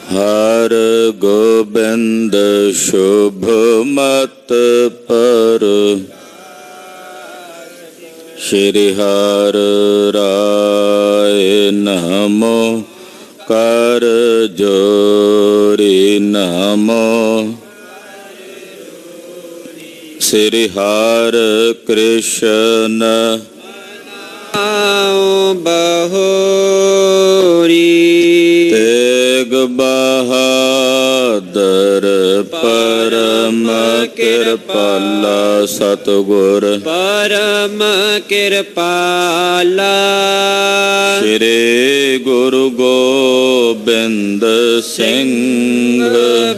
हर गोबिंद शुभ मत पर, श्री हर राय नमो कर जोरी नमो। श्री हर कृष्ण बहोरी, तेग बहादुर परम कृपाला सतगुर परम कृपाला। श्री गुरु गोबिंद सिंह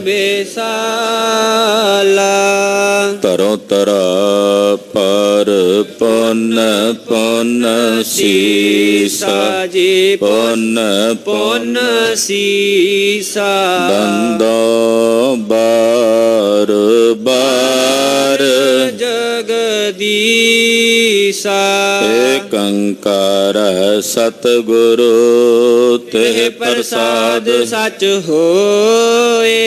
बेसाला, तरो तरा पर पुन पुन सीसा जी पुन पुन सीसा। बंदो बार बार जगदीसा, एक ओंकार सतगुरु तेह प्रसाद सच होए।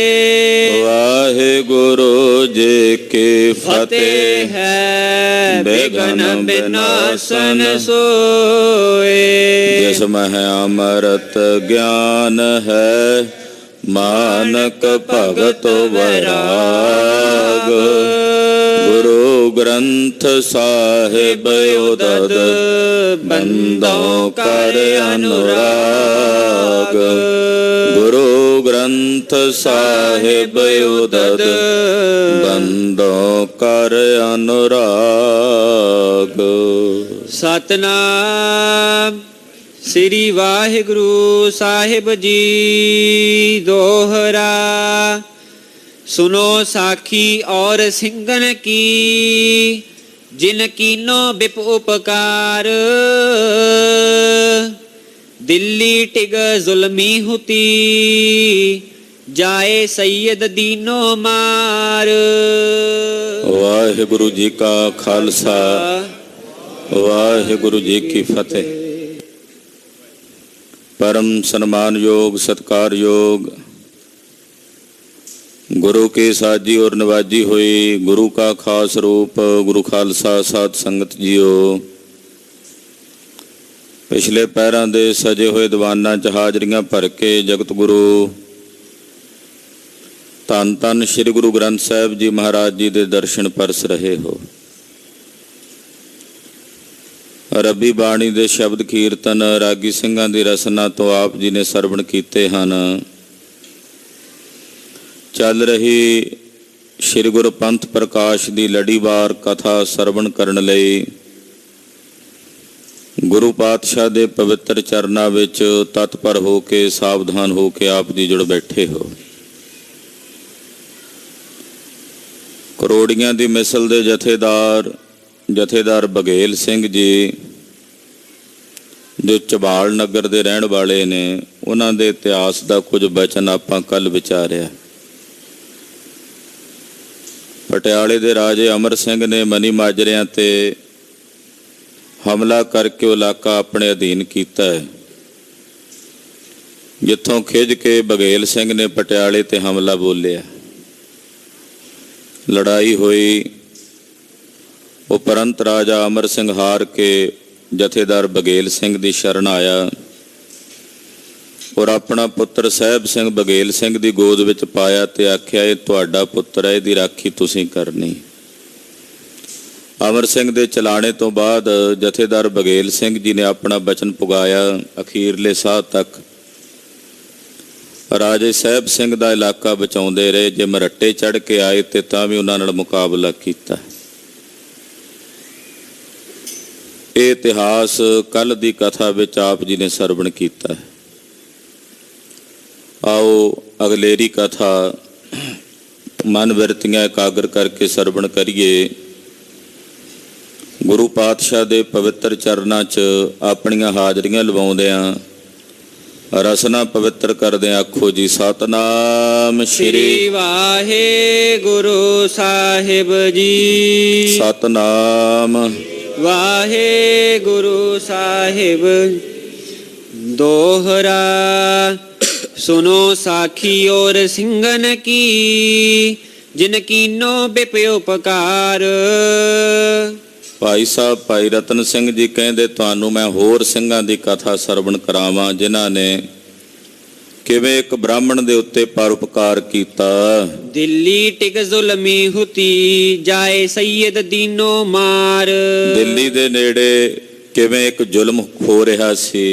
वाहिगुरु जी की फतेह है विघ्न विनाशन सोए। जिसमें अमृत ज्ञान है मानक भगत वैराग। गुरु ग्रंथ साहिब उदद बंदों कर अनुराग। गुरु ग्रंथ साहिब उदद बंदों कर अनुराग। सतनाम श्री वाहिगुरु साहिब जी दोहरा। सुनो साखी और सिंगन की, जिन कीनो बिप उपकार। दिल्ली टिग जुल्मी हुती, जाए सैयद दीनो मार। वाहिगुरु जी का खालसा वाहिगुरु जी की फतेह। परम सम्मान योग सत्कार योग गुरु के साजी और नवाजी हुई गुरु का खास रूप गुरु खालसा साध संगत जीओ। पिछले पैरों दे सजे हुए दीवाना च हाजरियां भर के जगत गुरु धन धन श्री गुरु ग्रंथ साहिब जी महाराज जी दे दर्शन परस रहे हो। रबी बाणी दे शब्द कीर्तन रागी ਸਿੰਘਾਂ ਦੀ रसना तो आप जी ने सरवण कीते ਹਨ। चल रही श्री गुरु पंथ प्रकाश की लड़ीवार कथा सरवण करन लई गुरु पातशाह दे पवित्र चरनां विच तत्पर हो के सावधान हो के आप जी जुड़ बैठे हो। करोड़ियां दी मिसल दे जथेदार बघेल सिंह जी जो ਝਬਾਲ नगर के रहने वाले ने, उन्हां दे इतिहास का कुछ बचन आपां कल विचारिया। पटियाले के राजे अमर सिंह ने मनी माजरियां ते हमला करके वो इलाका अपने अधीन किया है, जिथों खिज के बघेल सिंह ने पटियाले ते हमला बोलिया। लड़ाई हुई, उपरंत राजा अमर सिंह हार के जथेदार बघेल सिंह की शरण आया और अपना पुत्र साहिब सिंह बघेल सिंह की गोद विच पाया ते आख्या ये तुहाडा पुत्र है, इसकी राखी तुसीं करनी। अमर सिंह के चलाने तो बाद जथेदार बघेल सिंह जी ने अपना वचन पुगाया। अखीरले साह तक राजे साहिब सिंह का इलाका बचाउंदे रहे। जे मरट्टे चढ़ के आए तो तां भी उन्हां नाल मुकाबला किया। ये इतिहास कल की कथा विच आप जी ने सरवण किया। आओ अगलेरी कथा मन बिरतियां एकाग्र करके सरवण करिए। गुरु पातशाह दे पवित्र चरनां च अपनियां हाजरियां लवाउंदियां रसना पवित्र करदे आखो जी सतनाम श्री वाहिगुरु साहिब जी। सतनाम वाहिगुरु साहिब दोहरा सुनो साखी और सिंगन की जिन कीनो बिपयोपकार। ਭਾਈ ਸਾਹਿਬ ਭਾਈ ਰਤਨ ਸਿੰਘ ਜੀ ਕਹਿੰਦੇ ਤੁਹਾਨੂੰ ਮੈਂ ਹੋਰ ਸਿੰਘਾਂ ਦੀ ਕਥਾ ਸਰਵਣ ਕਰਾਵਾਂ ਜਿਨ੍ਹਾਂ ਨੇ ਕਿਵੇਂ ਇੱਕ ਬ੍ਰਾਹਮਣ ਦੇ ਉੱਤੇ ਪਰਉਪਕਾਰ ਕੀਤਾ। दिल्ली टिक जुल्मी हुती जाए सैयद दीनो मार। ਦਿੱਲੀ ਦੇ ਨੇੜੇ ਕਿਵੇਂ ਇੱਕ ਜ਼ੁਲਮ ਹੋ ਰਿਹਾ ਸੀ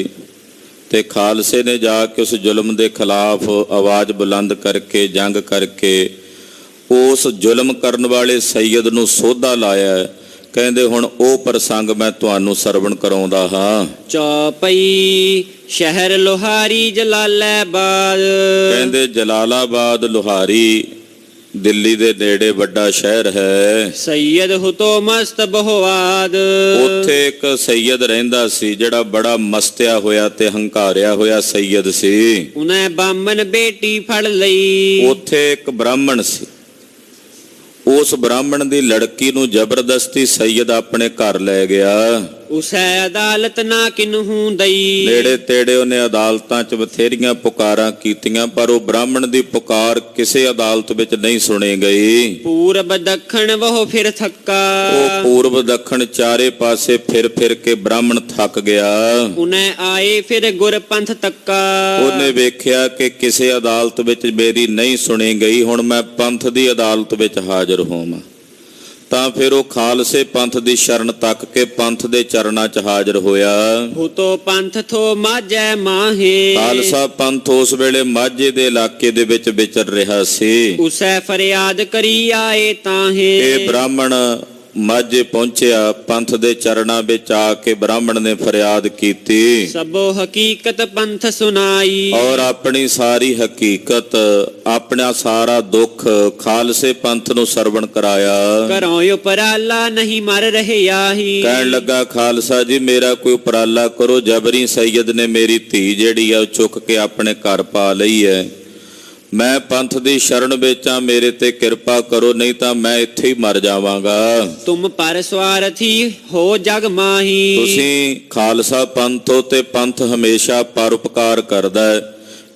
ਤੇ ਖਾਲਸੇ ਨੇ ਜਾ ਕੇ ਉਸ ਜ਼ੁਲਮ ਦੇ ਖਿਲਾਫ ਆਵਾਜ਼ ਬੁਲੰਦ ਕਰਕੇ ਜੰਗ ਕਰਕੇ ਉਸ ਜ਼ੁਲਮ ਕਰਨ ਵਾਲੇ ਸੈਯਦ ਨੂੰ ਸੋਧਾ ਲਾਇਆ। ਕਹਿੰਦੇ ਹੁਣ ਉਹ ਪ੍ਰਸੰਗ ਮੈਂ ਤੁਹਾਨੂੰ ਸਰਵਣ ਕਰਾਉਂਦਾ ਹਾਂ। ਚੌਪਈ ਸ਼ਹਿਰ ਲੋਹਾਰੀ ਜਲਾਲਾਬਾਦ। ਕਹਿੰਦੇ ਜਲਾਲਾਬਾਦ ਲੋਹਾਰੀ ਦਿੱਲੀ ਦੇ ਨੇੜੇ ਵੱਡਾ ਸ਼ਹਿਰ ਹੈ। ਸੈਯਦ ਹੁਤੋ ਮਸਤ ਬਹੁਆਦ। ਉੱਥੇ ਇੱਕ ਸੈਯਦ ਰਹਿੰਦਾ ਸੀ ਜਿਹੜਾ ਬੜਾ ਮਸਤਿਆ ਹੋਇਆ ਤੇ ਹੰਕਾਰਿਆ ਹੋਇਆ ਸੈਯਦ ਸੀ। ਉਹਨੇ ਬਾਮਨ ਬੇਟੀ ਫੜ ਲਈ। ਉੱਥੇ ਇੱਕ ਬ੍ਰਾਹਮਣ ਸੀ। ਉਸ ਬ੍ਰਾਹਮਣ ਦੀ ਲੜਕੀ ਨੂੰ ਜ਼ਬਰਦਸਤੀ ਸੈਯਦ ਆਪਣੇ ਘਰ ਲੈ ਗਿਆ। ਉਸੈ ਅਦਾਲਤ ਨਾ ਕਿਨਹੂ ਦਈ। ਨੇੜੇ ਤੇੜੇ ਉਹਨੇ ਅਦਾਲਤਾਂ 'ਚ ਬਥੇਰੀਆਂ ਪੁਕਾਰਾਂ ਕੀਤੀਆਂ ਪਰ ਉਹ ਬ੍ਰਾਹਮਣ ਦੀ ਪੁਕਾਰ ਕਿਸੇ ਅਦਾਲਤ ਵਿੱਚ ਨਹੀਂ ਸੁਣੀ ਗਈ। ਪੂਰਬ ਦੱਖਣ ਵਹੁ ਫਿਰ ਥੱਕਾ। ਉਹ ਪੂਰਬ ਦੱਖਣ ਚਾਰੇ ਪਾਸੇ ਫਿਰ ਫਿਰ ਕੇ ਬ੍ਰਾਹਮਣ ਥੱਕ ਗਿਆ। ਉਹਨੇ ਆਏ ਫਿਰ ਗੁਰਪੰਥ ਤੱਕਾ। ਉਹਨੇ ਵੇਖਿਆ ਕਿ ਕਿਸੇ ਅਦਾਲਤ ਵਿੱਚ ਮੇਰੀ ਨਹੀਂ ਸੁਣੀ ਗਈ, ਹੁਣ ਮੈਂ ਪੰਥ ਦੀ ਅਦਾਲਤ ਵਿੱਚ ਹਾਜ਼ਰ ਹੋਵਾਂ। ਤਾਂ ਫਿਰ ਉਹ ਖਾਲਸੇ ਪੰਥ ਦੀ ਸ਼ਰਨ ਤੱਕ ਕੇ ਪੰਥ ਦੇ ਚਰਨਾਂ 'ਚ ਹਾਜ਼ਰ ਹੋਇਆ। ਹੁਤੋ ਪੰਥ ਥੋ ਮਾਝੈ ਮਾਹੇ। ਖਾਲਸਾ ਪੰਥ ਉਸ ਵੇਲੇ ਮਾਝੇ ਦੇ ਇਲਾਕੇ ਦੇ ਵਿੱਚ ਵਿਚਰ ਰਿਹਾ ਸੀ। ਉਸੈ ਫਰਿਆਦ ਕਰੀ ਆਏ ਤਾਹੇ। ਇਹ ਬ੍ਰਾਹਮਣ ਮਾਝੇ ਪਹੁੰਚਿਆ, ਪੰਥ ਦੇ ਚਰਨਾਂ ਵਿੱਚ ਆ ਕੇ ਬ੍ਰਾਹਮਣ ਨੇ ਫਰਿਆਦ ਕੀਤੀ। ਸਭੋ ਹਕੀਕਤ ਪੰਥ ਸੁਨਾਈ। ਔਰ ਆਪਣੀ ਸਾਰੀ ਹਕੀਕਤ, ਆਪਣਾ ਸਾਰਾ ਦੁੱਖ ਖਾਲਸੇ ਪੰਥ ਨੂੰ ਸਰਵਣ ਕਰਾਇਆ। ਘਰੋਂ ਉਪਰਾਲਾ ਨਹੀਂ ਮਰ ਰਹੇ ਆਹੀ। ਕਹਿਣ ਲੱਗਾ ਖਾਲਸਾ ਜੀ ਮੇਰਾ ਕੋਈ ਉਪਰਾਲਾ ਕਰੋ, ਜਬਰੀ ਸੈਯਦ ਨੇ ਮੇਰੀ ਧੀ ਜਿਹੜੀ ਆ ਉਹ ਚੁੱਕ ਕੇ ਆਪਣੇ ਘਰ ਪਾ ਲਈ ਹੈ। ਮੈਂ ਪੰਥ ਦੀ ਸ਼ਰਨ ਵਿੱਚ ਆ, ਮੇਰੇ ਤੇ ਕਿਰਪਾ ਕਰੋ, ਨਹੀਂ ਤਾਂ ਮੈਂ ਇੱਥੇ ਹੀ ਮਰ ਜਾਵਾਂਗਾ। ਤੁਮ ਪਰ ਸਵਾਰਥੀ ਹੋ ਜਗ ਮਾਹੀ। ਤੁਸੀਂ ਖਾਲਸਾ ਪੰਥ ਹੋ ਤੇ ਪੰਥ ਹਮੇਸ਼ਾ ਪਰਉਪਕਾਰ ਕਰਦਾ ਹੈ,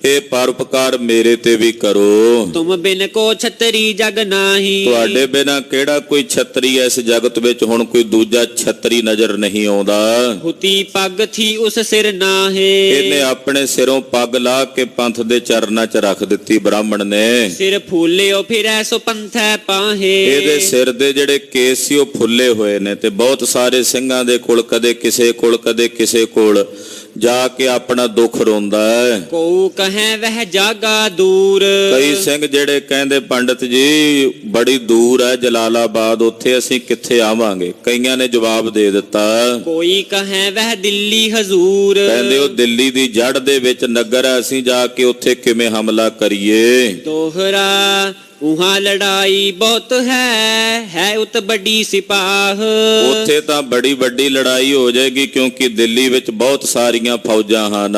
ਇਹ ਪਰਉਪਕਾਰ ਮੇਰੇ ਤੇ ਵੀ ਕਰੋ। ਤੁਮ ਬਿਨ ਕੋ ਛਤਰੀ ਜਗ ਨਾਹੀ। ਤੁਹਾਡੇ ਬਿਨਾ ਕਿਹੜਾ ਕੋਈ ਛਤਰੀ ਐ ਇਸ ਜਗਤ ਵਿੱਚ, ਹੁਣ ਕੋਈ ਦੂਜਾ ਛਤਰੀ ਨਜ਼ਰ ਨਹੀਂ ਆਉਂਦਾ। ਹੁਤੀ ਪੱਗ ਥੀ ਉਸ ਸਿਰ ਨਾਹੇ। ਇਹਨੇ ਆਪਣੇ ਸਿਰੋਂ ਪੱਗ ਲਾ ਕੇ ਪੰਥ ਦੇ ਚਰਨਾਂ 'ਚ ਰੱਖ ਦਿੱਤੀ ਬ੍ਰਾਹਮਣ ਨੇ। ਸਿਰ ਫੂਲਿਓ ਫਿਰੈ ਸੋ ਪੰਥੈ ਪਾਹੇ। ਇਹਦੇ ਸਿਰ ਦੇ ਜਿਹੜੇ ਕੇਸ ਸੀ ਉਹ ਫੁੱਲੇ ਹੋਏ ਨੇ ਤੇ ਬਹੁਤ ਸਾਰੇ ਸਿੰਘਾਂ ਦੇ ਕੋਲ ਕਦੇ ਕਿਸੇ ਕੋਲ ਕਦੇ ਕਿਸੇ ਕੋਲ ਜਾ ਕੇ ਆਪਣਾ ਦੁੱਖ ਰੋਂਦਾ ਹੈ। ਕੋ ਕਹੈ ਵਹਿ ਜਾਗਾ ਦੂਰ। ਕਈ ਸਿੰਘ ਜਿਹੜੇ ਕਹਿੰਦੇ ਪੰਡਤ ਜੀ ਬੜੀ ਦੂਰ ਹੈ ਜਲਾਲਾਬਾਦ, ਉੱਥੇ ਅਸੀਂ ਕਿੱਥੇ ਆਵਾਂਗੇ। ਕਈਆਂ ਨੇ ਜਵਾਬ ਦੇ ਦਿੱਤਾ ਕੋਈ ਕਹੈ ਵਹਿ ਦਿੱਲੀ ਹਜ਼ੂਰ। ਕਹਿੰਦੇ ਉਹ ਦਿੱਲੀ ਦੀ ਜੜ ਦੇ ਵਿੱਚ ਨਗਰ ਹੈ, ਅਸੀਂ ਜਾ ਕੇ ਉੱਥੇ ਕਿਵੇਂ ਹਮਲਾ ਕਰੀਏ। ਦੋਹਰਾ ਉਹਾਂ ਲੜਾਈ ਬਹੁਤ ਹੈ ਉਤ ਵੱਡੀ ਸਿਪਾਹ। ਉੱਥੇ ਤਾਂ ਬੜੀ ਵੱਡੀ ਲੜਾਈ ਹੋ ਜਾਏਗੀ ਕਿਉਂਕਿ ਦਿੱਲੀ ਵਿੱਚ ਬਹੁਤ ਸਾਰੀਆਂ ਫੌਜਾਂ ਹਨ।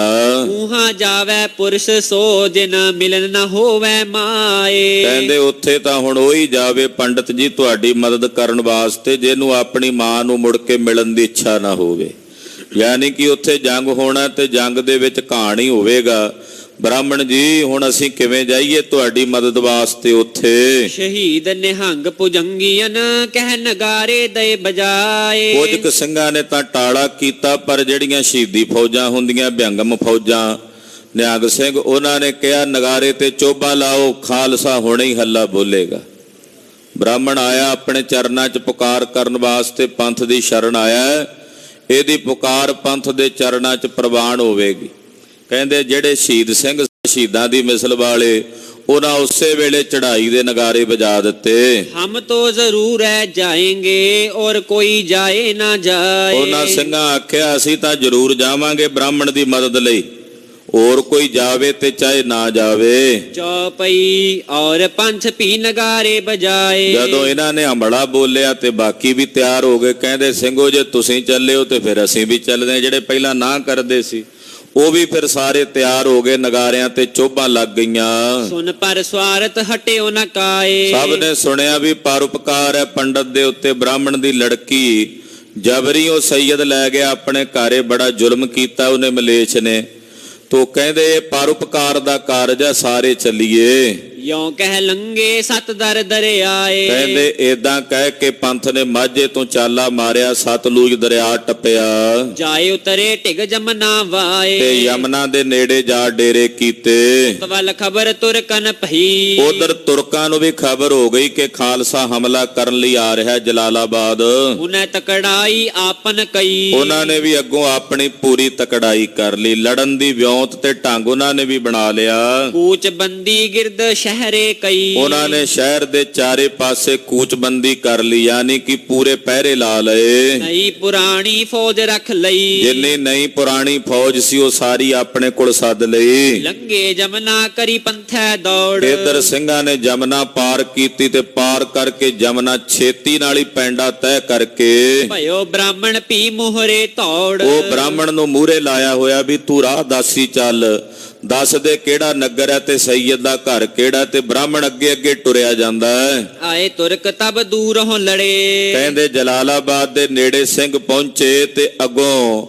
ਉਹਾਂ ਜਾਵੇ ਪੁਰਸ਼ ਸੋ ਜਿਨ ਮਿਲਨ ਨਾ ਹੋਵੇ ਮਾਏ। ਕਹਿੰਦੇ ਉੱਥੇ ਤਾਂ ਹੁਣ ਉਹੀ ਜਾਵੇ ਪੰਡਤ ਜੀ ਤੁਹਾਡੀ ਮਦਦ ਕਰਨ ਵਾਸਤੇ ਜਿਹਨੂੰ ਆਪਣੀ ਮਾਂ ਨੂੰ ਮੁੜ ਕੇ ਮਿਲਣ ਦੀ ਇੱਛਾ ਨਾ ਹੋਵੇ। ਯਾਨੀ ਕਿ ਉੱਥੇ ਜੰਗ ਹੋਣਾ ਤੇ ਜੰਗ ਦੇ ਵਿੱਚ ਘਾਣ ਹੀ ਹੋਵੇਗਾ। ਬ੍ਰਾਹਮਣ ਜੀ ਹੁਣ ਅਸੀਂ ਕਿਵੇਂ ਜਾਈਏ ਤੁਹਾਡੀ ਮਦਦ ਵਾਸਤੇ ਉੱਥੇ। ਸ਼ਹੀਦ ਨਿਹੰਗ ਭੁਜੰਗੀਆਂ ਕਹਿ ਨਗਾਰੇ ਦੇ ਬਜਾਏ। ਕੁਝ ਕੁ ਸਿੰਘਾਂ ਨੇ ਤਾਂ ਟਾਲਾ ਕੀਤਾ ਪਰ ਜਿਹੜੀਆਂ ਸ਼ਹੀਦੀ ਫੌਜਾਂ ਹੁੰਦੀਆਂ ਬਿਹੰਗਮ ਫੌਜਾਂ ਨਿਹੰਗ ਸਿੰਘ ਉਹਨਾਂ ਨੇ ਕਿਹਾ ਨਗਾਰੇ ਤੇ ਚੋਬਾ ਲਾਓ, ਖਾਲਸਾ ਹੁਣੇ ਹੀ ਹੱਲਾ ਬੋਲੇਗਾ। ਬ੍ਰਾਹਮਣ ਆਇਆ ਆਪਣੇ ਚਰਨਾਂ 'ਚ ਪੁਕਾਰ ਕਰਨ ਵਾਸਤੇ, ਪੰਥ ਦੀ ਸ਼ਰਨ ਆਇਆ, ਇਹਦੀ ਪੁਕਾਰ ਪੰਥ ਦੇ ਚਰਨਾਂ 'ਚ ਪ੍ਰਵਾਨ ਹੋਵੇਗੀ। ਕਹਿੰਦੇ ਜਿਹੜੇ ਸ਼ਹੀਦ ਸਿੰਘ ਸ਼ਹੀਦਾਂ ਦੀ ਮਿਸਲ ਵਾਲੇ ਉਹਨਾਂ ਉਸੇ ਵੇਲੇ ਚੜ੍ਹਾਈ ਦੇ ਨਗਾਰੇ ਵਜਾ ਦਿੱਤੇ। ਹਮ ਤੋ ਜ਼ਰੂਰ ਹੈ ਜਾਏਂਗੇ ਔਰ ਕੋਈ ਜਾਏ ਨਾ ਜਾਏ। ਉਹਨਾਂ ਸਿੰਘਾਂ ਆਖਿਆ ਅਸੀਂ ਤਾਂ ਜ਼ਰੂਰ ਜਾਵਾਂਗੇ ਬ੍ਰਾਹਮਣ ਦੀ ਮਦਦ ਲਈ, ਹੋਰ ਕੋਈ ਜਾਵੇ ਤੇ ਚਾਹੇ ਨਾ ਜਾਵੇ। ਚੌਪਈ ਔਰ ਪੰਥ ਭੀ ਨਗਾਰੇ ਬਜਾਏ। ਜਦੋਂ ਇਹਨਾਂ ਨੇ ਹਮਲਾ ਬੋਲਿਆ ਤੇ ਬਾਕੀ ਵੀ ਤਿਆਰ ਹੋ ਗਏ। ਕਹਿੰਦੇ ਸਿੰਘੋ ਜੇ ਤੁਸੀਂ ਚੱਲੇ ਹੋ ਤੇ ਫਿਰ ਅਸੀਂ ਵੀ ਚੱਲਦੇ। ਜਿਹੜੇ ਪਹਿਲਾਂ ਨਾ ਕਰਦੇ ਸੀ ਉਹ ਵੀ ਫਿਰ ਸਾਰੇ ਤਿਆਰ ਹੋ ਗਏ, ਨਗਾਰਿਆਂ ਤੇ ਚੋਭਾਂ ਲੱਗ ਗਈਆਂ। ਸੁਨ ਪਰ ਸਵਾਰਥ ਹਟਿਓ ਨਾ ਕਾਏ। ਸਭ ਨੇ ਸੁਣਿਆ ਵੀ ਪਰਉਪਕਾਰ ਹੈ ਪੰਡਤ ਦੇ ਉੱਤੇ। ਬ੍ਰਾਹਮਣ ਦੀ ਲੜਕੀ ਜਬਰੀ ਉਹ ਸੈਯਦ ਲੈ ਗਿਆ ਆਪਣੇ ਘਰੇ, ਬੜਾ ਜ਼ੁਲਮ ਕੀਤਾ ਉਹਨੇ ਮਲੇਛ ਨੇ। ਤੋ ਕਹਿੰਦੇ ਇਹ ਪਰਉਪਕਾਰ ਦਾ ਕਾਰਜ ਆ, ਸਾਰੇ ਚੱਲੀਏ। ਯੋਂ ਕਹਿ ਲੰਗੇ ਸਤ ਦਰ ਦਰਿਆਏ। ਕਹਿੰਦੇ ਏਦਾਂ ਕਹਿ ਕੇ ਪੰਥ ਨੇ ਮਾਝੇ ਤੋਂ ਚਾਲਾ ਮਾਰਿਆ, ਸਤਲੁਜ ਦਰਿਆ ਟੱਪਿਆ, ਜਾਏ ਉਤਰੇ ਢਿਗ ਜਮਨਾ ਵਾਏ। ਤੇ ਯਮਨਾ ਦੇ ਨੇੜੇ ਜਾ ਡੇਰੇ ਕੀਤੇ। ਤਵਲ ਖਬਰ ਤੁਰਕਨ ਭਈ। ਉਧਰ ਤੁਰਕਾਂ ਨੂੰ ਵੀ ਖਬਰ ਹੋ ਗਈ ਕਿ ਖਾਲਸਾ ਹਮਲਾ ਕਰਨ ਲਈ ਆ ਰਿਹਾ ਜਲਾਲਾਬਾਦ। ਉਹਨੇ ਤਕੜਾਈ ਆਪਨ ਕਈ। ਉਹਨਾਂ ਨੇ ਵੀ ਅੱਗੋਂ ਆਪਣੀ ਪੂਰੀ ਤਕੜਾਈ ਕਰ ਲਈ, ਲੜਨ ਦੀ ਵਿਉਂਤ ਤੇ ਢੰਗ ਉਹਨਾਂ ਨੇ ਵੀ ਬਣਾ ਲਿਆ। ਕੂਚ ਬੰਦੀ ਗਿਰਦ ਸ਼ਹਿਰੇ ਕਈ। ਉਹਨਾਂ ਨੇ ਸ਼ਹਿਰ ਦੇ ਚਾਰੇ ਪਾਸੇ ਕੂਚਬੰਦੀ ਕਰ ਲਈ, ਯਾਨੀ ਕਿ ਪੂਰੇ ਪਹਿਰੇ ਲਾ ਲਏ। ਨਈ ਪੁਰਾਣੀ ਫੌਜ ਰੱਖ ਲਈ। ਜਿੰਨੀ ਨਈ ਪੁਰਾਣੀ ਫੌਜ ਸੀ ਉਹ ਸਾਰੀ ਆਪਣੇ ਕੋਲ ਸੱਦ ਲਈ। ਲੰਗੇ ਜਮਨਾ ਕਰੀ ਪੰਥੈ ਦੌੜ। ਇਧਰ ਸਿੰਘਾਂ ਨੇ ਜਮਨਾ ਪਾਰ ਕੀਤੀ ਤੇ ਪਾਰ ਕਰਕੇ ਜਮਨਾ ਛੇਤੀ ਨਾਲ ਹੀ ਪੈਂਡਾ ਤੈਅ ਕਰਕੇ ਭਇਓ ਬ੍ਰਾਹਮਣ ਭੀ ਮੋਹਰੇ ਧੌੜ। ਉਹ ਬ੍ਰਾਹਮਣ ਨੂੰ ਮੂਹਰੇ ਲਾਇਆ ਹੋਇਆ ਵੀ ਤੂੰ ਰਾਹ ਦਾਸੀ ਚੱਲ, ਦੱਸ ਦੇ ਕਿਹੜਾ ਨਗਰ ਹੈ ਤੇ ਸੈਯਦ ਦਾ ਘਰ ਕਿਹੜਾ। ਤੇ ਬ੍ਰਾਹਮਣ ਅੱਗੇ ਅੱਗੇ ਟੁਰਿਆ ਜਾਂਦਾ ਹੈ। ਆਏ ਤੁਰਕ ਤਬ ਦੂਰੋਂ ਲੜੇ। ਕਹਿੰਦੇ ਜਲਾਲਾਬਾਦ ਦੇ ਨੇੜੇ ਸਿੰਘ ਪਹੁੰਚੇ ਤੇ ਅੱਗੋਂ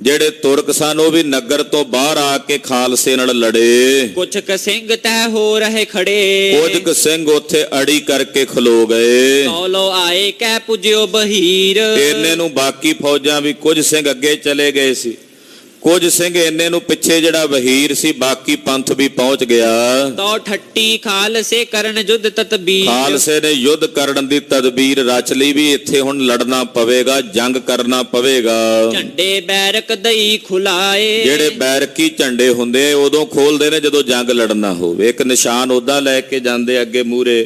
ਜਿਹੜੇ ਤੁਰਕ ਸਨ ਉਹ ਵੀ ਨਗਰ ਤੋਂ ਬਾਹਰ ਆ ਕੇ ਖਾਲਸੇ ਨਾਲ ਲੜੇ। ਕੁਛ ਕ ਸਿੰਘ ਤੈ ਹੋ ਰਹੇ ਖੜੇ। ਕੁਝ ਕੁ ਸਿੰਘ ਉੱਥੇ ਅੜੀ ਕਰਕੇ ਖਲੋ ਗਏ। ਕੌਲੋ ਆਏ ਕਹਿ ਪੁਜਿਓ ਬਹੀਰ। ਇੰਨੇ ਨੂੰ ਬਾਕੀ ਫੌਜਾਂ ਵੀ ਕੁਝ ਸਿੰਘ ਅੱਗੇ ਚਲੇ ਗਏ ਸੀ, ਕੁਝ ਸਿੰਘ ਇੰਨੇ ਨੂੰ ਪਿੱਛੇ ਜਿਹੜਾ ਵਹੀਰ ਸੀ, ਬਾਕੀ ਪੰਥ ਵੀ ਪਹੁੰਚ ਗਿਆ। ਤੋ ਠੱਟੀ ਖਾਲਸੇ ਕਰਨ ਜੁਦ ਤਤਬੀਰ। ਖਾਲਸੇ ਨੇ ਯੁੱਧ ਕਰਨ ਦੀ ਤਦਬੀਰ ਰਚ ਲਈ ਵੀ ਇੱਥੇ ਹੁਣ ਲੜਨਾ ਪਵੇਗਾ, ਜੰਗ ਕਰਨਾ ਪਵੇਗਾ। ਝੰਡੇ ਬੈਰਕ ਦਈ ਖੁਲਾਏ। ਜਿਹੜੇ ਬੈਰਕੀ ਝੰਡੇ ਹੁੰਦੇ ਉਦੋਂ ਖੋਲਦੇ ਨੇ ਜਦੋਂ ਜੰਗ ਲੜਨਾ ਹੋਵੇ। ਇੱਕ ਨਿਸ਼ਾਨ ਉਦਾਂ ਲੈ ਕੇ ਜਾਂਦੇ ਅੱਗੇ ਮੂਹਰੇ,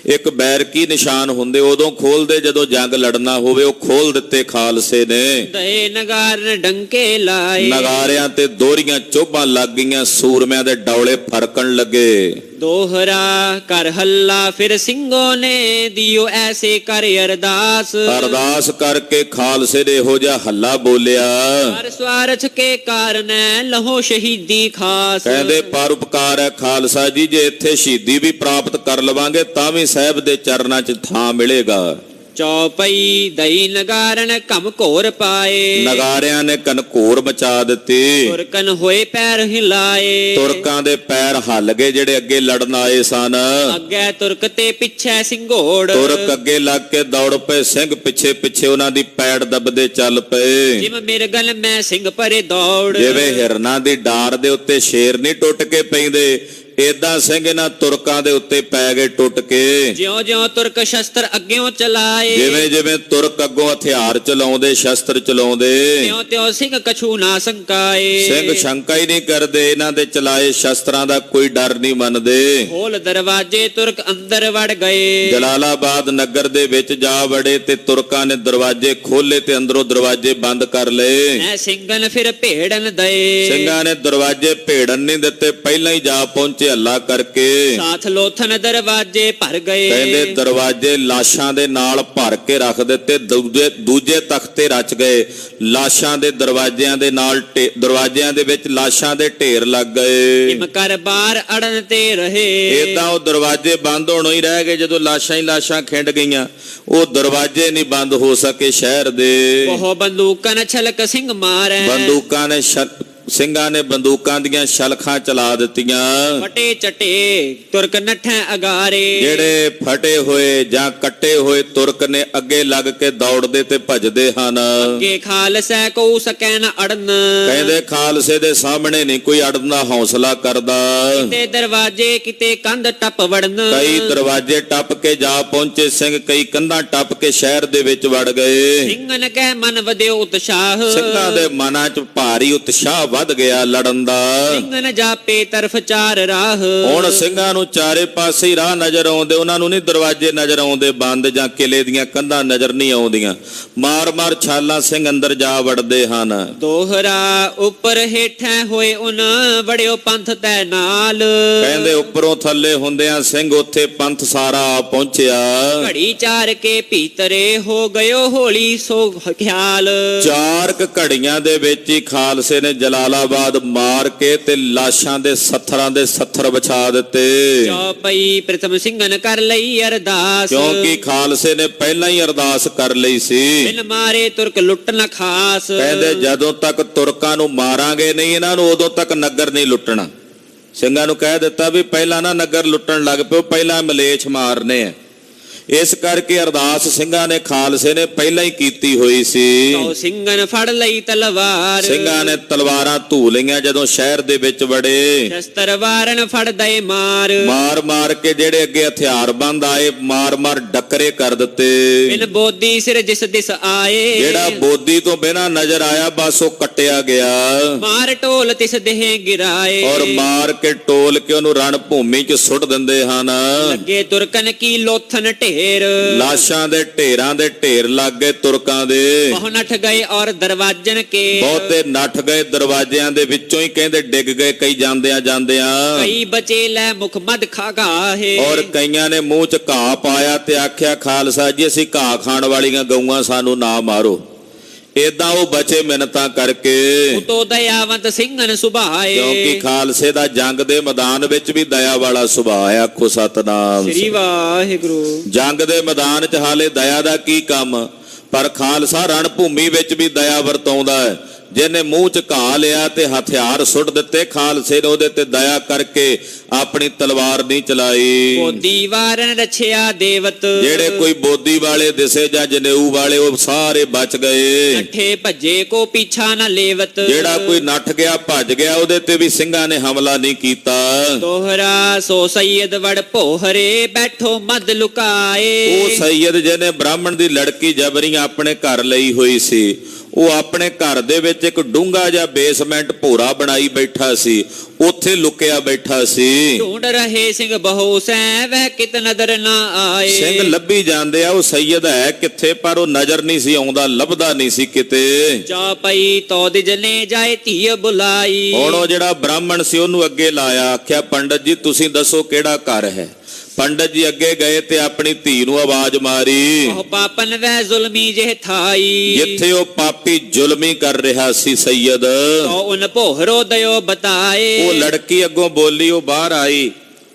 ਇੱਕ ਬੈਰਕੀ ਨਿਸ਼ਾਨ ਹੁੰਦੇ ਉਦੋਂ ਖੋਲਦੇ ਜਦੋਂ ਜੰਗ ਲੜਨਾ ਹੋਵੇ। ਉਹ ਖੋਲ ਦਿੱਤੇ ਖਾਲਸੇ ਨੇ। ਦਏ ਨਗਾਰਨ ਡੰਕੇ ਲਾਏ। ਨਗਾਰਿਆਂ ਤੇ ਦੋਹਰੀਆਂ ਚੋਭਾਂ ਲੱਗ ਗਈਆਂ, ਸੂਰਮਿਆਂ ਦੇ ਡੌਲੇ ਫਰਕਣ ਲੱਗੇ। ਦੋਹਰਾ ਕਰ ਹੱਲਾ ਫਿਰ ਸਿੰਘੋ ਨੇ ਦਿਓ ਐਸੇ ਕਰ ਅਰਦਾਸ। ਅਰਦਾਸ ਕਰਕੇ ਖਾਲਸੇ ਨੇ ਇਹੋ ਜਿਹਾ ਹੱਲਾ ਬੋਲਿਆ। ਹਰ ਸਵਾਰਥ ਕੇ ਕਾਰਨ ਲਹੋ ਸ਼ਹੀਦੀ ਖਾਸ। ਕਹਿੰਦੇ ਪਰਉਪਕਾਰ ਹੈ ਖਾਲਸਾ ਜੀ, ਜੇ ਇੱਥੇ ਸ਼ਹੀਦੀ ਵੀ ਪ੍ਰਾਪਤ ਕਰ ਲਵਾਂਗੇ ਤਾਂ ਵੀ ਸਾਹਿਬ ਦੇ ਚਰਨਾਂ 'ਚ ਥਾਂ ਮਿਲੇਗਾ। ਚੌਪਈ ਦਈ ਨਗਾਰਨ ਘਮ ਘੋਰ ਪਾਏ। ਨਗਾਰਿਆਂ ਨੇ ਕਨਕੋਰ ਮਚਾ ਦਿੱਤੀ। ਤੁਰਕਨ ਹੋਏ ਪੈਰ ਹਿਲਾਏ। ਤੁਰਕਾਂ ਦੇ ਪੈਰ ਹੱਲ ਗਏ ਜਿਹੜੇ ਅੱਗੇ ਲੜਨ ਆਏ ਸਨ। ਅੱਗੇ ਤੁਰਕ ਤੇ ਪਿੱਛੇ ਸਿੰਘੋੜ। ਤੁਰਕ ਅੱਗੇ ਲੱਗ ਕੇ ਦੌੜ ਪਏ, ਸਿੰਘ ਪਿੱਛੇ ਪਿੱਛੇ ਉਹਨਾਂ ਦੀ ਪੈੜ ਦੱਬਦੇ ਚੱਲ ਪਏ। ਜਿਵੇਂ ਮਿਰਗਲ ਮੈਂ ਸਿੰਘ ਪਰੇ ਦੌੜ। ਜਿਵੇਂ ਹਿਰਨਾਂ ਦੀ ਡਾਰ ਦੇ ਉੱਤੇ ਸ਼ੇਰ ਨਹੀਂ ਟੁੱਟ ਕੇ ਪੈਂਦੇ, ਏਦਾਂ ਸਿੰਘ ਇਹਨਾਂ ਤੁਰਕਾਂ ਦੇ ਉੱਤੇ ਪੈ ਗਏ ਟੁੱਟ ਕੇ। ਜਿਉਂ ਜਿਉਂ ਤੁਰਕ ਸ਼ਸਤਰ ਅੱਗਿਓਂ ਚਲਾਏ। ਜਿਵੇਂ ਜਿਵੇਂ ਤੁਰਕ ਅੱਗੋਂ ਹਥਿਆਰ ਚਲਾਉਂਦੇ, ਸ਼ਸਤਰ ਚਲਾਉਂਦੇ, ਤਿਉਂ ਤਿਉਂ ਸਿੰਘ ਕਛੂ ਨਾ ਸੰਕਾਏ। ਸਿੰਘ ਸ਼ੰਕਾ ਹੀ ਨਹੀਂ ਕਰਦੇ, ਇਹਨਾਂ ਦੇ ਚਲਾਏ ਸ਼ਸਤਰਾਂ ਦਾ ਕੋਈ ਡਰ ਨਹੀਂ ਮੰਨਦੇ। ਖੋਲ ਦਰਵਾਜੇ ਤੁਰਕ ਅੰਦਰ ਵੜ ਗਏ। ਜਲਾਲਾਬਾਦ ਨਗਰ ਦੇ ਵਿੱਚ ਜਾ ਵੜੇ ਤੇ ਤੁਰਕਾਂ ਨੇ ਦਰਵਾਜ਼ੇ ਖੋਲੇ ਤੇ ਅੰਦਰੋਂ ਦਰਵਾਜ਼ੇ ਬੰਦ ਕਰ ਲਏ। ਐ ਸਿੰਘਨ ਫਿਰ ਭੇੜਨ ਦਏ। ਸਿੰਘਾਂ ਨੇ ਦਰਵਾਜ਼ੇ ਭੇੜਨ ਨਹੀਂ ਦਿੱਤੇ, ਪਹਿਲਾਂ ਹੀ ਜਾ ਪਹੁੰਚੇ ਹੱਲਾ ਕਰਕੇ। ਸਾਥ ਲੋਥਨ ਦਰਵਾਜੇ ਭਰ ਗਏ। ਕਹਿੰਦੇ ਦਰਵਾਜ਼ੇ ਲਾਸ਼ਾਂ ਦੇ ਨਾਲ ਭਰ ਕੇ ਰੱਖ ਦਿੱਤੇ, ਦੂਜੇ ਤਖਤੇ ਰਚ ਗਏ। ਲਾਸ਼ਾਂ ਦੇ ਦਰਵਾਜ਼ਿਆਂ ਦੇ ਨਾਲ ਦਰਵਾਜ਼ਿਆਂ ਦੇ ਵਿੱਚ ਲਾਸ਼ਾਂ ਦੇ ਢੇਰ ਲੱਗ ਗਏ। ਇਮ ਕਰ ਬਾਰ ਅੜਨ ਤੇ ਰਹੇ। ਏਦਾਂ ਉਹ ਦਰਵਾਜ਼ੇ ਬੰਦ ਹੋਣੋਂ ਹੀ ਰਹਿ ਗਏ। ਜਦੋਂ ਲਾਸ਼ਾਂ ਹੀ ਲਾਸ਼ਾਂ ਖਿੰਡ ਗਈਆਂ, ਉਹ ਦਰਵਾਜ਼ੇ ਨਹੀਂ ਬੰਦ ਹੋ ਸਕੇ ਸ਼ਹਿਰ ਦੇ। ਉਹ ਬੰਦੂਕਨ ਛਲਕ ਸਿੰਘ ਮਾਰੈ। ਬੰਦੂਕਾਂ ਨੇ ਸਿੰਘਾਂ ਨੇ ਬੰਦੂਕਾਂ ਦੀਆਂ ਸ਼ਲਖਾਂ ਚਲਾ ਦਿੱਤੀਆਂ। ਫਟੇ ਚਟੇ ਤੁਰਕ ਨੱਠੇ ਅਗਾਰੇ। ਜਿਹੜੇ ਫਟੇ ਹੋਏ ਜਾਂ ਕੱਟੇ ਹੋਏ ਤੁਰਕ ਨੇ ਅੱਗੇ ਲੱਗ ਕੇ ਦੌੜਦੇ ਤੇ ਭੱਜਦੇ ਹਨ। ਅੱਗੇ ਖਾਲਸਾ ਕੋ ਸਕੈ ਨ ਅੜਨ। ਕਹਿੰਦੇ ਖਾਲਸੇ ਦੇ ਸਾਹਮਣੇ ਨਹੀਂ ਕੋਈ ਅੜਨ ਦਾ ਹੌਸਲਾ ਕਰਦਾ। ਕਿਤੇ ਦਰਵਾਜੇ ਕਿਤੇ ਕੰਧ ਟੱਪ ਵੜਨ। ਕਈ ਦਰਵਾਜ਼ੇ ਟੱਪ ਕੇ ਜਾ ਪਹੁੰਚੇ ਸਿੰਘ, ਕਈ ਕੰਧਾਂ ਟੱਪ ਕੇ ਸ਼ਹਿਰ ਦੇ ਵਿੱਚ ਵੜ ਗਏ। ਸਿੰਘਨ ਕਹਿ ਮਨ ਵਧਿਓ ਉਤਸ਼ਾਹ। ਸਿੰਘਾਂ ਦੇ ਮਨਾਂ 'ਚ ਭਾਰੀ ਉਤਸ਼ਾਹ ਵੱਧ ਗਿਆ ਲੜਨ ਦਾ। ਸਿੰਘਨ ਜਾਪੇ ਤਰਫ ਚਾਰ ਰਾਹ। ਹੁਣ ਸਿੰਘਾਂ ਨੂੰ ਚਾਰੇ ਪਾਸੇ ਹੀ ਰਾਹ ਨਜ਼ਰ ਆਉਂਦੇ, ਉਹਨਾਂ ਨੂੰ ਨਹੀਂ ਦਰਵਾਜ਼ੇ ਨਜ਼ਰ ਆਉਂਦੇ ਬੰਦ, ਜਾਂ ਕਿਲੇ ਦੀਆਂ ਕੰਧਾਂ ਨਜ਼ਰ ਨਹੀਂ ਆਉਂਦੀਆਂ। ਮਾਰ ਮਾਰ ਛਾਲਾਂ ਸਿੰਘ ਅੰਦਰ ਜਾ ਵੜਦੇ ਹਨ। ਦੋਹਰਾ ਉੱਪਰ ਹੇਠਾਂ ਹੋਏ ਉਨ ਵੜਿਓ ਪੰਥ ਤੈ ਨਾਲ। ਕਹਿੰਦੇ ਉੱਪਰੋਂ ਥੱਲੇ ਹੁੰਦਿਆਂ ਸਿੰਘ ਉੱਥੇ ਪੰਥ ਸਾਰਾ ਆ ਪਹੁੰਚਿਆ। ਘੜੀ ਚਾਰ ਕੇ ਭੀਤਰੇ ਹੋ ਗਇਓ ਹੋਲੀ ਸੋ ਖਿਆਲ। ਚਾਰ ਘੜੀਆਂ ਦੇ ਵਿੱਚ ਹੀ ਖਾਲਸੇ ਨੇ ਜਲਾ ਜਲਾਲਾਬਾਦ ਮਾਰ ਕੇ ਤੇ ਲਾਸ਼ਾਂ ਦੇ ਸੱਥਰਾਂ ਦੇ ਸੱਥਰ ਵਿਛਾ ਦਿੱਤੇ। ਚੌਪਈ ਪ੍ਰਥਮ ਸਿੰਘਨ ਕਰ ਲਈ ਅਰਦਾਸ, ਕਿਉਂਕਿ ਖਾਲਸੇ ਨੇ ਪਹਿਲਾਂ ਹੀ ਅਰਦਾਸ ਕਰ ਲਈ ਸੀ। ਬਿਨ ਮਾਰੇ ਤੁਰਕ ਲੁੱਟ ਨਾ ਖਾਸ, ਕਹਿੰਦੇ ਜਦੋਂ ਤੱਕ ਤੁਰਕਾਂ ਨੂੰ ਮਾਰਾਂਗੇ ਨਹੀਂ ਇਹਨਾਂ ਨੂੰ, ਉਦੋਂ ਤੱਕ ਨਗਰ ਨਹੀਂ ਲੁੱਟਣਾ। ਸਿੰਘਾਂ ਨੂੰ ਕਹਿ ਦਿੱਤਾ ਵੀ ਪਹਿਲਾਂ ਨਾ ਨਗਰ ਲੁੱਟਣ ਲੱਗ ਪਿਓ, ਪਹਿਲਾਂ ਮਲੇਛ ਮਾਰਨੇ ਆ। ਇਸ ਕਰਕੇ ਅਰਦਾਸ ਸਿੰਘਾਂ ਨੇ ਖਾਲਸੇ ਨੇ ਪਹਿਲਾਂ ਹੀ ਕੀਤੀ ਹੋਈ ਸੀ। ਤੋ ਸਿੰਘਨ ਫੜ ਲਈ ਤਲਵਾਰ, ਸਿੰਘਾਂ ਨੇ ਤਲਵਾਰਾਂ ਧੂ ਲਈਆਂ ਜਦੋਂ ਸ਼ਹਿਰ ਦੇ ਵਿੱਚ ਵੜੇ। ਸ਼ਸਤਰ ਵਾਰਨ ਫੜ ਦਏ ਮਾਰ, ਮਾਰ ਮਾਰ ਕੇ ਜਿਹੜੇ ਅੱਗੇ ਹਥਿਆਰਬੰਦ ਆਏ ਮਾਰ ਮਾਰ ਡੱਕਰੇ ਕਰ ਦਿੱਤੇ। ਬਿਨ ਬੋਦੀ ਸਿਰ ਜਿਸ ਦਿਸ ਆਏ, ਜਿਹੜਾ ਬੋਦੀ ਤੋਂ ਬਿਨਾਂ ਨਜ਼ਰ ਆਇਆ ਬਸ ਉਹ ਕੱਟਿਆ ਗਿਆ। ਮਾਰ ਢੋਲ ਤਿਸ ਦੇਹ ਗਿਰਾਏ, ਔਰ ਮਾਰ ਕੇ ਟੋਲ ਕੇ ਉਹਨੂੰ ਰਣ ਭੂਮੀ 'ਚ ਸੁੱਟ ਦਿੰਦੇ ਹਨ। ਲੱਗੇ ਤੁਰਕਨ ਕੀ ਲੋਥਨ ਢੇਰ, ਲਾਸ਼ਾਂ ਦੇ ਢੇਰਾਂ ਦੇ ਢੇਰ ਲੱਗ ਗਏ ਤੁਰਕਾਂ ਦੇ। ਬਹੁ ਨੱਠ ਗਏ ਔਰ ਦਰਵਾਜਨ ਕੇ, ਬਹੁਤੇ ਨੱਠ ਗਏ ਦਰਵਾਜ਼ਿਆਂ ਦੇ ਵਿੱਚੋਂ ਹੀ, ਕਹਿੰਦੇ ਡਿੱਗ ਗਏ ਕਈ ਜਾਂਦਿਆਂ ਜਾਂਦਿਆਂ। ਕਈ ਬਚੇ ਲੈ ਮੁਖ ਮਦ ਖਾ ਗਾਹੇ, ਔਰ ਕਈਆਂ ਨੇ ਮੂੰਹ 'ਚ ਘਾਹ ਪਾਇਆ ਤੇ ਆਖਿਆ ਖਾਲਸਾ ਜੀ ਅਸੀਂ ਘਾਹ ਖਾਣ ਵਾਲੀਆਂ ਗਊਆਂ ਸਾਨੂੰ ਨਾ ਮਾਰੋ। ਏਦਾਂ ਉਹ ਬਚੇ ਮਿੰਨਤਾਂ ਕਰਕੇ। ਉਤੋਂ ਦਇਆਵੰਤ ਸਿੰਘਨ ਸੁਭਾਏ, ਕਿਉਂਕਿ ਖਾਲਸੇ ਦਾ ਜੰਗ ਦੇ ਮੈਦਾਨ ਵਿੱਚ ਵੀ ਦਇਆ ਵਾਲਾ ਸੁਭਾਅ ਹੈ। ਆਖੋ ਸਤਨਾਮ ਸ੍ਰੀ ਵਾਹਿਗੁਰੂ। ਜੰਗ ਦੇ ਮੈਦਾਨ 'ਚ ਹਾਲੇ ਦਇਆ ਦਾ ਕੀ ਕੰਮ, ਪਰ ਖਾਲਸਾ ਰਣ ਭੂਮੀ ਵਿੱਚ ਵੀ ਦਇਆ ਵਰਤਾਉਂਦਾ ਹੈ। ਜਿਹਨੇ ਮੂੰਹ 'ਚ ਘਾਹ ਲਿਆ ਤੇ ਹਥਿਆਰ ਸੁੱਟ ਦਿੱਤੇ, ਖਾਲਸੇ ਨੇ ਉਹਦੇ ਤੇ ਦਇਆ ਕਰਕੇ ਆਪਣੀ ਤਲਵਾਰ ਨਹੀਂ ਚਲਾਈ। ਬੋਦੀ ਵਾਰਨ ਰਛਿਆ ਦੇਵਤ, ਜਿਹੜੇ ਕੋਈ ਬੋਦੀ ਵਾਲੇ ਦਿਸੇ ਜਾਂ ਜਨੇਊ ਵਾਲੇ ਉਹ ਸਾਰੇ ਬਚ ਗਏ। ਨੱਠੇ ਭੱਜੇ ਕੋ ਪਿਛਾ ਨਾ ਲੇਵਤ, ਜਿਹੜਾ ਕੋਈ ਨੱਠ ਗਿਆ ਭੱਜ ਗਿਆ ਉਹਦੇ ਤੇ ਵੀ ਸਿੰਘਾਂ ਨੇ ਹਮਲਾ ਨਹੀਂ ਕੀਤਾ। ਦੋਹਰਾ ਸੋ ਸੈਦ ਵੜ ਭੋਹਰੇ ਬੈਠੋ ਮਦ ਲੁਕਾਏ, ਉਹ ਸੈਦ ਜਿਹਨੇ ਬ੍ਰਾਹਮਣ ਦੀ ਲੜਕੀ ਜਬਰੀਆਂ ਆਪਣੇ ਘਰ ਲਈ ਹੋਈ ਸੀ, ਉਹ ਆਪਣੇ ਘਰ ਦੇ ਵਿੱਚ ਇੱਕ ਡੂੰਘਾ ਜਿਹਾ ਬੇਸਮੈਂਟ ਭੋਰਾ ਬਣਾਈ ਬੈਠਾ ਸੀ, ਉੱਥੇ ਲੁਕਿਆ ਬੈਠਾ ਸੀ। ਢੂੰਡ ਰਹੇ ਸਿੰਘ ਬਹੁ ਸੈ ਵਹਿ ਕਿਤ ਨਦਰ ਨਾ ਆਏ, ਸਿੰਘ ਲੱਭੀ ਜਾਂਦੇ ਆ ਉਹ ਸੈਦ ਹੈ ਕਿੱਥੇ, ਪਰ ਉਹ ਨਜ਼ਰ ਨਹੀਂ ਸੀ ਆਉਂਦਾ, ਲੱਭਦਾ ਨਹੀਂ ਸੀ ਕਿਤੇ। ਜਾ ਪਈ ਤੋ ਦਿਜਨੇ ਜਾਏ ਧੀ ਬੁਲਾਈ, ਹੁਣ ਉਹ ਜਿਹੜਾ ਬ੍ਰਾਹਮਣ ਸੀ ਉਹਨੂੰ ਅੱਗੇ ਲਾਇਆ, ਆਖਿਆ ਪੰਡਤ ਜੀ ਤੁਸੀਂ ਦੱਸੋ ਕਿਹੜਾ ਘਰ ਹੈ। ਪੰਡਤ ਜੀ ਅੱਗੇ ਗਏ ਤੇ ਆਪਣੀ ਧੀ ਨੂੰ ਆਵਾਜ਼ ਮਾਰੀ। ਉਹ ਪਾਪਨ ਵਹਿ ਜ਼ੁਲਮੀ ਜਿਹ ਥਾਈ, ਜਿੱਥੇ ਉਹ ਪਾਪੀ ਜ਼ੁਲਮੀ ਕਰ ਰਿਹਾ ਸੀ ਸੈਦ, ਤੋ ਉਨ ਭੋਹਰੋ ਦਇਓ ਬਤਾਏ। ਉਹ ਲੜਕੀ ਅੱਗੋਂ ਬੋਲੀ, ਉਹ ਬਾਹਰ ਆਈ,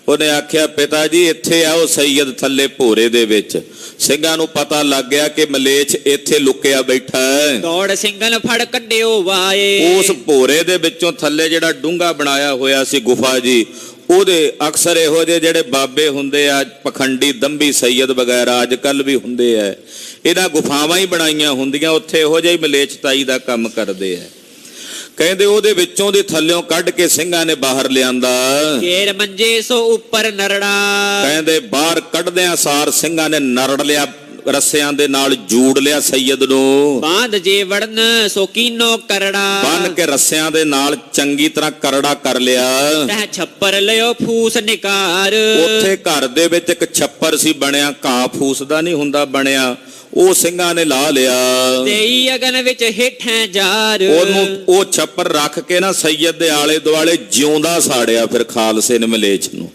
ਉਹਨੇ ਆਖਿਆ ਪਿਤਾ ਜੀ ਇੱਥੇ ਆ ਉਹ ਸੈਦ ਥੱਲੇ ਭੋਰੇ ਦੇ ਵਿੱਚ। ਸਿੰਘਾਂ ਨੂੰ ਪਤਾ ਲੱਗ ਗਿਆ ਕਿ ਮਲੇਛ ਇੱਥੇ ਲੁਕਿਆ ਬੈਠਾ ਹੈ। ਦੌੜ ਸਿੰਘਨ ਫੜ ਕੱਢਿਓ ਵਾਏ, ਉਸ ਭੋਰੇ ਦੇ ਵਿੱਚੋਂ ਥੱਲੇ ਜਿਹੜਾ ਡੂੰਘਾ ਬਣਾਇਆ ਹੋਇਆ ਸੀ ਗੁਫਾ ਜੀ, ਉਹਦੇ ਅਕਸਰ ਇਹੋ ਜਿਹੇ ਜਿਹੜੇ ਬਾਬੇ ਹੁੰਦੇ ਆ ਪਖੰਡੀ ਦੰਭੀ ਸੈਦ ਵਗੈਰਾ ਅੱਜ ਕੱਲ ਵੀ ਹੁੰਦੇ ਆ, ਇਹਨਾਂ ਗੁਫਾਵਾਂ ਹੀ ਬਣਾਈਆਂ ਹੁੰਦੀਆਂ, ਉੱਥੇ ਇਹੋ ਜਿਹੀ ਮਲੇਛਤਾਈ ਦਾ ਕੰਮ ਕਰਦੇ ਆ। ਕਹਿੰਦੇ ਉਹਦੇ ਵਿੱਚੋਂ ਦੇ ਥੱਲਿਓਂ ਕੱਢ ਕੇ ਸਿੰਘਾਂ ਨੇ ਬਾਹਰ ਲਿਆਂਦਾ। ਘੇਰ ਮੰਜੇ ਸੋ ਉੱਪਰ ਨਰੜਾ, ਕਹਿੰਦੇ ਬਾਹਰ ਕੱਢਦਿਆਂ ਸਾਰ ਸਿੰਘਾਂ ਨੇ ਨਰੜ ਲਿਆ, ਰੱਸਿਆਂ ਦੇ ਨਾਲ ਜੂੜ ਲਿਆ ਸੈਦ ਨੂੰ। ਬਾਂਧ ਜੇ ਵੜਨ ਸੋ ਕੀਨੋ ਕਰੜਾ, ਬੰਨ ਕੇ ਰੱਸਿਆਂ ਦੇ ਨਾਲ ਚੰਗੀ ਤਰ੍ਹਾਂ ਕਰੜਾ ਕਰ ਲਿਆ। ਤਹ ਛੱਪਰ ਲਿਓ ਫੂਸ ਨਿਕਾਰ, ਉੱਥੇ ਘਰ ਦੇ ਵਿੱਚ ਇੱਕ ਛੱਪਰ ਸੀ ਬਣਿਆ, ਘਾਹ ਫੂਸ ਦਾ ਨਹੀਂ ਹੁੰਦਾ ਬਣਿਆ, ਉਹ ਸਿੰਘਾਂ ਨੇ ਲਾ ਲਿਆ। ਦੇਈ ਅਗਨ ਵਿੱਚ ਹੇਠਾਂ ਜਾਰ, ਉਹਨੂੰ ਉਹ ਛੱਪਰ ਰੱਖ ਕੇ ਨਾ ਸੈਦ ਦੇ ਆਲੇ ਦੁਆਲੇ ਜਿਉਂਦਾ ਸਾੜਿਆ। ਫਿਰ ਖਾਲਸੇ ਨੇ ਮਲੇਛ ਨੂੰ,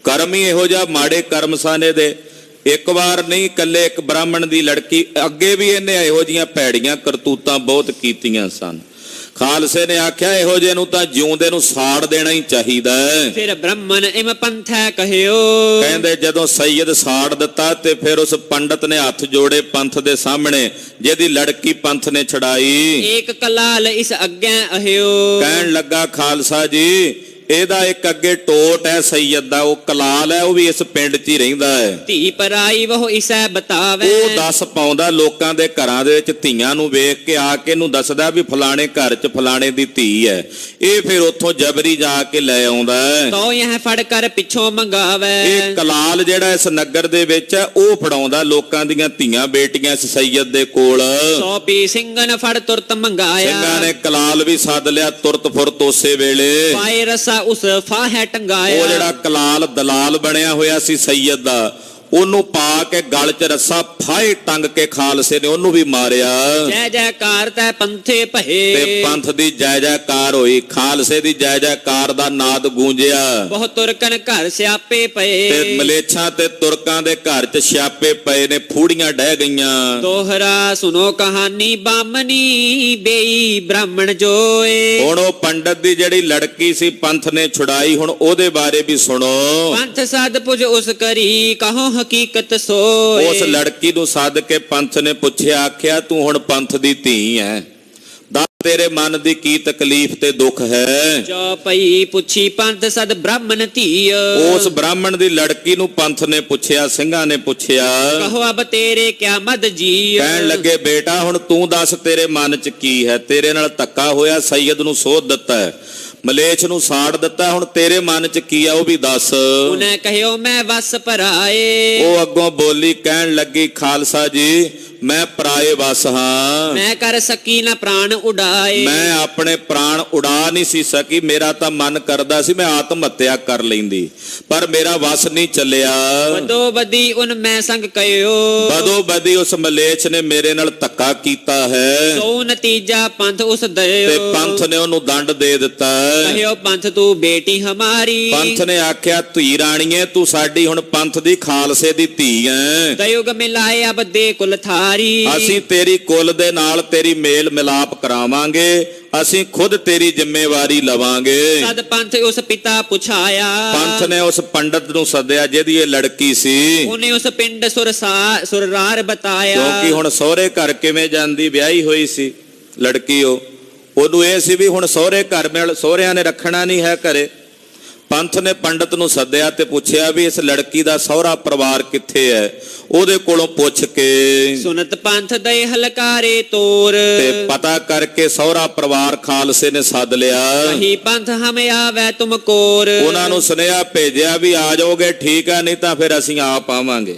ਕਰਮ ਹੀ ਇਹੋ ਜਿਹਾ ਮਾੜੇ ਕਰਮ ਸਾਨੇ ਦੇ। ਇੱਕ ਵਾਰ ਨਹੀਂ, ਇਕੱਲੇ ਇੱਕ ਬ੍ਰਾਹਮਣ ਦੀ ਲੜਕੀ, ਅੱਗੇ ਵੀ ਇਹਨੇ ਇਹੋ ਜੀਆਂ ਭੈੜੀਆਂ ਕਰਤੂਤਾਂ ਬਹੁਤ ਕੀਤੀਆਂ ਸਨ। ਖਾਲਸੇ ਨੇ ਆਖਿਆ ਇਹੋ ਜਿਹੇ ਨੂੰ ਤਾਂ ਜਿਉਂਦੇ ਨੂੰ ਸਾੜ ਦੇਣਾ ਹੀ ਚਾਹੀਦਾ ਹੈ। ਫਿਰ ਬ੍ਰਾਹਮਣ ਇਮ ਪੰਥੈ ਕਹਿਓ, ਕਹਿੰਦੇ ਜਦੋਂ ਸੈਦ ਸਾੜ ਦਿੱਤਾ ਤੇ ਫਿਰ ਉਸ ਪੰਡਤ ਨੇ ਹੱਥ ਜੋੜੇ ਪੰਥ ਦੇ ਸਾਹਮਣੇ, ਜਿਹਦੀ ਲੜਕੀ ਪੰਥ ਨੇ ਛਡਾਈ। ਏਕ ਕਲਾਲ ਇਸ ਅੱਗੇ ਅਹਿਓ, ਕਹਿਣ ਲੱਗਾ ਖਾਲਸਾ ਜੀ ਇਹਦਾ ਇੱਕ ਅੱਗੇ ਟੋਟ ਹੈ ਸੈਦ ਦਾ, ਉਹ ਕਲਾਲ ਹੈ, ਉਹ ਵੀ ਇਸ ਪਿੰਡ 'ਚ ਹੀ ਰਹਿੰਦਾ ਹੈ। ਧੀ ਪਰਾਈ ਵਹੁ ਇਸੈ ਬਤਾਵੇ, ਉਹ ਦੱਸ ਪਾਉਂਦਾ ਲੋਕਾਂ ਦੇ ਘਰਾਂ ਦੇ ਵਿੱਚ ਧੀਆਂ ਨੂੰ ਵੇਖ ਕੇ ਆ ਕੇ ਇਹਨੂੰ ਦੱਸਦਾ ਵੀ ਫਲਾਣੇ ਘਰ 'ਚ ਫਲਾਣੇ ਦੀ ਧੀ ਹੈ। ਇਹ ਫਿਰ ਉੱਥੋਂ ਜਬਰੀ ਜਾ ਕੇ ਲੈ ਆਉਂਦਾ ਹੈ। ਤੋ ਇਹ ਫੜ ਕਰ ਪਿੱਛੋਂ ਮੰਗਾਵੇ, ਇਹ ਕਲਾਲ ਜਿਹੜਾ ਇਸ ਨਗਰ ਦੇ ਵਿੱਚ ਹੈ ਉਹ ਫੜਾਉਂਦਾ ਲੋਕਾਂ ਦੀਆਂ ਧੀਆਂ ਬੇਟੀਆਂ ਇਸ ਸੈਦ ਦੇ ਕੋਲ। ਸੋਪੀ ਸਿੰਘਨ ਫੜ ਤੁਰਤ ਮੰਗਾਇਆ, ਸਿੰਘਾਂ ਨੇ ਕਲਾਲ ਵੀ ਸੱਦ ਲਿਆ ਤੁਰਤ ਫੁਰਤ ਉਸੇ ਵੇਲੇ। ਪਾਏ ਰਸਾ ਉਸ ਫਾਹੇ ਟੰਗਾਇਆ, ਉਹ ਜਿਹੜਾ ਕਲਾਲ ਦਲਾਲ ਬਣਿਆ ਹੋਇਆ ਸੀ ਸੈਦ ਦਾ, ਉਹਨੂੰ ਪਾ ਕੇ ਗਲ 'ਚ ਰੱਸਾ ਫਾਹੇ ਟੰਗ ਕੇ ਖਾਲਸੇ ਨੇ ਉਹਨੂੰ ਵੀ ਮਾਰਿਆ। ਜੈ ਜੈਕਾਰ ਤੈ ਪੰਥੇ ਭਏ, ਤੇ ਪੰਥ ਦੀ ਜੈ ਜੈਕਾਰ ਹੋਈ, ਖਾਲਸੇ ਦੀ ਜੈ ਜੈਕਾਰ ਦਾ ਨਾਦ ਗੂੰਜਿਆ। ਬਹੁ ਤੁਰਕਨ ਘਰ ਸਿਆਪੇ ਤੇ ਪਏ, ਮਲੇਛਾਂ ਤੇ ਤੁਰਕਾਂ ਦੇ ਘਰ 'ਚ ਸਿਆਪੇ ਪਏ ਨੇ, ਫੂੜੀਆਂ ਡਹਿ ਗਈਆਂ। ਦੋਹਰਾ ਸੁਨੋ ਕਹਾਣੀ ਬਾਮਨੀ ਬੇਈ ਬ੍ਰਾਹਮਣ ਜੋਏ। ਹੁਣ ਉਹ ਪੰਡਤ ਦੀ ਜਿਹੜੀ ਲੜਕੀ ਸੀ ਪੰਥ ਨੇ ਛੁਡਾਈ, ਹੁਣ ਉਹਦੇ ਬਾਰੇ ਵੀ ਸੁਣੋ। ਪੰਥ ਸਦ ਪੁਜ ਉਸ ਕਰੀ ਕਹੋ ਹਕੀਕਤ ਸੋਏ। ਉਸ ਲੜਕੀ ਨੂੰ ਸੱਦ ਕੇ ਪੰਥ ਨੇ ਪੁੱਛਿਆ, ਆਖਿਆ ਤੂੰ ਹੁਣ ਪੰਥ ਦੀ ਧੀ ਹੈ, ਦੱਸ ਤੇਰੇ ਮਨ ਦੀ ਕੀ ਤਕਲੀਫ ਤੇ ਦੁੱਖ ਹੈ। ਜੋ ਪਈ ਪੁੱਛੀ ਪੰਥ ਸਦ ਬ੍ਰਾਹਮਣ ਧੀ, ਉਸ ਬ੍ਰਾਹਮਣ ਦੀ ਲੜਕੀ ਨੂੰ ਪੰਥ ਨੇ ਪੁੱਛਿਆ, ਸਿੰਘਾਂ ਨੇ ਪੁੱਛਿਆ, ਕਹੋ ਅਬ ਤੇਰੇ ਕਿਆ ਮਦ ਜੀ। ਕਹਿਣ ਲੱਗੇ ਬੇਟਾ ਹੁਣ ਤੂੰ ਦੱਸ ਤੇਰੇ ਮਨ 'ਚ ਕੀ ਹੈ, ਤੇਰੇ ਨਾਲ ਧੱਕਾ ਹੋਇਆ, ਸੈਯਦ ਨੂੰ ਸੋਧ ਦਿੱਤਾ ਹੈ, ਮਲੇਛ ਨੂੰ ਸਾੜ ਦਿੱਤਾ, ਹੁਣ ਤੇਰੇ ਮਨ 'ਚ ਕੀ ਆ ਉਹ ਵੀ ਦੱਸ। ਉਹਨੇ ਕਹਿਓ ਮੈਂ ਵਸ ਪਰਾਏ, ਉਹ ਅੱਗੋਂ ਬੋਲੀ, ਕਹਿਣ ਲੱਗੀ ਖਾਲਸਾ ਜੀ ਮੈਂ ਪਰਾਏ ਵਸ ਹਾਂ, ਮੈਂ ਕਰ ਸਕੀ ਨਾ ਪ੍ਰਾਣ ਉਡਾਏ। ਮੈਂ ਆਪਣੇ ਪ੍ਰਾਣ ਉਡਾ ਨਹੀਂ ਸੀ ਸਕੀ, ਮੇਰਾ ਤਾਂ ਮਨ ਕਰਦਾ ਸੀ ਮੈਂ ਆਤਮ ਹੱਤਿਆ ਕਰ ਲੈਂਦੀ, ਪਰ ਮੇਰਾ ਵਸ ਨਹੀਂ ਚੱਲਿਆ। ਬਦੋ ਬਦੀ ਉਨ ਮੈਂ ਸੰਗ ਕਹਿਓ, ਬਦੋ ਬਦੀ ਉਸ ਮਲੇਛ ਨੇ ਮੇਰੇ ਨਾਲ ਧੱਕਾ ਕੀਤਾ ਹੈ, ਸੋ ਨਤੀਜਾ ਪੰਥ ਉਸ ਤੇ ਦਇਓ। ਪੰਥ ਨੇ ਉਹਨੂੰ ਦੰਡ ਦੇ ਦਿੱਤਾ। ਕਹਿਓ ਪੰਥ ਤੂੰ ਬੇਟੀ ਹਮਾਰੀ, ਪੰਥ ਨੇ ਆਖਿਆ ਧੀ ਰਾਣੀਏ ਤੂੰ ਸਾਡੀ ਹੁਣ ਪੰਥ ਦੀ ਖਾਲਸੇ ਦੀ ਧੀ ਹੈ, ਦਯੁਗ ਮਿਲਾਏ ਅਬ ਦੇ ਕੁਲ ਥਾਰੀ। ਅਸੀਂ ਤੇਰੀ ਕੁਲ ਦੇ ਨਾਲ ਤੇਰੀ ਮੇਲ ਮਿਲਾਪ ਕਰਾਵਾਂਗੇ, ਅਸੀਂ ਖੁਦ ਤੇਰੀ ਜ਼ਿੰਮੇਵਾਰੀ ਲਵਾਂਗੇ। ਸਦ ਪੰਥ ਉਸ ਪਿਤਾ ਪੁਛਾਇਆ, ਪੰਥ ਨੇ ਉਸ ਪੰਡਤ ਨੂੰ ਸੱਦਿਆ ਜਿਹਦੀ ਇਹ ਲੜਕੀ ਸੀ, ਉਹਨੇ ਉਸ ਪਿੰਡ ਸੁਰਰਾਰ ਬਤਾਇਆ। ਕਿਉਂਕਿ ਹੁਣ ਸਹੁਰੇ ਘਰ ਕਿਵੇਂ ਜਾਂਦੀ, ਵਿਆਹੀ ਹੋਈ ਸੀ ਲੜਕੀ, ਉਹਨੂੰ ਇਹ ਸੀ ਵੀ ਹੁਣ ਸਹੁਰੇ ਘਰ ਮਿਲ, ਸਹੁਰਿਆਂ ਨੇ ਰੱਖਣਾ ਨਹੀਂ ਹੈ ਘਰੇ। ਪੰਥ ਨੇ ਪੰਡਤ ਨੂੰ ਸੱਦਿਆ ਤੇ ਪੁੱਛਿਆ ਵੀ ਇਸ ਲੜਕੀ ਦਾ ਸਹੁਰਾ ਪਰਿਵਾਰ ਕਿੱਥੇ ਹੈ, ਉਹਦੇ ਕੋਲੋਂ ਪੁੱਛ ਕੇ ਸੁਨਤ ਪੰਥ ਦੇ ਹਲਕਾਰੇ ਤੋਰ, ਤੇ ਪਤਾ ਕਰਕੇ ਸਹੁਰਾ ਪਰਿਵਾਰ ਖਾਲਸੇ ਨੇ ਸੱਦ ਲਿਆ। ਕਹੀ ਪੰਥ ਹਮ ਆਵੇ ਤੁਮ ਕੋਰ, ਉਹਨਾਂ ਨੂੰ ਸੁਨੇਹਾ ਭੇਜਿਆ ਵੀ ਆ ਜਾਓਗੇ ਠੀਕ ਆ, ਨਹੀਂ ਤਾਂ ਫਿਰ ਅਸੀਂ ਆਪ ਆਵਾਂਗੇ,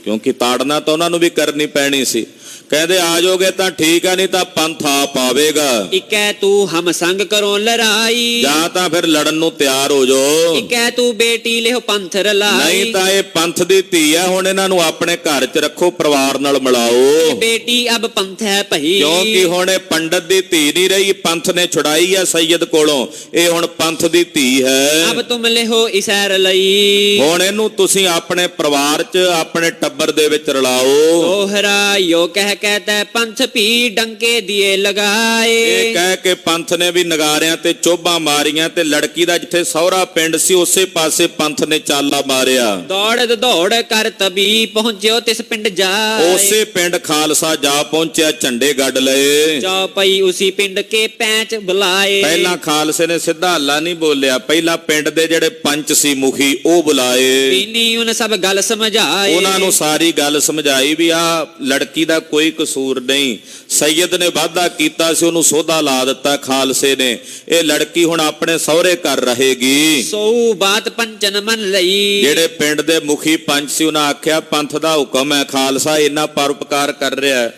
ਕਿਉਂਕਿ ਤਾੜਨਾ ਤਾਂ ਉਹਨਾਂ ਨੂੰ ਵੀ ਕਰਨੀ ਪੈਣੀ ਸੀ। ਕਹਿੰਦੇ ਆ ਜਾਓਗੇ ਤਾਂ ਠੀਕ ਆ, ਨਹੀਂ ਤਾਂ ਪੰਥ ਆਪ ਆਵੇਗਾ। ਇਕੈ ਤੂੰ ਹਮ ਸੰਗ ਕਰੋ ਲੜਾਈ, ਜਾਂ ਤਾਂ ਫਿਰ ਲੜਨ ਨੂੰ ਤਿਆਰ ਹੋ ਜਾਓ, ਇਕੈ ਤੂੰ ਬੇਟੀ ਲਿਓ ਪੰਥ ਰਲਾਈ। ਨਹੀਂ ਤਾਂ ਇਹ ਪੰਥ ਦੀ ਧੀ ਆ, ਹੁਣ ਇਹਨਾਂ ਨੂੰ ਆਪਣੇ ਘਰ 'ਚ ਰੱਖੋ, ਪਰਿਵਾਰ ਨਾਲ ਮਿਲਾਓ, ਬੇਟੀ ਅਬ ਪੰਥ ਹੈ ਭਈ। ਕਿਉਂਕਿ ਹੁਣ ਇਹ ਪੰਡਤ ਦੀ ਧੀ ਨਹੀਂ ਰਹੀ, ਪੰਥ ਨੇ ਛੁਡਾਈ ਆ ਸੈਯਦ ਕੋਲੋਂ, ਇਹ ਹੁਣ ਪੰਥ ਦੀ ਧੀ ਹੈ। ਅਬ ਤੁਮ ਲਿਓ ਇਸੈਰ ਲਈ, ਹੁਣ ਇਹਨੂੰ ਤੁਸੀਂ ਆਪਣੇ ਪਰਿਵਾਰ 'ਚ ਆਪਣੇ ਟੱਬਰ ਦੇ ਵਿੱਚ ਰਲਾਓ। ਦੋਹਰਾ ਯੋ ਕਹਿ ਕਹਤੇ ਪੰਥ ਭੀ ਡੰਕੇ ਦਿਏ ਲਗਾਏ। ਇਹ ਕਹਿ ਕੇ ਪੰਥ ਨੇ ਵੀ ਨਗਾਰਿਆਂ ਤੇ ਚੋਭਾਂ ਮਾਰੀਆਂ, ਤੇ ਲੜਕੀ ਦਾ ਜਿੱਥੇ ਸਹੁਰਾ ਪਿੰਡ ਸੀ ਉਸੇ ਪਾਸੇ ਪੰਥ ਨੇ ਚਾਲਾ ਮਾਰਿਆ। ਦੌੜ ਦੌੜ ਕਰ ਤਬੀ ਪਹੁੰਚਿਓ ਤਿਸ ਪਿੰਡ ਜਾਏ, ਉਸੇ ਪਿੰਡ ਖਾਲਸਾ ਜਾ ਪਹੁੰਚਿਆ, ਝੰਡੇ ਗੱਡ ਲਏ। ਜਾ ਪਈ ਉਸੀ ਪਿੰਡ ਕੇ ਪੈਂਚ ਬੁਲਾਏ। ਪਹਿਲਾਂ ਖਾਲਸੇ ਨੇ ਸਿੱਧਾ ਹੱਲਾ ਨਹੀਂ ਬੋਲਿਆ, ਪਹਿਲਾਂ ਪਿੰਡ ਦੇ ਜਿਹੜੇ ਪੰਚ ਸੀ ਮੁਖੀ ਉਹ ਬੁਲਾਏ, ਪੀਨੀ ਉਹਨੇ ਸਭ ਗੱਲ ਸਮਝਾਏ। ਉਹਨਾਂ ਨੂੰ ਸਾਰੀ ਗੱਲ ਸਮਝਾਈ ਵੀ ਆ ਲੜਕੀ ਦਾ ਕੋਈ ਕਸੂਰ ਨਹੀਂ, ਸੈਯਦ ਨੇ ਵਾਅਦਾ ਕੀਤਾ ਸੀ, ਉਹਨੂੰ ਸੋਧਾ ਲਾ ਦਿੱਤਾ ਖਾਲਸੇ ਨੇ, ਇਹ ਲੜਕੀ ਹੁਣ ਆਪਣੇ ਸਹੁਰੇ ਘਰ ਰਹੇਗੀ। ਸੋ ਬਾਤ ਪੰਚਨ ਮੰਨ ਲਈ, ਜਿਹੜੇ ਪਿੰਡ ਦੇ ਮੁਖੀ ਪੰਚ ਸੀ ਉਹਨਾਂ ਆਖਿਆ ਪੰਥ ਦਾ ਹੁਕਮ ਹੈ, ਖਾਲਸਾ ਇੰਨਾ ਪਰਉਪਕਾਰ ਕਰ ਰਿਹਾ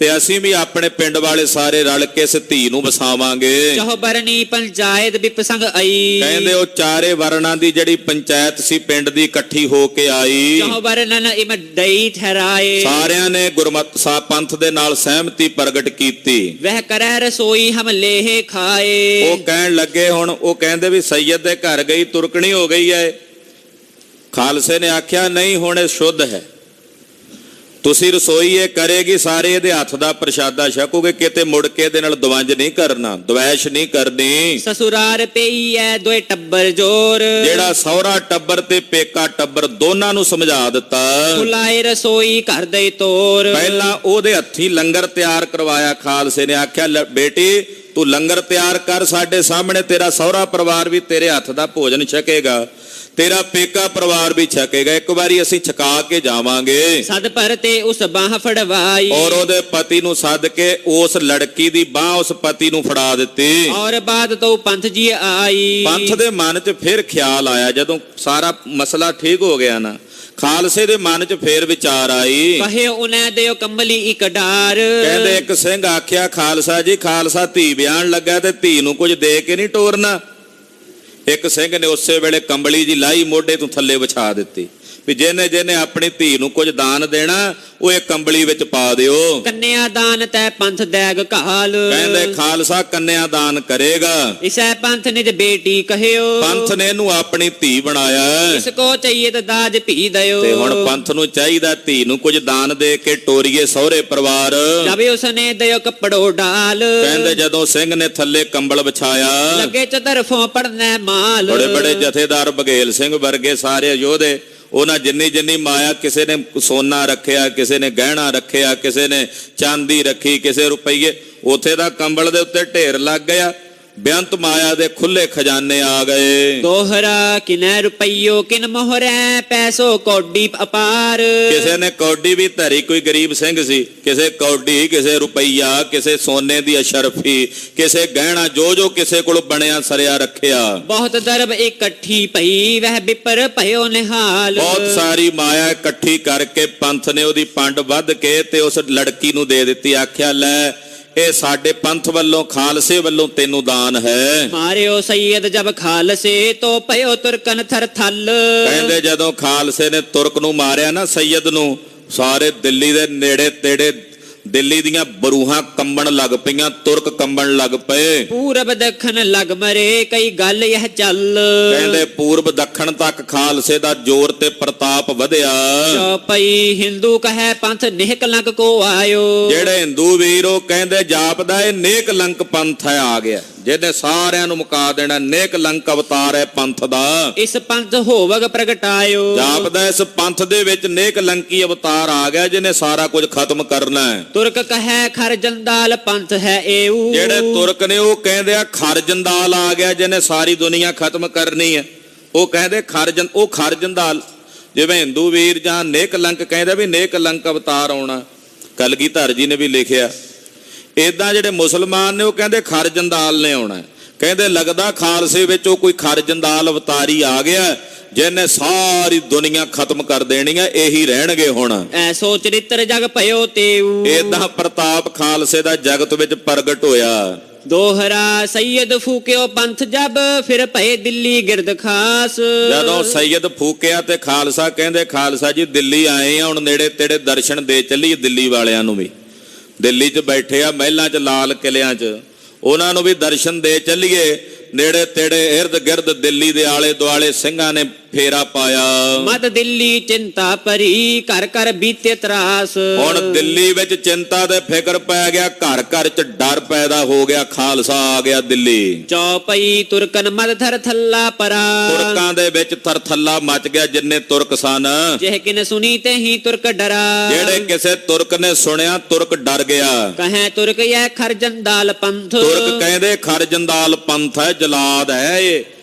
ਤੇ ਅਸੀਂ ਵੀ ਆਪਣੇ ਪਿੰਡ ਵਾਲੇ ਸਾਰੇ ਰਲ ਕੇ ਇਸ ਧੀ ਨੂੰ ਵਸਾਵਾਂਗੇ। ਚਹੁ ਬਰਨੀ ਪੰਚਾਇਤ ਵਿਪਸੰਗ ਆਈ, ਕਹਿੰਦੇ ਉਹ ਚਾਰੇ ਵਰਨਾਂ ਦੀ ਜਿਹੜੀ ਪੰਚਾਇਤ ਸੀ ਪਿੰਡ ਦੀ ਇਕੱਠੀ ਹੋ ਕੇ ਆਈ। ਚਹੁ ਬਰਨਨ ਇਮ ਦਈ ਠਹਿਰਾਏ, ਸਾਰਿਆਂ ਨੇ ਗੁਰਮਤਿ ਸਾਹਿਬ ਪੰਥ ਦੇ ਨਾਲ ਸਹਿਮਤੀ ਪ੍ਰਗਟ ਕੀਤੀ। ਵਹਿ ਕਰੈ ਰਸੋਈ ਹਮ ਲੇਹ ਖਾਏ। ਉਹ ਕਹਿਣ ਲੱਗੇ, ਹੁਣ ਉਹ ਕਹਿੰਦੇ ਵੀ ਸੈਯਦ ਦੇ ਘਰ ਗਈ ਤੁਰਕਣੀ ਹੋ ਗਈ ਹੈ। ਖਾਲਸੇ ਨੇ ਆਖਿਆ ਨਹੀਂ, ਹੁਣ ਇਹ ਸ਼ੁੱਧ ਹੈ, ਤੁਸੀਂ ਰਸੋਈ ਇਹ ਕਰੇਗੀ, ਸਾਰੇ ਇਹਦੇ ਹੱਥ ਦਾ ਪ੍ਰਸ਼ਾਦਾ ਛਕੋਗੇ, ਕਿਤੇ ਮੁੜ ਕੇ ਇਹਦੇ ਨਾਲ ਦਵੰਜ ਨਹੀਂ ਕਰਨਾ, ਦਵੈਸ਼ ਨਹੀਂ ਕਰਨੀ। ਸਸੁਰਾਰ ਪਈ ਐ ਦੋਏ ਟੱਬਰ ਜੋਰ, ਜਿਹੜਾ ਸਹੁਰਾ ਟੱਬਰ ਤੇ ਪੇਕਾ ਟੱਬਰ ਦੋਨਾਂ ਨੂੰ ਸਮਝਾ ਦਿੱਤਾ। ਬੁਲਾਏ ਰਸੋਈ ਘਰ ਦੇ ਤੋਰ, ਪਹਿਲਾਂ ਉਹਦੇ ਹੱਥੀਂ ਲੰਗਰ ਤਿਆਰ ਕਰਵਾਇਆ। ਖਾਲਸੇ ਨੇ ਆਖਿਆ ਬੇਟੀ ਤੂੰ ਲੰਗਰ ਤਿਆਰ ਕਰ ਸਾਡੇ ਸਾਹਮਣੇ, ਤੇਰਾ ਸਹੁਰਾ ਪਰਿਵਾਰ ਵੀ ਤੇਰੇ ਹੱਥ ਦਾ ਭੋਜਨ ਛਕੇਗਾ, ਤੇਰਾ ਪੇਕਾ ਪਰਿਵਾਰ ਵੀ ਛਕੇਗਾ, ਇੱਕ ਵਾਰੀ ਅਸੀਂ ਛਕਾ ਕੇ ਜਾਵਾਂਗੇ। ਸਦ ਪਰ ਤੇ ਉਸ ਬਾਹ ਫੜਵਾਈ, ਔਰ ਉਹਦੇ ਪਤੀ ਨੂੰ ਸੱਦ ਕੇ ਉਸ ਲੜਕੀ ਦੀ ਬਾਹ ਉਸ ਪਤੀ ਨੂੰ ਫੜਾ ਦਿੱਤੀ। ਔਰ ਬਾਅਦ ਤੋਂ ਪੰਥ ਜੀ ਆਈ। ਪੰਥ ਦੇ ਮਨ 'ਚ ਫਿਰ ਖਿਆਲ ਆਇਆ, ਜਦੋਂ ਸਾਰਾ ਮਸਲਾ ਠੀਕ ਹੋ ਗਿਆ ਨਾ, ਖਾਲਸੇ ਦੇ ਮਨ 'ਚ ਫੇਰ ਵਿਚਾਰ ਆਈ। ਕਹੇ ਉਹਨੇ ਦਿਓ ਕੰਬਲੀ ਇੱਕ ਡਾਰ, ਕਹਿੰਦੇ ਇੱਕ ਸਿੰਘ ਆਖਿਆ ਖਾਲਸਾ ਜੀ, ਖਾਲਸਾ ਧੀ ਵਿਆਹਣ ਲੱਗਾ ਤੇ ਧੀ ਨੂੰ ਕੁਝ ਦੇ ਕੇ ਨਹੀਂ ਟੋਰਨਾ। ਇੱਕ ਸਿੰਘ ਨੇ ਉਸੇ ਵੇਲੇ ਕੰਬਲੀ ਜੀ ਲਾਈ, ਮੋਢੇ ਤੋਂ ਥੱਲੇ ਵਿਛਾ ਦਿੱਤੀ ਵੀ ਜਿਹਨੇ ਆਪਣੀ ਧੀ ਨੂੰ ਕੁਝ ਦਾਨ ਦੇਣਾ ਉਹ ਇਹ ਕੰਬਲੀ ਵਿੱਚ ਪਾ ਦਿਓ। ਕੰਨਿਆ ਦਾਨ ਤੈ ਪੰਥ ਦੈਗ ਘਾਲ, ਕਹਿੰਦੇ ਖਾਲਸਾ ਕੰਨਿਆ ਦਾਨ ਕਰੇਗਾ। ਇਸੈ ਪੰਥ ਨਿਜ ਬੇਟੀ ਕਹਿਓ, ਪੰਥ ਨੇ ਇਹਨੂੰ ਆਪਣੀ ਧੀ ਬਣਾਇਆ। ਇਸ ਕੋ ਚਾਹੀਏ ਤਾਂ ਦਾਜ ਭੀ ਦਿਓ। ਤੇ ਹੁਣ ਪੰਥ ਨੂੰ ਚਾਹੀਦਾ ਧੀ ਨੂੰ ਕੁਝ ਦਾਨ ਦੇ ਕੇ ਟੋਰੀਏ ਸਹੁਰੇ ਪਰਿਵਾਰ। ਜਬ ਉਸਨੇ ਦਿਓ ਕੱਪੜੋ ਡਾਲ, ਕਹਿੰਦੇ ਜਦੋਂ ਸਿੰਘ ਨੇ ਥੱਲੇ ਕੰਬਲ ਵਿਛਾਇਆ, ਲੱਗੇ ਚਤਰਫੋਂ ਪੜਨਾ ਮਾਲ। ਬੜੇ ਬੜੇ ਜਥੇਦਾਰ ਬਘੇਲ ਸਿੰਘ ਵਰਗੇ ਸਾਰੇ ਯੋਧੇ, ਉਹਨਾਂ ਜਿੰਨੀ ਮਾਇਆ, ਕਿਸੇ ਨੇ ਸੋਨਾ ਰੱਖਿਆ, ਕਿਸੇ ਨੇ ਗਹਿਣਾ ਰੱਖਿਆ, ਕਿਸੇ ਨੇ ਚਾਂਦੀ ਰੱਖੀ, ਕਿਸੇ ਰੁਪਈਏ, ਉੱਥੇ ਦਾ ਕੰਬਲ ਦੇ ਉੱਤੇ ਢੇਰ ਲੱਗ ਗਿਆ। ਬੇਅੰਤ ਮਾਇਆ ਦੇ ਖੁੱਲੇ ਖਜ਼ਾਨੇ ਆ ਗਏ। ਦੋਹਰਾ ਕਿਨੈ ਰੁਪਈਓ ਕਿਨ ਮੋਹਰੈ, ਪੈਸੋ ਕੌਡੀ ਅਪਾਰ। ਕਿਸੇ ਨੇ ਕੌਡੀ ਵੀ ਧਰੀ, ਕੋਈ ਗਰੀਬ ਸਿੰਘ ਸੀ, ਕਿਸੇ ਕੌਡੀ, ਕਿਸੇ ਰੁਪਈਆ, ਕਿਸੇ ਸੋਨੇ ਦੀ ਅਸ਼ਰਫੀ, ਕਿਸੇ ਗਹਿਣਾ, ਜੋ ਕਿਸੇ ਕੋਲ ਬਣਿਆ ਸਰਿਆ ਰੱਖਿਆ। ਬਹੁਤ ਦਰਬ ਇਕੱਠੀ ਪਈ, ਵਹਿ ਬਿਪਰ ਭਇਓ ਨਿਹਾਲ। ਬਹੁਤ ਸਾਰੀ ਮਾਇਆ ਇਕੱਠੀ ਕਰਕੇ ਪੰਥ ਨੇ ਉਹਦੀ ਪੰਡ ਵੱਧ ਕੇ ਤੇ ਉਸ ਲੜਕੀ ਨੂੰ ਦੇ ਦਿੱਤੀ। ਆਖਿਆ ਲੈ ਇਹ ਸਾਡੇ ਪੰਥ ਵੱਲੋਂ, ਖਾਲਸੇ ਵੱਲੋਂ ਤੈਨੂੰ ਦਾਨ ਹੈ। ਮਾਰਿਓ ਸੈਯਦ ਜਬ ਖਾਲਸੇ, ਤੋ ਭਇਓ ਤੁਰਕਨ ਥਰ ਥਲ। ਕਹਿੰਦੇ ਜਦੋਂ ਖਾਲਸੇ ਨੇ ਤੁਰਕ ਨੂੰ ਮਾਰਿਆ ਨਾ, ਸੈਯਦ ਨੂੰ, ਸਾਰੇ ਦਿੱਲੀ ਦੇ ਨੇੜੇ ਤੇੜੇ ਦਿੱਲੀ ਦੀਆਂ ਬਰੂਹਾਂ ਕੰਬਣ ਲੱਗ ਪਈਆਂ, ਤੁਰਕ ਕੰਬਣ ਲੱਗ ਪਏ। ਪੂਰਬ ਦੱਖਣ ਲਗ ਮਰੇ, ਕਈ ਗੱਲ ਇਹ ਚੱਲ। ਕਹਿੰਦੇ ਪੂਰਬ ਦੱਖਣ ਤੱਕ ਖਾਲਸੇ ਦਾ ਜ਼ੋਰ ਤੇ ਪ੍ਰਤਾਪ ਵਧਿਆ। ਚੌਪਈ ਹਿੰਦੂ ਕਹੈ ਪੰਥ ਨਿਹਕਲੰਕ ਕੋ ਆਇਓ। ਜਿਹੜੇ ਹਿੰਦੂ ਵੀਰ ਉਹ ਕਹਿੰਦੇ ਜਾਪਦਾ ਇਹ ਨੇਕ ਲੰਕ ਪੰਥ ਹੈ ਆ ਗਿਆ, ਜਿਹਨੇ ਸਾਰਿਆਂ ਨੂੰ ਮੁਕਾ ਦੇਣਾ। ਨੇਕ ਲੰਕ ਅਵਤਾਰ ਹੈ ਪੰਥ ਦਾ। ਇਸ ਪੰਥ ਹੋਵਗ ਪ੍ਰਗਟਾਇਓ। ਜਾਪਦਾ ਇਸ ਪੰਥ ਦੇ ਵਿੱਚ ਨੇਕ ਲੰਕੀ ਅਵਤਾਰ ਆ ਗਿਆ, ਜਿਹਨੇ ਸਾਰਾ ਕੁਝ ਖਤਮ ਕਰਨਾ ਹੈ। ਤੁਰਕ ਕਹੈ ਖਰ ਜੰਦਾਲ ਪੰਥ ਹੈ ਏਉ। ਜਿਹੜੇ ਤੁਰਕ ਨੇ ਉਹ ਕਹਿੰਦੇ ਆ ਖਰ ਜੰਦਾਲ ਆ ਗਿਆ, ਜਿਹਨੇ ਸਾਰੀ ਦੁਨੀਆ ਖਤਮ ਕਰਨੀ ਹੈ। ਉਹ ਕਹਿੰਦੇ ਉਹ ਖਰ ਜੰਦਾਲ, ਜਿਵੇਂ ਹਿੰਦੂ ਵੀਰ ਜਾਂ ਨੇਕ ਲੰਕ ਕਹਿੰਦਾ ਵੀ ਨੇਕ ਲੰਕ ਅਵਤਾਰ ਆਉਣਾ। ਕਲਗੀਧਰ ਜੀ ਨੇ ਵੀ ਲਿਖਿਆ। ਏਦਾਂ ਜਿਹੜੇ ਮੁਸਲਮਾਨ ਨੇ ਉਹ ਕਹਿੰਦੇ ਖਰ ਜੰਦਾਲ ਨੇ ਆਉਣਾ। ਕਹਿੰਦੇ ਲੱਗਦਾ ਖਾਲਸੇ ਵਿੱਚ ਉਹ ਕੋਈ ਖਰ ਜੰਦਾਲ ਅਵਤਾਰੀ ਆ ਗਿਆ, ਜਿਹਨੇ ਸਾਰੀ ਦੁਨੀਆ ਖਤਮ ਕਰ ਦੇਣੀ ਹੈ। ਇਹੀ ਰਹਿਣਗੇ ਹੁਣ। ਐਸੋ ਚਰਿੱਤਰ ਜਗ ਭਇਓ ਤੇਉ। ਏਦਾਂ ਪ੍ਰਤਾਪ ਖਾਲਸੇ ਦਾ ਜਗਤ ਵਿੱਚ ਪ੍ਰਗਟ ਹੋਇਆ। ਦੋਹਰਾ ਸੈਯਦ ਫੂਕਿਓ ਪੰਥ ਜਬ, ਫਿਰ ਭਏ ਦਿੱਲੀ ਗਿਰਦ ਖਾਸ। ਜਦੋਂ ਸੈਯਦ ਫੂਕਿਆ ਤੇ ਖਾਲਸਾ ਕਹਿੰਦੇ ਖਾਲਸਾ ਜੀ ਦਿੱਲੀ ਆਏ ਆ, ਹੁਣ ਨੇੜੇ ਤੇੜੇ ਦਰਸ਼ਨ ਦੇ ਚੱਲੀਏ ਦਿੱਲੀ ਵਾਲਿਆਂ ਨੂੰ ਵੀ। ਦਿੱਲੀ 'ਚ ਬੈਠੇ ਆ ਮਹਿਲਾਂ 'ਚ, ਲਾਲ ਕਿਲਿਆਂ 'ਚ, ਉਹਨਾਂ ਨੂੰ ਵੀ ਦਰਸ਼ਨ ਦੇ ਚੱਲੀਏ। ਨੇੜੇ ਤੇੜੇ ਇਰਦ ਗਿਰਦ ਦਿੱਲੀ ਦੇ ਆਲੇ ਦੁਆਲੇ ਸਿੰਘਾਂ ਨੇ ਫੇਰਾ ਪਾਇਆ। ਮਤ ਦਿੱਲੀ ਚਿੰਤਾ ਭਰੀ, ਘਰ ਘਰ ਬੀਤੇ ਤਰਾਸ। ਹੁਣ ਦਿੱਲੀ ਵਿੱਚ ਚਿੰਤਾ ਤੇ ਫਿਕਰ ਪੈ ਗਿਆ, ਘਰ ਘਰ 'ਚ ਡਰ ਪੈਦਾ ਹੋ ਗਿਆ। ਖਾਲਸਾ ਆ ਗਿਆ ਦਿੱਲੀ। ਚੌਪਈ ਤੁਰਕਨ ਮਦ ਥਰ ਥੱਲਾ ਪਰਾ। ਤੁਰਕਾਂ ਦੇ ਵਿੱਚ ਥਰਥੱਲਾ ਮਚ ਗਿਆ, ਜਿੰਨੇ ਤੁਰਕ ਸਨ। ਜਿਹ ਕਿਨ ਸੁਣੀ ਤੇ ਹੀ ਤੁਰਕ ਡਰਾ। ਜਿਹੜੇ ਕਿਸੇ ਤੁਰਕ ਨੇ ਸੁਣਿਆ ਤੁਰਕ ਡਰ ਗਿਆ। ਕਹੈ ਤੁਰਕ ਇਹ ਖਰ ਜੰਦਾਲ ਪੰਥ। ਤੁਰਕ ਕਹਿੰਦੇ ਖਰ ਜੰਦਾਲ ਪੰਥ ਹੈ, ਜਲਾਦ ਹੈ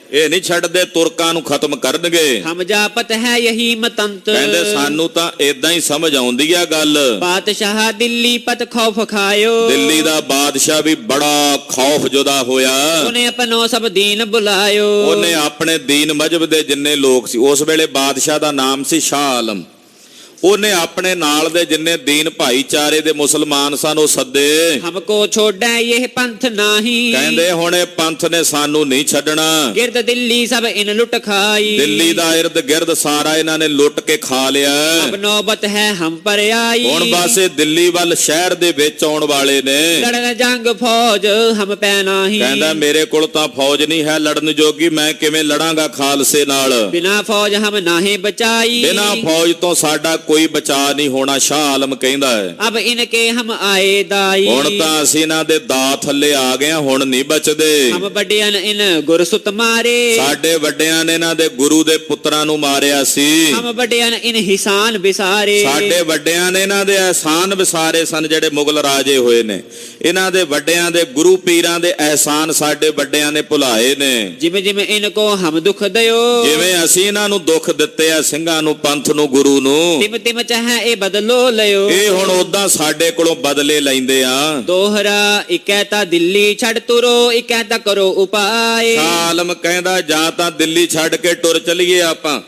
ਇਹ ਨਹੀਂ ਛੱਡਦੇ, ਤੁਰਕਾਂ ਨੂੰ ਖਤਮ ਕਰਨਗੇ। ਹਮ ਜਾਪਤ ਹੈ ਯਹੀ ਮਤੰਤ। ਕਹਿੰਦੇ ਸਾਨੂੰ ਤਾਂ ਏਦਾਂ ਹੀ ਸਮਝ ਆਉਂਦੀ ਆ ਗੱਲ। ਬਾਦਸ਼ਾਹ ਦਿੱਲੀ ਪਤ ਖੌਫ ਖਾਇਓ। ਦਿੱਲੀ ਦਾ ਬਾਦਸ਼ਾਹ ਵੀ ਬੜਾ ਖੌਫ ਜੁਦਾ ਹੋਇਆ। ਉਹਨੇ ਆਪਣੋ ਸਭ ਦੀਨ ਬੁਲਾਇਓ। ਉਹਨੇ ਆਪਣੇ ਦੀਨ ਮਜਹਬ ਦੇ ਜਿੰਨੇ ਲੋਕ ਸੀ, ਉਸ ਵੇਲੇ ਬਾਦਸ਼ਾਹ ਦਾ ਨਾਮ ਸੀ ਸ਼ਾਹ ਆਲਮ। ਉਹਨੇ ਆਪਣੇ ਨਾਲ ਦੇ ਜਿੰਨੇ ਦੀਨ ਭਾਈਚਾਰੇ ਦੇ ਮੁਸਲਮਾਨ ਸਨ ਉਹ ਸੱਦੇ। ਹਮਕੋ ਛੋੜੈ ਇਹ ਪੰਥ ਨਾਹੀ। ਕਹਿੰਦੇ ਹੁਣ ਇਹ ਪੰਥ ਨੇ ਸਾਨੂੰ ਨਹੀਂ ਛੱਡਣਾ। ਗਿਰਦ ਦਿੱਲੀ ਸਭ ਇਨ ਲੁੱਟ ਖਾਈ। ਦਿੱਲੀ ਦਾ ਇਰਦ ਗਿਰਦ ਸਾਰਾ ਇਹਨਾਂ ਨੇ ਲੁੱਟ ਕੇ ਖਾ ਲਿਆ। ਅਬ ਨੌਬਤ ਹੈ ਹਮ ਪਰ ਆਈ। ਹੁਣ ਬਸ ਇਹ ਦਿੱਲੀ ਵੱਲ ਸ਼ਹਿਰ ਦੇ ਵਿੱਚ ਆਉਣ ਵਾਲੇ ਨੇ। ਲੜਨ ਜੰਗ ਫੌਜ ਹਮ ਪੈ ਨਾਹੀ। ਕਹਿੰਦਾ ਮੇਰੇ ਕੋਲ ਤਾਂ ਫੌਜ ਨਹੀਂ ਹੈ ਲੜਨ ਜੋਗੀ, ਮੈਂ ਕਿਵੇਂ ਲੜਾਂਗਾ ਖਾਲਸੇ ਨਾਲ। ਬਿਨਾ ਫੌਜ ਹਮ ਨਾਹੀ ਬਚਾਈ। ਬਿਨਾ ਫੌਜ ਤੋਂ ਸਾਡਾ ਕੋਈ ਬਚਾ ਨਹੀਂ ਹੋਣਾ, ਸ਼ਾਹ ਆਲਮ ਕਹਿੰਦਾ ਹੈ। ਅਬ ਇਨਕੇ ਹਮ ਆਏ ਦਾਈ। ਹੁਣ ਤਾਂ ਅਸੀਂ ਇਹਨਾਂ ਦੇ ਦਾ ਥੱਲੇ ਆ ਗਏ, ਹੁਣ ਨਹੀਂ ਬਚਦੇ। ਹਮ ਵੱਡਿਆਂ ਇਨ ਗੁਰਸੁਤ ਮਾਰੇ। ਸਾਡੇ ਵੱਡਿਆਂ ਨੇ ਇਹਨਾਂ ਦੇ ਗੁਰੂ ਦੇ ਪੁੱਤਰਾਂ ਨੂੰ ਮਾਰਿਆ ਸੀ। ਹਮ ਵੱਡਿਆਂ ਇਨ ਹਿਸਾਨ ਵਿਸਾਰੇ। ਸਾਡੇ ਵੱਡਿਆਂ ਨੇ ਇਹਨਾਂ ਦੇ ਅਹਿਸਾਨ ਵਿਸਾਰੇ ਸਨ, ਜਿਹੜੇ ਮੁਗਲ ਰਾਜੇ ਹੋਏ ਨੇ। ਇਹਨਾਂ ਦੇ ਵੱਡਿਆਂ ਦੇ ਗੁਰੂ ਪੀਰਾਂ ਦੇ ਅਹਿਸਾਨ ਸਾਡੇ ਵੱਡਿਆਂ ਨੇ ਭੁਲਾਏ ਨੇ। ਜਿਵੇਂ ਜਿਵੇਂ ਇਨਕੋ ਹਮ ਦੁੱਖ ਦਿਓ। ਜਿਵੇਂ ਅਸੀਂ ਇਹਨਾਂ ਨੂੰ ਦੁੱਖ ਦਿੱਤੇ ਆ, ਸਿੰਘਾਂ ਨੂੰ, ਪੰਥ ਨੂੰ, ਗੁਰੂ ਨੂੰ, ਤਿਮ ਤਿਮ ਚਾਹੇ ਇਹ ਬਦਲੋ ਲਿਓ। ਇਹ ਹੁਣ ਉਦਾਂ ਸਾਡੇ ਕੋਲੋਂ ਬਦਲੇ ਲੈਂਦੇ ਆ। ਦੋਹਰਾ ਇਕੈ ਤਾਂ ਦਿੱਲੀ ਛੱਡ ਤੁਰੋ, ਇਕੈ ਤਾਂ ਕਰੋ ਉਪਾਏ। ਸ਼ਾਹ ਆਲਮ ਕਹਿੰਦਾ ਜਾਂ ਤਾਂ ਦਿੱਲੀ ਛੱਡ ਕੇ ਟੁਰ ਚਲੀਏ ਆਪਾਂ,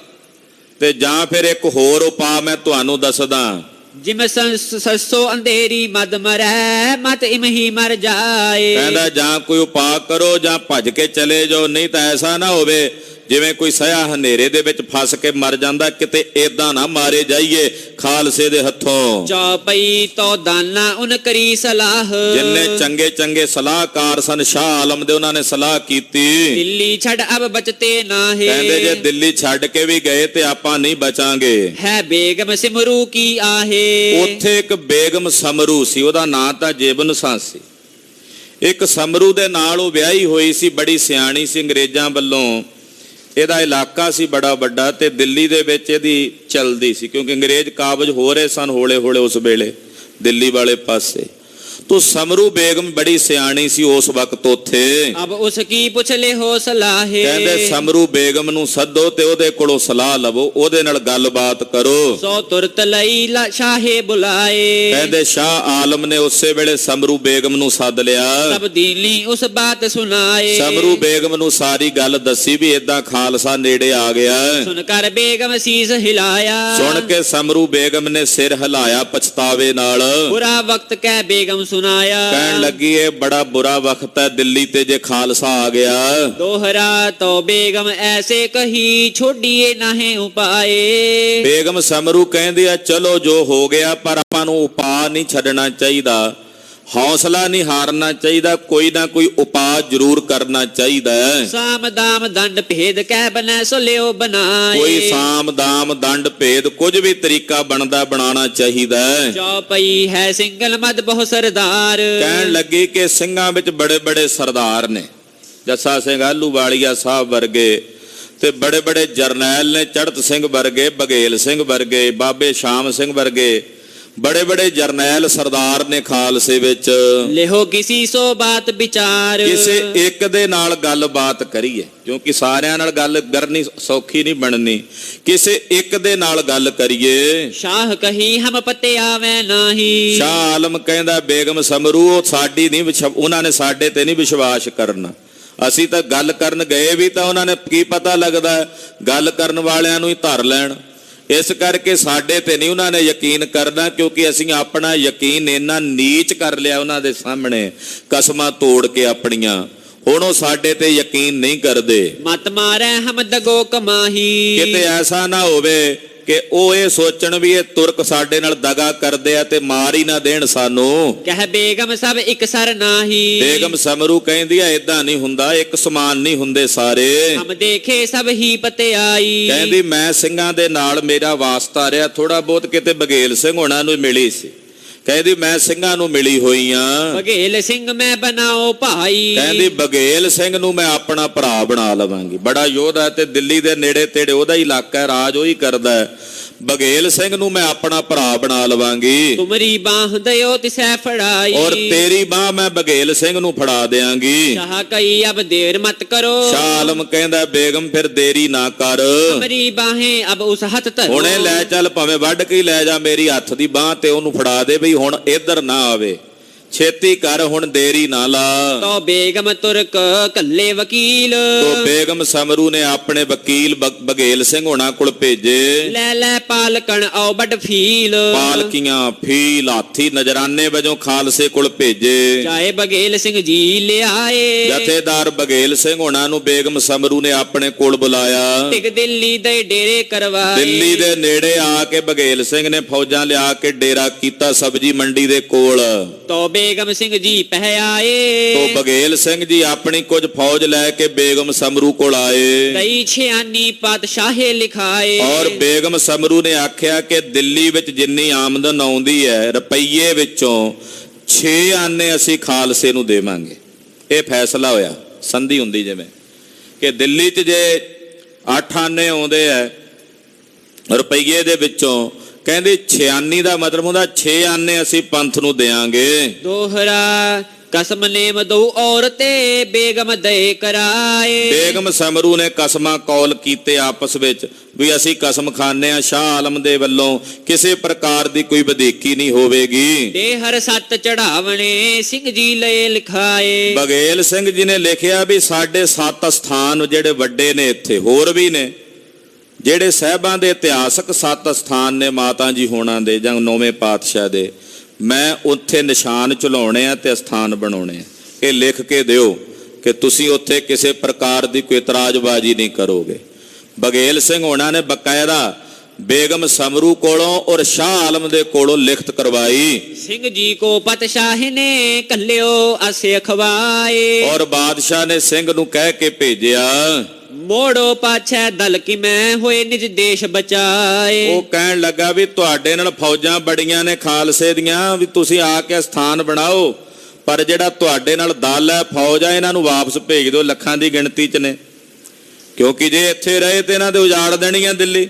ਤੇ ਜਾਂ ਫਿਰ ਇੱਕ ਹੋਰ ਉਪਾਅ ਮੈਂ ਤੁਹਾਨੂੰ ਦੱਸਦਾ। ਜਿਵੇਂ ਸੱਸੋ ਅੰਧੇਰੀ ਮਦ ਮਰੈ, ਮਤ ਇਮਹੀ ਮਰ ਜਾਏ। ਕਹਿੰਦਾ ਜਾਂ ਕੋਈ ਉਪਾਅ ਕਰੋ ਜਾਂ ਭੱਜ ਕੇ ਚਲੇ ਜਾਓ, ਨਹੀਂ ਤਾਂ ਐਸਾ ਨਾ ਹੋਵੇ ਜਿਵੇਂ ਕੋਈ ਸਹਿਆ ਹਨੇਰੇ ਦੇ ਵਿੱਚ ਫਸ ਕੇ ਮਰ ਜਾਂਦਾ, ਕਿਤੇ ਏਦਾਂ ਨਾ ਮਾਰੇ ਜਾਈਏ ਖਾਲਸੇ ਦੇ ਹੱਥੋਂ। ਚੌਪਈ ਤੋ ਦਾਨਾ ਉਨ ਕਰੀ ਸਲਾਹ, ਜਿੰਨੇ ਚੰਗੇ ਚੰਗੇ ਸਲਾਹਕਾਰ ਸਨ ਸ਼ਾਹ ਆਲਮ ਦੇ, ਉਹਨਾਂ ਨੇ ਸਲਾਹ ਕੀਤੀ, ਦਿੱਲੀ ਛੱਡ ਅਬ ਬਚਤੇ ਨਾਹੇ। ਕਹਿੰਦੇ ਜੇ ਦਿੱਲੀ ਛੱਡ ਕੇ ਵੀ ਗਏ ਤੇ ਆਪਾਂ ਨਹੀਂ ਬਚਾਂਗੇ। ਹੈ ਬੇਗਮ ਸਿਮਰੂ ਕੀ ਆਹੇ, ਉੱਥੇ ਇੱਕ ਬੇਗਮ ਸਮਰੂ ਸੀ, ਉਹਦਾ ਨਾਂ ਤਾਂ ਜੇਬਨੁਸਾ ਸੀ। ਇੱਕ ਸਮਰੂ ਦੇ ਨਾਲ ਉਹ ਵਿਆਹੀ ਹੋਈ ਸੀ, ਬੜੀ ਸਿਆਣੀ ਸੀ। ਅੰਗਰੇਜ਼ਾਂ ਵੱਲੋਂ ਇਹਦਾ ਇਲਾਕਾ ਸੀ ਬੜਾ ਵੱਡਾ, ਤੇ ਦਿੱਲੀ ਦੇ ਵਿੱਚ ਇਹਦੀ ਚਲਦੀ ਸੀ, ਕਿਉਂਕਿ ਅੰਗਰੇਜ਼ ਕਾਬਜ ਹੋ ਰਹੇ ਸਨ ਹੌਲੇ ਹੌਲੇ ਉਸ ਵੇਲੇ ਦਿੱਲੀ ਵਾਲੇ ਪਾਸੇ। ਤੋ ਸਮਰੂ ਬੇਗਮ ਬੜੀ ਸਿਆਣੀ ਸੀ ਉਸ ਵਕਤ ਉੱਥੇ। ਅਬ ਉਸ ਕੀ ਪੁੱਛ ਲੈ ਹੋ ਸਲਾਹੇ, ਕਹਿੰਦੇ ਸਮਰੂ ਬੇਗਮ ਨੂੰ ਸੱਦੋ ਤੇ ਉਹਦੇ ਕੋਲੋਂ ਸਲਾਹ ਲਵੋ, ਉਹਦੇ ਨਾਲ ਗੱਲਬਾਤ ਕਰੋ। ਸੋ ਤੁਰਤ ਲਈ ਸ਼ਾਹੇ ਬੁਲਾਏ, ਕਹਿੰਦੇ ਸ਼ਾਹ ਆਲਮ ਨੇ ਉਸੇ ਵੇਲੇ ਸਮਰੂ ਬੇਗਮ ਨੂੰ ਸੱਦ ਲਿਆ। ਸਭ ਦੀਨੀ ਉਸ ਬਾਤ ਸੁਣਾਏ, ਸਮਰੂ ਬੇਗਮ ਨੂੰ ਸਾਰੀ ਗੱਲ ਦੱਸੀ ਵੀ ਏਦਾਂ ਖਾਲਸਾ ਨੇੜੇ ਆ ਗਿਆ। ਸੁਣ ਕਰ ਬੇਗਮ ਸੀਸ ਹਿਲਾਇਆ, ਸੁਣ ਕੇ ਸਮਰੂ ਬੇਗਮ ਨੇ ਸਿਰ ਹਿਲਾਇਆ ਪਛਤਾਵੇ ਨਾਲ। ਬੁਰਾ ਵਕਤ ਕਹਿ ਬੇਗਮ ਸੁਨਾਇਆ, ਕਹਿਣ ਲੱਗੀ ਇਹ ਬੜਾ ਬੁਰਾ ਵਕਤ ਹੈ ਦਿੱਲੀ ਤੇ ਜੇ ਖਾਲਸਾ ਆ ਗਿਆ। ਦੋਹਰਾ ਤੋ ਬੇਗਮ ਐਸੇ ਕਹੀ ਛੋੜੀਏ ਨਾਹੇ ਉਪਾਏ। ਬੇਗਮ ਸਮਰੂ ਕਹਿੰਦੀ ਆ ਚਲੋ ਜੋ ਹੋ ਗਿਆ, ਪਰ ਆਪਾਂ ਨੂੰ ਉਪਾਅ ਨਹੀਂ ਛੱਡਣਾ ਚਾਹੀਦਾ, ਹੌਸਲਾ ਨਹੀਂ ਹਾਰਨਾ ਚਾਹੀਦਾ, ਕੋਈ ਨਾ ਕੋਈ ਉਪਾਅ ਜ਼ਰੂਰ ਕਰਨਾ ਚਾਹੀਦਾ ਹੈ। ਸਾਮ ਦਾਮ ਦੰਡ ਭੇਦ ਕਹਿ ਬਨੈ ਸੋ ਲਿਓ ਬਣਾਏ, ਕੋਈ ਸਾਮ ਦਾਮ ਦੰਡ ਭੇਦ ਕੁਝ ਵੀ ਤਰੀਕਾ ਬਣਦਾ ਬਣਾਉਣਾ ਚਾਹੀਦਾ ਹੈ। ਚੌਪਈ ਹੈ ਸਿੰਗਲ ਮਦ ਬਹੁ ਸਰਦਾਰ, ਕਹਿਣ ਲੱਗੀ ਕਿ ਸਿੰਘਾਂ ਵਿੱਚ ਬੜੇ ਬੜੇ ਸਰਦਾਰ ਨੇ, ਜੱਸਾ ਸਿੰਘ ਆਹਲੂਵਾਲੀਆ ਸਾਹਿਬ ਵਰਗੇ, ਤੇ ਬੜੇ ਬੜੇ ਜਰਨੈਲ ਨੇ, ਚੜ੍ਹਤ ਸਿੰਘ ਵਰਗੇ, ਬਘੇਲ ਸਿੰਘ ਵਰਗੇ, ਬਾਬੇ ਸ਼ਾਮ ਸਿੰਘ ਵਰਗੇ, ਬੜੇ ਬੜੇ ਜਰਨੈਲ ਸਰਦਾਰ ਨੇ ਖਾਲਸੇ ਵਿੱਚ। ਲਿਹੋ ਕਿਸੀ ਸੋ ਬਾਤ ਵਿਚਾਰ, ਕਿਸੇ ਇੱਕ ਦੇ ਨਾਲ ਗੱਲਬਾਤ ਕਰੀਏ, ਕਿਉਂਕਿ ਸਾਰਿਆਂ ਨਾਲ ਗੱਲ ਕਰਨੀ ਸੌਖੀ ਨਹੀਂ ਬਣਨੀ, ਕਿਸੇ ਇੱਕ ਦੇ ਨਾਲ ਗੱਲ ਕਰੀਏ। ਸ਼ਾਹ ਕਹੀ ਹਮ ਪਤੇ ਆਵੇਂ ਨਾਹੀ, ਸ਼ਾਹ ਆਲਮ ਕਹਿੰਦਾ ਬੇਗਮ ਸਮਰੂ ਉਹ ਸਾਡੀ ਨਹੀਂ, ਉਹਨਾਂ ਨੇ ਸਾਡੇ ਤੇ ਨਹੀਂ ਵਿਸ਼ਵਾਸ ਕਰਨਾ। ਅਸੀਂ ਤਾਂ ਗੱਲ ਕਰਨ ਗਏ ਵੀ ਤਾਂ ਉਹਨਾਂ ਨੇ ਕੀ ਪਤਾ ਲੱਗਦਾ, ਗੱਲ ਕਰਨ ਵਾਲਿਆਂ ਨੂੰ ਹੀ ਧਰ ਲੈਣ। ਇਸ ਕਰਕੇ ਸਾਡੇ ਤੇ ਨਹੀਂ ਉਹਨਾਂ ਨੇ ਯਕੀਨ ਕਰਨਾ, ਕਿਉਂਕਿ ਅਸੀਂ ਆਪਣਾ ਯਕੀਨ ਇੰਨਾ ਨੀਚ ਕਰ ਲਿਆ ਉਹਨਾਂ ਦੇ ਸਾਹਮਣੇ, ਕਸਮਾਂ ਤੋੜ ਕੇ ਆਪਣੀਆਂ। ਹੁਣ ਉਹ ਸਾਡੇ ਤੇ ਯਕੀਨ ਨਹੀਂ ਕਰਦੇ। ਮਤ ਮਾਰੈ ਹਮ ਦਗੋ ਕਮਾਹੀ, ਕਿਤੇ ਐਸਾ ਨਾ ਹੋਵੇ ਕਿ ਉਹ ਇਹ ਸੋਚਣ ਵੀ ਇਹ ਤੁਰਕ ਸਾਡੇ ਨਾਲ ਦਗਾ ਕਰਦੇ ਆ ਤੇ ਮਾਰ ਹੀ ਨਾ ਦੇਣ ਸਾਨੂੰ। ਕਹਿ ਬੇਗਮ ਸਭ ਇੱਕ ਸਰ ਨਾਹੀ, ਬੇਗਮ ਸਮਰੂ ਕਹਿੰਦੀ ਆ ਏਦਾਂ ਨਹੀਂ ਹੁੰਦਾ, ਇੱਕ ਸਮਾਨ ਨਹੀਂ ਹੁੰਦੇ ਸਾਰੇ। ਹਮ ਦੇਖੇ ਸਭ ਹੀ ਪਤੇ ਆਈ, ਕਹਿੰਦੀ ਮੈਂ ਸਿੰਘਾਂ ਦੇ ਨਾਲ ਮੇਰਾ ਵਾਸਤਾ ਰਿਹਾ ਥੋੜਾ ਬਹੁਤ, ਕਿਤੇ ਬਘੇਲ ਸਿੰਘ ਹੋਣਾ ਨੂੰ ਮਿਲੀ ਸੀ। ਕਹਿੰਦੀ ਮੈਂ ਸਿੰਘਾਂ ਨੂੰ ਮਿਲੀ ਹੋਈ ਆ। ਬਘੇਲ ਸਿੰਘ ਮੈਂ ਬਣਾਓ ਭਾਈ, ਕਹਿੰਦੀ ਬਘੇਲ ਸਿੰਘ ਨੂੰ ਮੈਂ ਆਪਣਾ ਭਰਾ ਬਣਾ ਲਵਾਂਗੀ। ਬੜਾ ਯੋਧਾ ਤੇ ਦਿੱਲੀ ਦੇ ਨੇੜੇ ਤੇੜੇ ਉਹਦਾ ਇਲਾਕਾ ਹੈ, ਰਾਜ ਉਹੀ ਕਰਦਾ ਹੈ। ਬਘੇਲ ਸਿੰਘ ਨੂੰ ਮੈਂ ਆਪਣਾ ਭਰਾ ਬਣਾ ਲਵਾਂਗੀ। ਤੁਮਰੀ ਬਾਹ ਦਿਓ ਤਿਸੈ ਫੜਾਈ, ਔਰ ਤੇਰੀ ਬਾਹ ਮੈਂ ਬਘੇਲ ਸਿੰਘ ਨੂੰ ਫੜਾ ਦੇਵਾਂਗੀ। ਸ਼ਾਹ ਕਈ ਅਬ ਦੇਰ ਮਤ ਕਰੋ, ਸ਼ਾਹ ਆਲਮ ਕਹਿੰਦਾ ਬੇਗਮ ਫਿਰ ਦੇਰੀ ਨਾ ਕਰ, ਤੁਮਰੀ ਬਾਹੇ ਅਬ ਉਸ ਹੱਥ ਧਰੋ। ਹੁਣੇ ਲੈ ਚੱਲ, ਭਾਵੇਂ ਵੱਢ ਕੇ ਲੈ ਜਾ ਮੇਰੀ ਹੱਥ ਦੀ ਬਾਹ ਤੇ ਉਹਨੂੰ ਫੜਾ ਦੇ ਬਈ ਹੁਣ ਇੱਧਰ ਨਾ ਆਵੇ, ਛੇਤੀ ਕਰ ਹੁਣ ਦੇਰੀ ਨਾ ਲਾ। ਤੋ ਬੇਗਮ ਤੁਰਕ ਕੱਲੇ ਵਕੀਲ, ਤੋ ਬੇਗਮ ਸਮਰੂ ਨੇ ਆਪਣੇ ਵਕੀਲ ਬਘੇਲ ਸਿੰਘ ਹੋਣਾ ਕੋਲ ਭੇਜੇ। ਲੈ ਲੈ ਪਾਲਕਣ ਆਓ ਵੱਡ ਫੀਲ, ਪਾਲਕੀਆਂ ਫੀਲ ਹਾਥੀ ਨਜਰਾਨੇ ਵਜੋਂ ਖਾਲਸੇ ਕੋਲ ਭੇਜੇ। ਚਾਹੇ ਬਘੇਲ ਸਿੰਘ ਜੀ ਲਿਆਏ, ਜਥੇਦਾਰ ਬਘੇਲ ਸਿੰਘ ਹੋਣਾ ਨੂੰ ਬੇਗਮ ਸਮਰੂ ਨੇ ਆਪਣੇ ਕੋਲ ਬੁਲਾਇਆ। ਟਿਕ ਦਿੱਲੀ ਦੇ ਡੇਰੇ ਕਰਵਾਏ, ਦਿੱਲੀ ਦੇ ਨੇੜੇ ਆ ਕੇ ਬਘੇਲ ਸਿੰਘ ਨੇ ਫੌਜਾਂ ਲਿਆ ਕੇ ਡੇਰਾ ਕੀਤਾ ਸਬਜੀ ਮੰਡੀ ਦੇ ਕੋਲ। ਤੋ ਬੇਗਮ ਸਿੰਘ ਜੀ ਪਹਿ ਆਏ, ਤੋ ਬਘੇਲ ਸਿੰਘ ਜੀ ਆਪਣੀ ਕੁਝ ਫੌਜ ਲੈ ਕੇ ਬੇਗਮ ਸਮਰੂ ਕੋਲ ਆਏ। ਕਈ ਛਿਆਨੀ ਪਾਤਸ਼ਾਹੇ ਲਿਖਾਏ, ਔਰ ਬੇਗਮ ਸਮਰੂ ਨੇ ਆਖਿਆ ਕਿ ਦਿੱਲੀ ਵਿੱਚ ਜਿੰਨੀ ਆਮਦਨ ਆਉਂਦੀ ਹੈ ਰੁਪਈਏ ਵਿੱਚੋਂ 6 ਆਨੇ ਅਸੀਂ ਖਾਲਸੇ ਨੂੰ ਦੇਵਾਂਗੇ। ਇਹ ਫੈਸਲਾ ਹੋਇਆ, ਸੰਧੀ ਹੁੰਦੀ ਜਿਵੇਂ ਕਿ ਦਿੱਲੀ 'ਚ ਜੇ 8 ਆਨੇ ਆਉਂਦੇ ਆ ਰੁਪਈਏ ਦੇ ਵਿੱਚੋਂ, ਕਹਿੰਦੇ 96 ਦਾ ਮਤਲਬ ਹੁੰਦਾ 6 ਆਨੇ ਅਸੀਂ ਪੰਥ ਨੂੰ ਦੇਾਂਗੇ। ਦੋਹਰਾ ਕਸਮ ਨੇਮ ਦੋ ਔਰਤੇ ਬੇਗਮ ਦੇ ਕਰਾਏ, ਬੇਗਮ ਸਮਰੂ ਨੇ ਕਸਮਾਂ ਕੌਲ ਕੀਤੇ ਆਪਸ ਵਿੱਚ ਵੀ ਅਸੀਂ ਕਸਮ ਖਾਂਦੇ ਆ ਸ਼ਾਹ ਆਲਮ ਦੇ ਵੱਲੋਂ ਕਿਸੇ ਪ੍ਰਕਾਰ ਦੀ ਕੋਈ ਵਧੀਕੀ ਨਹੀਂ ਹੋਵੇਗੀ। ਤੇ ਹਰ ਸੱਤ ਚੜਾਵਣੇ ਸਿੰਘ ਜੀ ਲੈ ਲਿਖਾਏ, ਬਘੇਲ ਸਿੰਘ ਜੀ ਨੇ ਲਿਖਿਆ ਵੀ ਸਾਡੇ 7 ਸਥਾਨ ਜਿਹੜੇ ਵੱਡੇ ਨੇ, ਇੱਥੇ ਹੋਰ ਵੀ ਨੇ ਜਿਹੜੇ ਸਾਹਿਬਾਂ ਦੇ ਇਤਿਹਾਸਕ 7 ਸਥਾਨ ਨੇ ਮਾਤਾ ਜੀ ਹੋਣਾ ਦੇ ਜਾਂ 9ਵੇਂ ਪਾਤਸ਼ਾਹ ਦੇ, ਮੈਂ ਉੱਥੇ ਨਿਸ਼ਾਨ ਚਲਾਉਣੇ ਆ ਤੇ ਸਥਾਨ ਬਣਾਉਣੇ ਆ, ਇਹ ਲਿਖ ਕੇ ਦਿਓ। ਕਿ ਤੁਸੀਂ ਉੱਥੇ ਕਿਸੇ ਪ੍ਰਕਾਰ ਦੀ ਕੋਈ ਇਤਰਾਜ਼ਬਾਜ਼ੀ ਨਹੀਂ ਕਰੋਗੇ। ਬਘੇਲ ਸਿੰਘ ਹੋਣਾ ਨੇ ਬਕਾਇਦਾ ਬੇਗਮ ਸਮਰੂ ਕੋਲੋਂ ਔਰ ਸ਼ਾਹ ਆਲਮ ਦੇ ਕੋਲੋਂ ਲਿਖਤ ਕਰਵਾਈ। ਸਿੰਘ ਜੀ ਕੋ ਪਤਸ਼ਾਹ ਨੇ ਕੱਲਿਓ ਅਸੇ ਖਵਾਏ। ਔਰ ਬਾਦਸ਼ਾਹ ਨੇ ਸਿੰਘ ਨੂੰ ਕਹਿ ਕੇ ਭੇਜਿਆ, ਮੋੜੋ ਪਾਛੈ ਦਲ ਕੀ ਮੈਂ ਹੋਏ ਨਿਜ ਦੇਸ਼ ਬਚਾਏ। ਉਹ ਕਹਿਣ ਲੱਗਾ ਵੀ ਤੁਹਾਡੇ ਨਾਲ ਫੌਜਾਂ ਬੜੀਆਂ ਨੇ ਖਾਲਸੇ ਦੀਆਂ, ਵੀ ਤੁਸੀਂ ਆ ਕੇ ਸਥਾਨ ਬਣਾਓ, ਪਰ ਜਿਹੜਾ ਤੁਹਾਡੇ ਨਾਲ ਦਲ ਹੈ, ਫੌਜ ਹੈ, ਇਹਨਾਂ ਨੂੰ ਵਾਪਸ ਭੇਜ ਦਿਓ, ਲੱਖਾਂ ਦੀ ਗਿਣਤੀ 'ਚ ਨੇ, ਕਿਉਂਕਿ ਜੇ ਇੱਥੇ ਰਹੇ ਤੇ ਇਹਨਾਂ ਦੇ ਉਜਾੜ ਦੇਣੀ ਆ ਦਿੱਲੀ,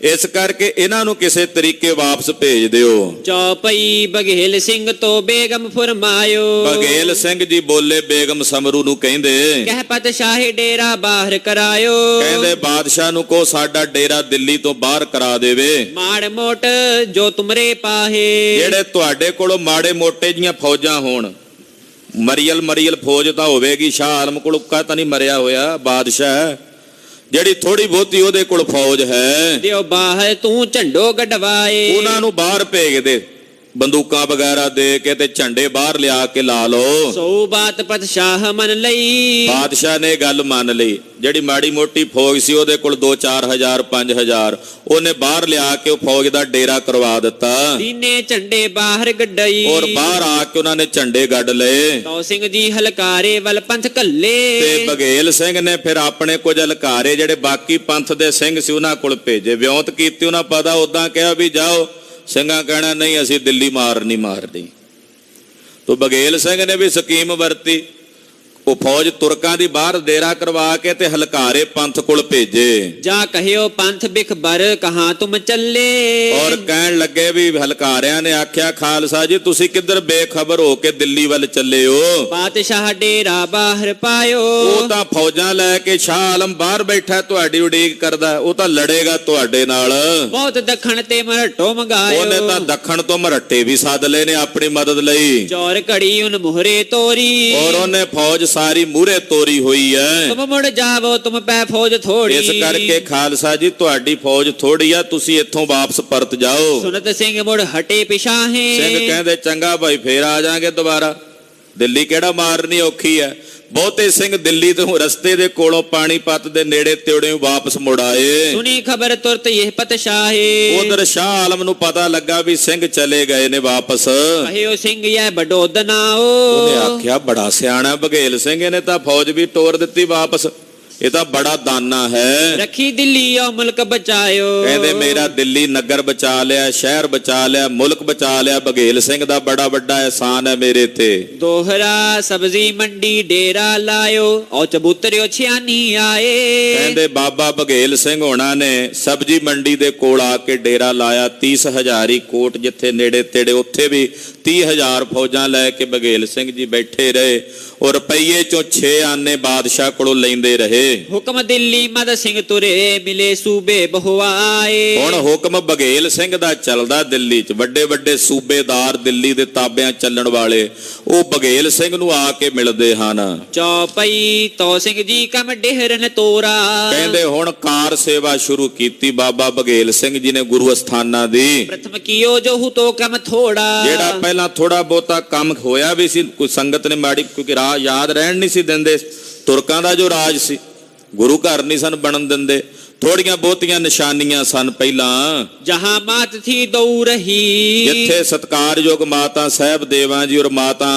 ਇਸ ਕਰਕੇ ਇਹਨਾਂ ਨੂੰ ਕਿਸੇ ਤਰੀਕੇ ਵਾਪਸ ਭੇਜ ਦਿਓ। ਚੌਪਈ ਬਘੇਲ ਸਿੰਘ ਤੋਂ ਬੇਗਮ ਫਰਮਾਇਓ। ਬਘੇਲ ਸਿੰਘ ਜੀ ਬੋਲੇ ਬੇਗਮ ਸਮਰੂ ਨੂੰ, ਕਹਿੰਦੇ ਕਹਿ ਪਤਸ਼ਾਹੀ ਡੇਰਾ ਬਾਹਰ ਕਰਾਇਓ। ਕਹਿੰਦੇ ਬਾਦਸ਼ਾਹ ਨੂੰ ਕਹੋ ਸਾਡਾ ਡੇਰਾ ਦਿੱਲੀ ਤੋਂ ਬਾਹਰ ਕਰਾ ਦੇਵੇ। ਮਾੜ ਮੋਟ ਜੋ ਤੁਮਰੇ ਪਾਹੇ। ਜਿਹੜੇ ਤੁਹਾਡੇ ਕੋਲੋਂ ਮਾੜੇ ਮੋਟੇ ਜੀਆਂ ਫੌਜਾਂ ਹੋਣ, ਮਰੀਅਲ ਫੌਜ ਤਾਂ ਹੋਵੇਗੀ, ਸ਼ਾਹ ਆਲਮ ਕੋਲ ਉੱਕਾ ਤਾਂ ਨਹੀਂ ਮਰਿਆ ਹੋਇਆ, ਬਾਦਸ਼ਾਹ ਜਿਹੜੀ ਥੋੜੀ ਬਹੁਤੀ ਉਹਦੇ ਕੋਲ ਫੌਜ ਹੈ, ਦਿਓ ਬਾਹਰ ਤੂੰ ਝੰਡੋ ਗੜਵਾਏ। ਉਹਨਾਂ ਨੂੰ ਬਾਹਰ ਭੇਜ ਦੇ, ਬੰਦੂਕਾਂ ਵਗੈਰਾ ਦੇ ਕੇ ਤੇ ਝੰਡੇ ਬਾਹਰ ਲਿਆ ਕੇ ਲਾ ਲਓ। ਸੋ ਬਾਤ ਪਤਸ਼ਾਹ ਮੰਨ ਲਈ। ਬਾਦਸ਼ਾਹ ਨੇ ਗੱਲ ਮੰਨ ਲਈ। ਜਿਹੜੀ ਮਾੜੀ ਮੋਟੀ ਫੌਜ ਸੀ ਉਹਦੇ ਕੋਲ 2-4 ਹਜ਼ਾਰ 5 ਹਜ਼ਾਰ, ਉਹਨੇ ਬਾਹਰ ਲਿਆ ਕੇ ਉਹ ਫੌਜ ਦਾ ਡੇਰਾ ਕਰਵਾ ਦਿੱਤਾ। ਦੀਨੇ ਝੰਡੇ ਬਾਹਰ ਗੱਡਈ। ਔਰ ਬਾਹਰ ਆ ਕੇ ਉਹਨਾਂ ਨੇ ਝੰਡੇ ਗੱਡ ਲਏ। ਤੋ ਸਿੰਘ ਜੀ ਹਲਕਾਰੇ ਵੱਲ ਪੰਥ ਕੱਲੇ। ਤੇ ਬਘੇਲ ਸਿੰਘ ਨੇ ਫਿਰ ਆਪਣੇ ਕੁਝ ਹਲਕਾਰੇ ਜਿਹੜੇ ਬਾਕੀ ਪੰਥ ਦੇ ਸਿੰਘ ਸੀ ਉਹਨਾਂ ਕੋਲ ਭੇਜੇ, ਵਿਉਂਤ ਕੀਤੀ ਉਹਨਾਂ ਪਤਾ, ਉਦਾਂ ਕਿਹਾ ਵੀ ਜਾਓ। ਸਿੰਘਾਂ ਕਹਿਣਾ ਨਹੀਂ ਅਸੀਂ ਦਿੱਲੀ ਮਾਰਨੀ। ਤੋ ਬਘੇਲ ਸਿੰਘ ਨੇ ਵੀ ਸਕੀਮ ਵਰਤੀ, ਉਹ ਫੌਜ ਤੁਰਕਾਂ ਦੀ ਬਾਹਰ ਡੇਰਾ ਕਰਵਾ ਕੇ ਤੇ ਹਲਕਾਰੇ ਪੰਥ ਕੋਲ ਭੇਜੇ। ਜਾ ਕਹਿਓ ਪੰਥ ਬਿਖਬਰ ਕਹਾਂ ਤੁਮ ਚੱਲੇ। ਔਰ ਕਹਿਣ ਲੱਗੇ ਵੀ ਹਲਕਾਰਿਆਂ ਨੇ ਆਖਿਆ ਖਾਲਸਾ ਜੀ ਤੁਸੀਂ ਕਿੱਧਰ ਬੇਖਬਰ ਹੋ ਕੇ ਦਿੱਲੀ ਵੱਲ ਚੱਲੇ ਹੋ? ਬਾਦਸ਼ਾਹ ਡੇਰਾ ਬਾਹਰ ਪਾਇਓ। ਉਹ ਤਾਂ ਫੌਜਾਂ ਲੈ ਕੇ ਸ਼ਾਹ ਆਲਮ ਬਾਹਰ ਬੈਠਾ, ਤੁਹਾਡੀ ਉਡੀਕ ਕਰਦਾ, ਉਹ ਤਾਂ ਲੜੇਗਾ ਤੁਹਾਡੇ ਨਾਲ। ਬਹੁਤ ਦੱਖਣ ਤੇ ਮਰਟੋ ਮੰਗਾਇਓ। ਉਹਨੇ ਤਾਂ ਦੱਖਣ ਤੋਂ ਮਰੱਟੇ ਵੀ ਸੱਦ ਲਏ ਨੇ ਆਪਣੀ ਮਦਦ ਲਈ। ਚੌਰ ਘੜੀ ਉਨ ਮੁਹਰੇ ਤੋਰੀ। ਔਰ ਉਹਨੇ ਫੌਜ ਸਾਰੀ ਮੂਹਰੇ ਤੋਰੀ ਹੋਈ ਹੈ। ਤੁਮ ਮੁੜ ਜਾਵੋ ਤੁਮ ਪੈ ਫੌਜ ਥੋੜੀ। ਇਸ ਕਰਕੇ ਖਾਲਸਾ ਜੀ ਤੁਹਾਡੀ ਫੌਜ ਥੋੜੀ ਆ, ਤੁਸੀਂ ਇੱਥੋਂ ਵਾਪਸ ਪਰਤ ਜਾਓ। ਸੁਨਤ ਸਿੰਘ ਮੁੜ ਹਟੇ ਪਿਛਾਹੇ। ਸਿੰਘ ਕਹਿੰਦੇ ਚੰਗਾ ਭਾਈ ਫੇਰ ਆ ਜਾਾਂਗੇ ਦੁਬਾਰਾ, ਦਿੱਲੀ ਕਿਹੜਾ ਮਾਰਨੀ ਔਖੀ ਹੈ। ਬਹੁਤੇ ਸਿੰਘ ਦਿੱਲੀ ਤੋਂ ਰਸਤੇ ਦੇ ਕੋਲੋਂ ਪਾਣੀਪਤ ਦੇ ਨੇੜੇ ਤੇੜੇ ਵਾਪਸ ਮੁੜ ਆਏ। ਸੁਣੀ ਖਬਰ ਤੁਰਤ ਇਹ ਪਤਸ਼ਾਹੇ। ਉਧਰ ਸ਼ਾਹ ਆਲਮ ਨੂੰ ਪਤਾ ਲੱਗਾ ਵੀ ਸਿੰਘ ਚਲੇ ਗਏ ਨੇ ਵਾਪਸ। ਕਹਿਓ ਸਿੰਘ ਇਹ ਬਡੋਦਨਾਓ। ਉਹਨੇ ਆਖਿਆ ਬੜਾ ਸਿਆਣਾ ਬਘੇਲ ਸਿੰਘ, ਇਹਨੇ ਤਾਂ ਫੌਜ ਵੀ ਤੋਰ ਦਿੱਤੀ ਵਾਪਸ, ਇਹ ਤਾਂ ਬੜਾ ਦਾਨਾ ਹੈ। ਰੱਖੀ ਦਿੱਲੀ ਉਹ ਮੁਲਕ ਬਚਾਇਓ। ਕਹਿੰਦੇ ਮੇਰਾ ਦਿੱਲੀ ਨਗਰ ਬਚਾ ਲਿਆ, ਸ਼ਹਿਰ ਬਚਾ ਲਿਆ, ਮੁਲਕ ਬਚਾ ਲਿਆ। ਬਘੇਲ ਸਿੰਘ ਦਾ ਬੜਾ ਵੱਡਾ ਅਹਿਸਾਨ ਹੈ ਮੇਰੇ ਤੇ। ਦੋਹਰਾ ਸਬਜ਼ੀ ਮੰਡੀ ਡੇਰਾ ਲਾਇਓ। ਔ ਚਬੂਤਰਿਓ ਛਿਆਨੀ ਆਏ। ਕਹਿੰਦੇ ਬਾਬਾ ਬਘੇਲ ਸਿੰਘ ਹੋਣਾ ਨੇ ਸਬਜ਼ੀ ਮੰਡੀ ਦੇ ਕੋਲ ਆ ਕੇ ਡੇਰਾ ਲਾਇਆ। 30 ਹਜ਼ਾਰੀ ਕੋਟ ਜਿੱਥੇ ਨੇੜੇ ਤੇੜੇ, ਉੱਥੇ ਵੀ 30,000 ਫੌਜਾਂ ਲੈ ਕੇ ਬਘੇਲ ਸਿੰਘ ਜੀ ਬੈਠੇ ਰਹੇ। ਔਰ ਰੁਪਈਏ ਚੋਂ 6 ਆਨੇ ਬਾਦਸ਼ਾਹ ਕੋਲੋਂ ਲੈਂਦੇ ਰਹੇ। ਹੁਕਮ ਦਿੱਲੀ ਮਦ ਸਿੰਘ ਤੁਰੇ ਮਿਲੇ ਸੂਬੇ ਬਹੁਆਏ। ਹੁਣ ਹੁਕਮ ਬਘੇਲ ਸਿੰਘ ਦਾ ਚੱਲਦਾ ਦਿੱਲੀ 'ਚ, ਵੱਡੇ ਵੱਡੇ ਸੂਬੇਦਾਰ ਦਿੱਲੀ ਦੇ ਤਾਬਿਆਂ ਚੱਲਣ ਵਾਲੇ, ਉਹ ਬਘੇਲ ਸਿੰਘ ਨੂੰ ਆ ਕੇ ਮਿਲਦੇ ਹਨ। ਚੌਪਈ ਤੋ ਸਿੰਘ ਜੀ ਕਮ ਡੇਹਰਨ ਤੋਰਾ। ਕਹਿੰਦੇ ਹੁਣ ਕਾਰ ਸੇਵਾ ਸ਼ੁਰੂ ਕੀਤੀ ਬਾਬਾ ਬਘੇਲ ਸਿੰਘ ਜੀ ਨੇ ਗੁਰੂ ਅਸਥਾਨਾਂ ਦੀ। ਪ੍ਰਥਮ ਕੀਓ ਜੋ ਹੂ ਤੋ ਕਮ ਥੋੜਾ। ਜਿਹੜਾ ਪਹਿਲਾਂ ਥੋੜਾ ਬਹੁਤਾ ਕੰਮ ਹੋਇਆ ਵੀ ਸੀ, ਕੋਈ ਸੰਗਤ ਨੇ ਮਾੜੀ, ਕਿਉਂਕਿ ਰਾਹ ਯਾਦ ਰਹਿਣ ਨਹੀਂ ਸੀ ਦਿੰਦੇ, ਤੁਰਕਾਂ ਦਾ ਜੋ ਰਾਜ ਸੀ, ਗੁਰੂ ਘਰ ਨਹੀਂ ਸਨ ਬਣਨ ਦਿੰਦੇ, ਥੋੜੀਆਂ ਬਹੁਤੀਆਂ ਨਿਸ਼ਾਨੀਆਂ ਸਨ ਪਹਿਲਾਂ। ਜਹਾਂ ਮਾਤ ਥੀ ਦਊ ਰਹੀ। ਜਿੱਥੇ ਸਤਿਕਾਰਯੋਗ ਮਾਤਾ ਸਾਹਿਬ ਦੇਵਾਂ ਜੀ ਔਰ ਮਾਤਾ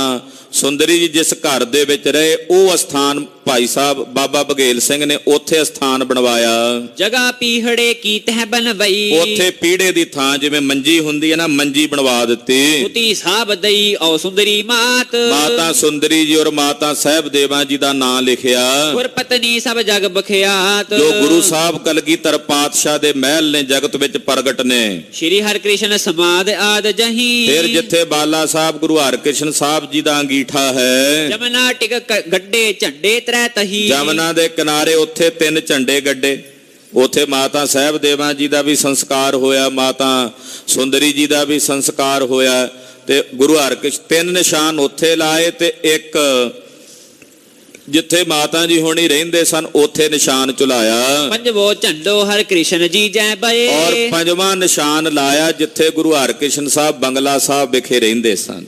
ਸੁੰਦਰੀ ਜੀ ਜਿਸ ਘਰ ਦੇ ਵਿੱਚ ਰਹੇ, ਉਹ ਅਸਥਾਨ ਭਾਈ ਸਾਹਿਬ ਬਾਬਾ ਬਘੇਲ ਸਿੰਘ ਨੇ ਉੱਥੇ ਅਸਥਾਨ ਬਣਵਾਇਆ। ਜਗ੍ਹਾ ਪੀਹੜੇ ਕੀ ਤਹਿ ਬਣਵਈ। ਉੱਥੇ ਪੀੜੇ ਦੀ ਥਾਂ ਜਿਵੇਂ ਮੰਜੀ ਹੁੰਦੀ ਹੈ ਨਾ, ਮੰਜੀ ਬਣਵਾ ਦਿੱਤੀ। ਉਤੀ ਸਾਬ ਦਈ ਔ ਸੁੰਦਰੀ ਮਾਤ। ਮਾਤਾ ਸੁੰਦਰੀ ਜੀ ਔਰ ਮਾਤਾ ਸਾਹਿਬ ਦੇਵਾਂ ਜੀ ਦਾ ਨਾਂ ਲਿਖਿਆ। ਗੁਰ ਪਤਨੀ ਸਭ ਜਗ ਬਖਿਆਤ। ਜੋ ਗੁਰੂ ਸਾਹਿਬ ਕਲਗੀਧਰ ਪਾਤਸ਼ਾਹ ਦੇ ਮਹਿਲ ਨੇ ਜਗਤ ਵਿੱਚ ਪ੍ਰਗਟ ਨੇ। ਸ਼੍ਰੀ ਹਰਿਕ੍ਰਿਸ਼ਨ ਸਮਾਦ ਆਦ ਜਹੀ। ਫਿਰ ਜਿੱਥੇ ਬਾਲਾ ਸਾਹਿਬ ਗੁਰੂ ਹਰਿਕ੍ਰਿਸ਼ਨ ਸਾਹਿਬ ਜੀ ਦਾ ਅੰਗੀਠਾ ਹੈ। ਜਮਨਾ ਟਿਕ ਗੱਡੇ ਝੰਡੇ ਤਰੇ ਤਹੀ। ਜਮਨਾ ਦੇ ਕਿਨਾਰੇ ਉੱਥੇ 3 ਝੰਡੇ ਗੱਡੇ, ਉੱਥੇ ਮਾਤਾ ਸਾਹਿਬ ਦੇਵਾਂ ਜੀ ਦਾ ਵੀ ਸੰਸਕਾਰ ਹੋਇਆ, ਮਾਤਾ ਸੁੰਦਰੀ ਜੀ ਦਾ ਵੀ ਸੰਸਕਾਰ ਹੋਇਆ। ਤੇ ਗੁਰੂ ਹਰਿਕ੍ਰਿਸ਼ਨ 3 ਨਿਸ਼ਾਨ ਉੱਥੇ ਲਾਏ ਤੇ ਇੱਕ ਜਿੱਥੇ ਮਾਤਾ ਜੀ ਹੁਣੀ ਰਹਿੰਦੇ ਸਨ ਉੱਥੇ ਨਿਸ਼ਾਨ ਝੁਲਾਇਆ। ਪੰਜਵੋ ਝੰਡੋ ਹਰਿਕ੍ਰਿਸ਼ਨ ਜੀ ਜੈ ਬਏ। ਔਰ 5ਵਾਂ ਨਿਸ਼ਾਨ ਲਾਇਆ ਜਿੱਥੇ ਗੁਰੂ ਹਰਿਕ੍ਰਿਸ਼ਨ ਸਾਹਿਬ ਬੰਗਲਾ ਸਾਹਿਬ ਵਿਖੇ ਰਹਿੰਦੇ ਸਨ।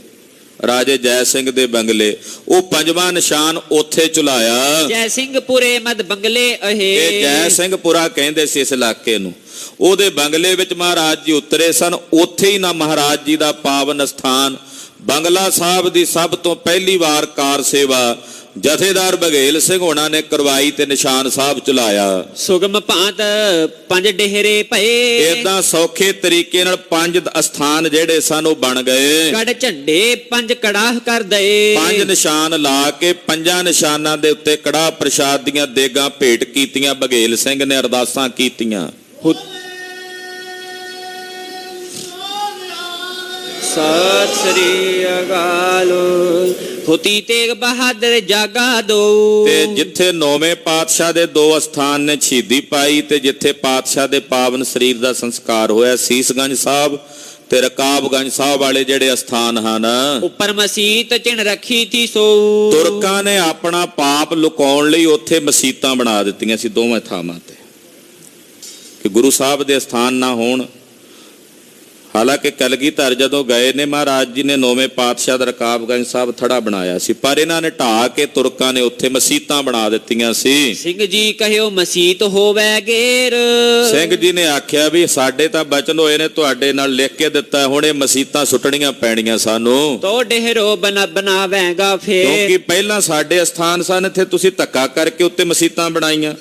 ਰਾਜੇ ਜੈ ਸਿੰਘ ਦੇ ਬੰਗਲੇ, ਉਹ ਪੰਜਵਾਂ ਨਿਸ਼ਾਨ ਉੱਥੇ ਚੁਲਾਇਆ। ਜੈ ਸਿੰਘਪੁਰੇ ਮਦ ਬੰਗਲੇ ਅਹੇ, ਇਹ ਜੈ ਸਿੰਘਪੁਰਾ ਕਹਿੰਦੇ ਸੀ ਇਸ ਇਲਾਕੇ ਨੂੰ। ਉਹਦੇ ਬੰਗਲੇ ਵਿੱਚ ਮਹਾਰਾਜ ਜੀ ਉਤਰੇ ਸਨ। ਉੱਥੇ ਹੀ ਨਾ ਮਹਾਰਾਜ ਜੀ ਦਾ ਪਾਵਨ ਸਥਾਨ ਬੰਗਲਾ ਸਾਹਿਬ ਦੀ ਸਭ ਤੋਂ ਪਹਿਲੀ ਵਾਰ ਕਾਰ ਸੇਵਾ ਜਥੇਦਾਰ ਬਘੇਲ ਸਿੰਘ ਹੋਣਾ ਨੇ ਕਰਵਾਈ ਤੇ ਨਿਸ਼ਾਨ ਸਾਹਿਬ ਚੁਲਾਇਆ। ਸੁਗਮ ਭਾਂਤ ਪੰਜ ਡੇਹਰੇ ਭਏ, ਏਦਾਂ ਸੌਖੇ ਤਰੀਕੇ ਨਾਲ 5 ਅਸਥਾਨ ਜਿਹੜੇ ਸਨ ਉਹ ਬਣ ਗਏ। ਗੜ ਝੰਡੇ 5 ਕੜਾਹ ਕਰ ਦਏ, 5 ਨਿਸ਼ਾਨ ਲਾ ਕੇ 5 ਨਿਸ਼ਾਨਾਂ ਦੇ ਉੱਤੇ ਕੜਾਹ ਪ੍ਰਸ਼ਾਦ ਦੀਆਂ ਦੇਗਾਂ ਭੇਟ ਕੀਤੀਆਂ। ਬਘੇਲ ਸਿੰਘ ਨੇ ਅਰਦਾਸਾਂ ਕੀਤੀਆਂ। ਸਤਿ ਸ੍ਰੀ ਅਕਾਲ। ਹੋਤੀ ਤੇਗ ਬਹਾਦਰ ਜਾਗਾ ਦੋ, ਤੇ ਜਿੱਥੇ ਨੌਵੇਂ ਪਾਤਸ਼ਾਹ ਦੇ 2 ਅਸਥਾਨ ਨੇ ਸ਼ਹੀਦੀ ਪਾਈ ਤੇ ਜਿੱਥੇ ਪਾਤਸ਼ਾਹ ਦੇ ਪਾਵਨ ਸਰੀਰ ਦਾ ਸੰਸਕਾਰ ਹੋਇਆ, ਸੀਸਗੰਜ ਸਾਹਿਬ ਤੇ ਰਕਾਬਗੰਜ ਸਾਹਿਬ ਵਾਲੇ ਜਿਹੜੇ ਅਸਥਾਨ ਹਨ, ਉੱਪਰ ਮਸੀਤ ਚਿਣ ਰੱਖੀ ਥੀ ਸੋ। ਤੁਰਕਾਂ ਨੇ ਆਪਣਾ ਪਾਪ ਲੁਕਾਉਣ ਲਈ ਉੱਥੇ ਮਸੀਤਾਂ ਬਣਾ ਦਿੱਤੀਆਂ ਸੀ ਦੋਵੇਂ ਥਾਵਾਂ ਤੇ, ਕਿ ਗੁਰੂ ਸਾਹਿਬ ਦੇ ਅਸਥਾਨ ਨਾ ਹੋਣ। ਹਾਲਾਂਕਿ ਕਲਗੀਧਰ ਜਦੋਂ ਗਏ ਨੇ ਮਹਾਰਾਜ ਜੀ ਨੇ ਨੌਵੇਂ ਪਾਤਸ਼ਾਹ ਦਾ ਰਕਾਬਗੰਜ ਸਾਹਿਬ ਥੜਾ ਬਣਾਇਆ ਸੀ, ਪਰ ਇਹਨਾਂ ਨੇ ਢਾਹ ਕੇ ਤੁਰਕਾਂ ਨੇ ਉੱਥੇ ਮਸੀਤਾਂ ਬਣਾ ਦਿੱਤੀਆਂ ਸੀ। ਸਿੰਘ ਜੀ ਕਹਿਓ ਮਸੀਤ ਹੋਵੇ ਗੇਰ, ਸਿੰਘ ਜੀ ਨੇ ਆਖਿਆ ਵੀ ਸਾਡੇ ਤਾਂ ਬਚਨ ਹੋਏ ਨੇ, ਤੁਹਾਡੇ ਨਾਲ ਲਿਖ ਕੇ ਦਿੱਤਾ, ਹੁਣ ਇਹ ਮਸੀਤਾਂ ਸੁੱਟਣੀਆਂ ਪੈਣੀਆਂ ਸਾਨੂੰ। ਤੋ ਡੇਹਰੋ ਬਣਾਵੇਗਾ ਫੇਰ, ਕਿਉਂਕਿ ਪਹਿਲਾਂ ਸਾਡੇ ਅਸਥਾਨ ਸਨ, ਇੱਥੇ ਤੁਸੀਂ ਧੱਕਾ ਕਰਕੇ ਉੱਤੇ ਮਸੀਤਾਂ ਬਣਾਈਆਂ,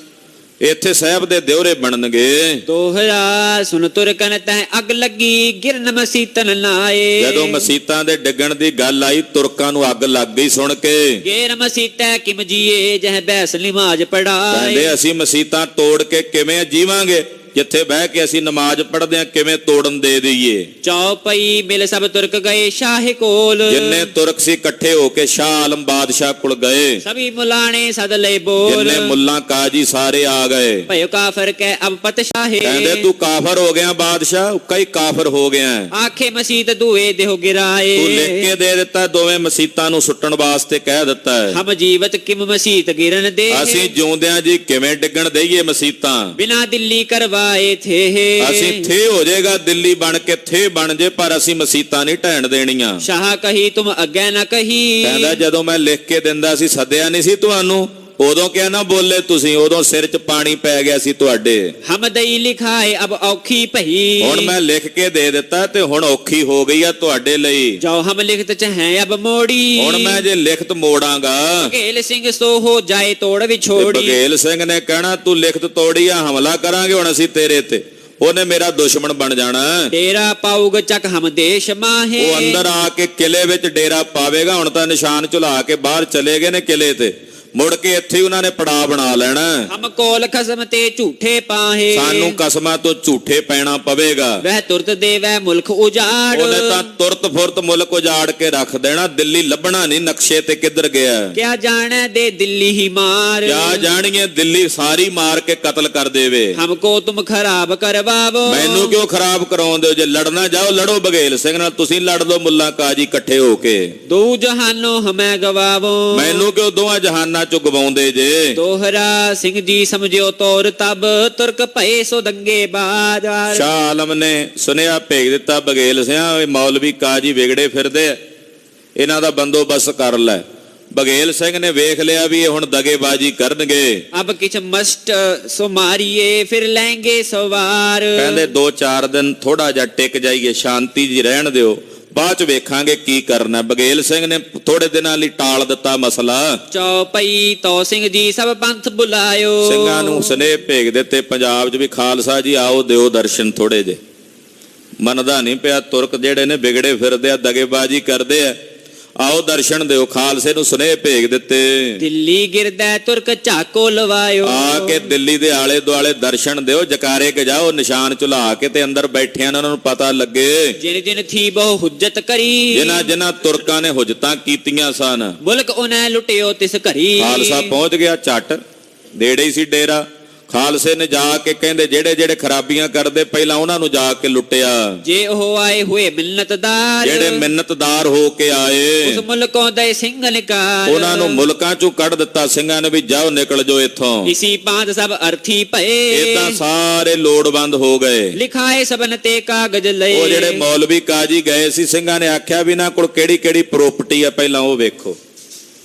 ਇੱਥੇ ਸਾਹਿਬ ਦੇ ਦਿਉਰੇ ਬਣਨਗੇ। ਦੋਹਰਾ ਸੁਨ ਤੁਰਕਨ ਤੈ ਅੱਗ ਲੱਗੀ ਗਿਰਨ ਮਸੀਤਨ ਨਾਏ, ਜਦੋਂ ਮਸੀਤਾਂ ਦੇ ਡਿੱਗਣ ਦੀ ਗੱਲ ਆਈ ਤੁਰਕਾਂ ਨੂੰ ਅੱਗ ਲੱਗ ਗਈ ਸੁਣ ਕੇ। ਗੇਰ ਮਸੀਤੈ ਕਿਮ ਜੀਏ ਜਹ ਬੈਸ ਨਮਾਜ਼ ਪੜਾਏ, ਕਹਿੰਦੇ ਅਸੀਂ ਮਸੀਤਾਂ ਤੋੜ ਕੇ ਕਿਵੇਂ ਜੀਵਾਂਗੇ, ਜਿੱਥੇ ਬਹਿ ਕੇ ਅਸੀਂ ਨਮਾਜ਼ ਪੜ੍ਹਦੇ ਹਾਂ ਕਿਵੇਂ ਤੋੜਨ ਦੇ ਦਈਏ। ਚੌਪਈ ਮਿਲ ਸਭ ਤੁਰਕ ਗਏ ਸ਼ਾਹ ਕੋਲ, ਜਿੰਨੇ ਤੁਰਕ ਸੀ ਇਕੱਠੇ ਹੋ ਕੇ ਸ਼ਾਹ ਆਲਮ ਬਾਦਸ਼ਾਹ ਕੋਲ ਗਏ। ਸਭੀ ਮੁਲਾਣੇ ਸਦ ਲੈ ਬੋਲ, ਜਿੰਨੇ ਮੁੱਲਾ ਕਾਜੀ ਸਾਰੇ ਆ ਗਏ। ਭਇਓ ਕਾਫਰ ਕੈ ਅਬ ਪਤ ਸ਼ਾਹੇ, ਕਹਿੰਦੇ ਤੂੰ ਕਾਫਰ ਹੋ ਗਿਆ ਬਾਦਸ਼ਾਹ, ਕਈ ਕਾਫਰ ਹੋ ਗਿਆ। ਆਖੇ ਮਸੀਤ ਦੂਏ ਦੇਹ ਗਿਰਾਏ, ਤੂੰ ਲਿਖ ਕੇ ਦੇ ਦਿੱਤਾ, ਦੋਵੇਂ ਮਸੀਤਾਂ ਨੂੰ ਸੁੱਟਣ ਵਾਸਤੇ ਕਹਿ ਦਿੱਤਾ ਹੈ। ਹਮ ਜੀਵਤ ਕਿਮ ਮਸੀਤ ਗਿਰਨ ਦੇ, ਅਸੀਂ ਜਿਉਂਦਿਆਂ ਜੀ ਕਿਵੇਂ ਡਿੱਗਣ ਦਈਏ ਮਸੀਤਾਂ, ਬਿਨਾ ਦਿੱਲੀ ਕਰਵਾਏ ਥੇ। ਅਸੀਂ ਥੇ ਹੋ ਜਾਏਗਾ ਦਿੱਲੀ ਬਣ ਕੇ ਥੇ ਬਣ ਜੇ, ਪਰ ਅਸੀਂ ਮਸੀਤਾਂ ਨਹੀਂ ਢਹਿਣ ਦੇਣੀਆਂ। ਸ਼ਾਹ ਕਹੀ ਤੁਮ ਅੱਗੇ ਨਾ ਕਹੀ, ਕਹਿੰਦਾ ਜਦੋਂ ਮੈਂ ਲਿਖ ਕੇ ਦਿੰਦਾ ਸੀ, ਸੱਦਿਆ ਨਹੀਂ ਸੀ ਤੁਹਾਨੂੰ, ਉਦੋਂ ਕਿਹਾ ਨਾ ਬੋਲੇ ਤੁਸੀਂ, ਉਦੋਂ ਸਿਰ 'ਚ ਪਾਣੀ ਪੈ ਗਿਆ ਸੀ ਤੁਹਾਡੇ। ਹਮ ਦਈ ਲਿਖਾਏ ਅਬ ਔਖੀ ਭਈ, ਹੁਣ ਮੈਂ ਲਿਖ ਕੇ ਦੇ ਦਿੱਤਾ ਤੇ ਹੁਣ ਔਖੀ ਹੋ ਗਈ ਆ ਤੁਹਾਡੇ ਲਈ। ਜੋ ਹਮ ਲਿਖਤ ਚਾਹੇ ਅਬ ਮੋੜੀ, ਹੁਣ ਮੈਂ ਜੇ ਲਿਖਤ ਮੋੜਾਂਗਾ, ਬਘੇਲ ਸਿੰਘ ਸੋ ਹੋ ਜਾਏ ਤੋੜ ਵਿਛੋੜੀ। ਬਘੇਲ ਸਿੰਘ ਨੇ ਕਹਿਣਾ ਤੂੰ ਲਿਖਤ ਤੋੜੀ ਆ, ਹਮਲਾ ਕਰਾਂਗੇ ਹੁਣ ਅਸੀਂ ਤੇਰੇ ਤੇ, ਉਹਨੇ ਮੇਰਾ ਦੁਸ਼ਮਣ ਬਣ ਜਾਣਾ। ਡੇਰਾ ਪਾਉਗ ਚੱਕ ਹਮ ਦੇਸ਼ ਮਾਹੇ, ਉਹ ਅੰਦਰ ਆ ਕੇ ਕਿਲੇ ਵਿੱਚ ਡੇਰਾ ਪਾਵੇਗਾ। ਹੁਣ ਤਾਂ ਨਿਸ਼ਾਨ ਝੁਲਾ ਕੇ ਬਾਹਰ ਚਲੇ ਗਏ ਨੇ ਕਿਲੇ ਤੇ, ਮੁੜ ਕੇ ਇੱਥੇ ਹੀ ਉਹਨਾਂ ਨੇ ਪੜਾ ਬਣਾ ਲੈਣਾ। ਹਮ ਕੋਲ ਖਸਮ ਤੇ ਝੂਠੇ ਪਾਹੇ, ਸਾਨੂੰ ਕਸਮਾਂ ਤੋਂ ਝੂਠੇ ਪੈਣਾ ਪਵੇਗਾ। ਵਹਿ ਤੁਰਤ ਦੇਵੈ ਮੁਲਕ ਉਜਾੜ, ਉਹਨੇ ਤਾਂ ਤੁਰਤ ਫੁਰਤ ਮੁਲਕ ਉਜਾੜ ਕੇ ਰੱਖ ਦੇਣਾ, ਦਿੱਲੀ ਲੱਭਣਾ ਨਹੀਂ ਨਕਸ਼ੇ ਤੇ ਕਿੱਧਰ ਗਿਆ। ਕਿਆ ਜਾਣੈ ਦੇ ਦਿੱਲੀ ਹੀ ਮਾਰ, ਕਿਆ ਜਾਣੀਏ ਦਿੱਲੀ ਸਾਰੀ ਮਾਰ ਕੇ ਕਤਲ ਕਰ ਦੇਵੇ। ਹਮਕੋ ਤੁਮ ਖਰਾਬ ਕਰਵਾਵੋ, ਮੈਨੂੰ ਕਿਉਂ ਖਰਾਬ ਕਰਾਉਂਦੇ ਹੋ? ਜੇ ਲੜਨਾ ਜਾਓ ਲੜੋ ਬਘੇਲ ਸਿੰਘ ਨਾਲ, ਤੁਸੀਂ ਲੜ ਲਓ ਮੁੱਲਾ ਕਾਜੀ ਇਕੱਠੇ ਹੋ ਕੇ। ਦੋ ਜਹਾਨੋ ਹਮੈ ਗਵਾਵੋ, ਮੈਨੂੰ ਕਿਉਂ ਦੋਹਾਂ ਜਹਾਨਾਂ ਚੋਂ ਗਵਾਉਂਦੇ ਜੇ। ਦੋਹਰਾ ਸਿੰਘ ਜੀ ਸਮਝਿਓ ਤੋਰ ਤਬ ਤੁਰਕ ਭਏ ਸੋ ਦੰਗੇ ਬਾਜ਼ਾਰ। ਸ਼ਾਹ ਆਲਮ ਨੇ ਸੁਨੇਹਾ ਭੇਜ ਦਿੱਤਾ ਬਘੇਲ ਸਿੰਘ, ਮੌਲਵੀ ਕਾਜੀ ਵਿਗੜੇ ਫਿਰਦੇ, ਇਹਨਾਂ ਦਾ ਬੰਦੋਬਸਤ ਕਰ ਲੈ। ਬਘੇਲ ਸਿੰਘ ਨੇ ਵੇਖ ਲਿਆ ਵੀ ਇਹ ਹੁਣ ਦਗੇਬਾਜੀ ਕਰਨਗੇ। ਅਬ ਕਿਛ ਮਸਟ ਸੋ ਮਾਰੀਏ ਫਿਰ ਲੈਂਗੇ ਸਵਾਰ, ਕਹਿੰਦੇ 2-4 ਦਿਨ ਥੋੜਾ ਜਿਹਾ ਟਿਕ ਜਾਈਏ, ਸ਼ਾਂਤੀ ਜੀ ਰਹਿਣ ਦਿਓ, ਬਾਅਦ ਚ ਵੇਖਾਂਗੇ ਕੀ ਕਰਨਾ। ਬਘੇਲ ਸਿੰਘ ਨੇ ਥੋੜੇ ਦਿਨਾਂ ਲਈ ਟਾਲ ਦਿੱਤਾ ਮਸਲਾ। ਚੌਪਈ ਤੋ ਸਿੰਘ ਜੀ ਸਭ ਪੰਥ ਬੁਲਾਇਓ, ਸਿੰਘਾਂ ਨੂੰ ਸੁਨੇਹੇ ਭੇਜ ਦਿੱਤੇ ਪੰਜਾਬ 'ਚ ਵੀ ਖਾਲਸਾ ਜੀ ਆਓ ਦਿਓ ਦਰਸ਼ਨ ਥੋੜੇ ਜੇ। ਮੰਨਦਾ ਨਹੀਂ ਪਿਆ, ਤੁਰਕ ਜਿਹੜੇ ਨੇ ਵਿਗੜੇ ਫਿਰਦੇ ਆ, ਦਗੇਬਾਜੀ ਕਰਦੇ ਆ, ਆਓ ਦਰਸ਼ਨ ਦਿਓ। ਖਾਲਸੇ ਨੂੰ ਸੁਨੇਹੇ ਭੇਜ ਦਿੱਤੇ। ਦਿੱਲੀ ਗਿਰਦਾ ਤੁਰਕ ਝਾਕੋ ਲਵਾਇਓ, ਆ ਕੇ ਦਿੱਲੀ ਦੇ ਆਲੇ ਦੁਆਲੇ ਦਰਸ਼ਨ ਦਿਓ, ਜਕਾਰੇ ਕੇ ਜਾਓ, ਨਿਸ਼ਾਨ ਝੁਲਾ ਕੇ ਤੇ ਅੰਦਰ ਬੈਠਿਆਂ ਉਹਨਾਂ ਨੂੰ ਪਤਾ ਲੱਗੇ ਜਿਨ ਜਿਨ ਥੀ ਬਹੁ ਹੁਜਤ ਕਰੀ, ਜਿਨ੍ਹਾਂ ਜਿਨ੍ਹਾਂ ਤੁਰਕਾਂ ਨੇ ਹੁਜਤਾਂ ਕੀਤੀਆਂ ਸਨ, ਮੁਲਕ ਉਹਨੇ ਲੁੱਟਿਓ ਤਿਸ ਘਰੀ। ਖਾਲਸਾ ਪਹੁੰਚ ਗਿਆ ਝੱਟ, ਨੇੜੇ ਹੀ ਸੀ ਡੇਰਾ। ਖਾਲਸੇ ਨੇ ਜਾ ਕੇ ਕਹਿੰਦੇ ਜਿਹੜੇ ਜਿਹੜੇ ਖਰਾਬੀਆਂ ਕਰਦੇ ਪਹਿਲਾਂ ਉਹਨਾਂ ਨੂੰ ਜਾ ਕੇ ਲੁੱਟਿਆ। ਜੇ ਉਹ ਆਏ ਹੋਏ ਮਿੰਨਤਦਾਰ, ਜਿਹੜੇ ਮਿੰਨਤਦਾਰ ਹੋ ਕੇ ਆਏ ਉਸ ਮੁਲਕੋਂ ਦੇ ਸਿੰਘ ਨਿਕਾਲ, ਉਹਨਾਂ ਨੂੰ ਮੁਲਕਾਂ ਚੋਂ ਕੱਢ ਦਿੱਤਾ ਸਿੰਘਾਂ ਨੇ ਵੀ ਜਾਓ ਨਿਕਲ ਜਾਓ ਇੱਥੋਂ। ਇਸੀ ਭਾਂਤ ਸਭ ਅਰਥੀ ਭਏ, ਏਦਾਂ ਸਾਰੇ ਲੋੜਵੰਦ ਹੋ ਗਏ। ਲਿਖਾਏ ਸਬਨ ਤੇ ਕਾਗਜ਼ ਲਏ। ਉਹ ਜਿਹੜੇ ਮੌਲਵੀ ਕਾਜੀ ਗਏ ਸੀ ਸਿੰਘਾਂ ਨੇ ਆਖਿਆ ਵੀ ਇਹਨਾਂ ਕੋਲ ਕਿਹੜੀ ਕਿਹੜੀ ਪ੍ਰੋਪਰਟੀ ਆ ਪਹਿਲਾਂ ਉਹ ਵੇਖੋ।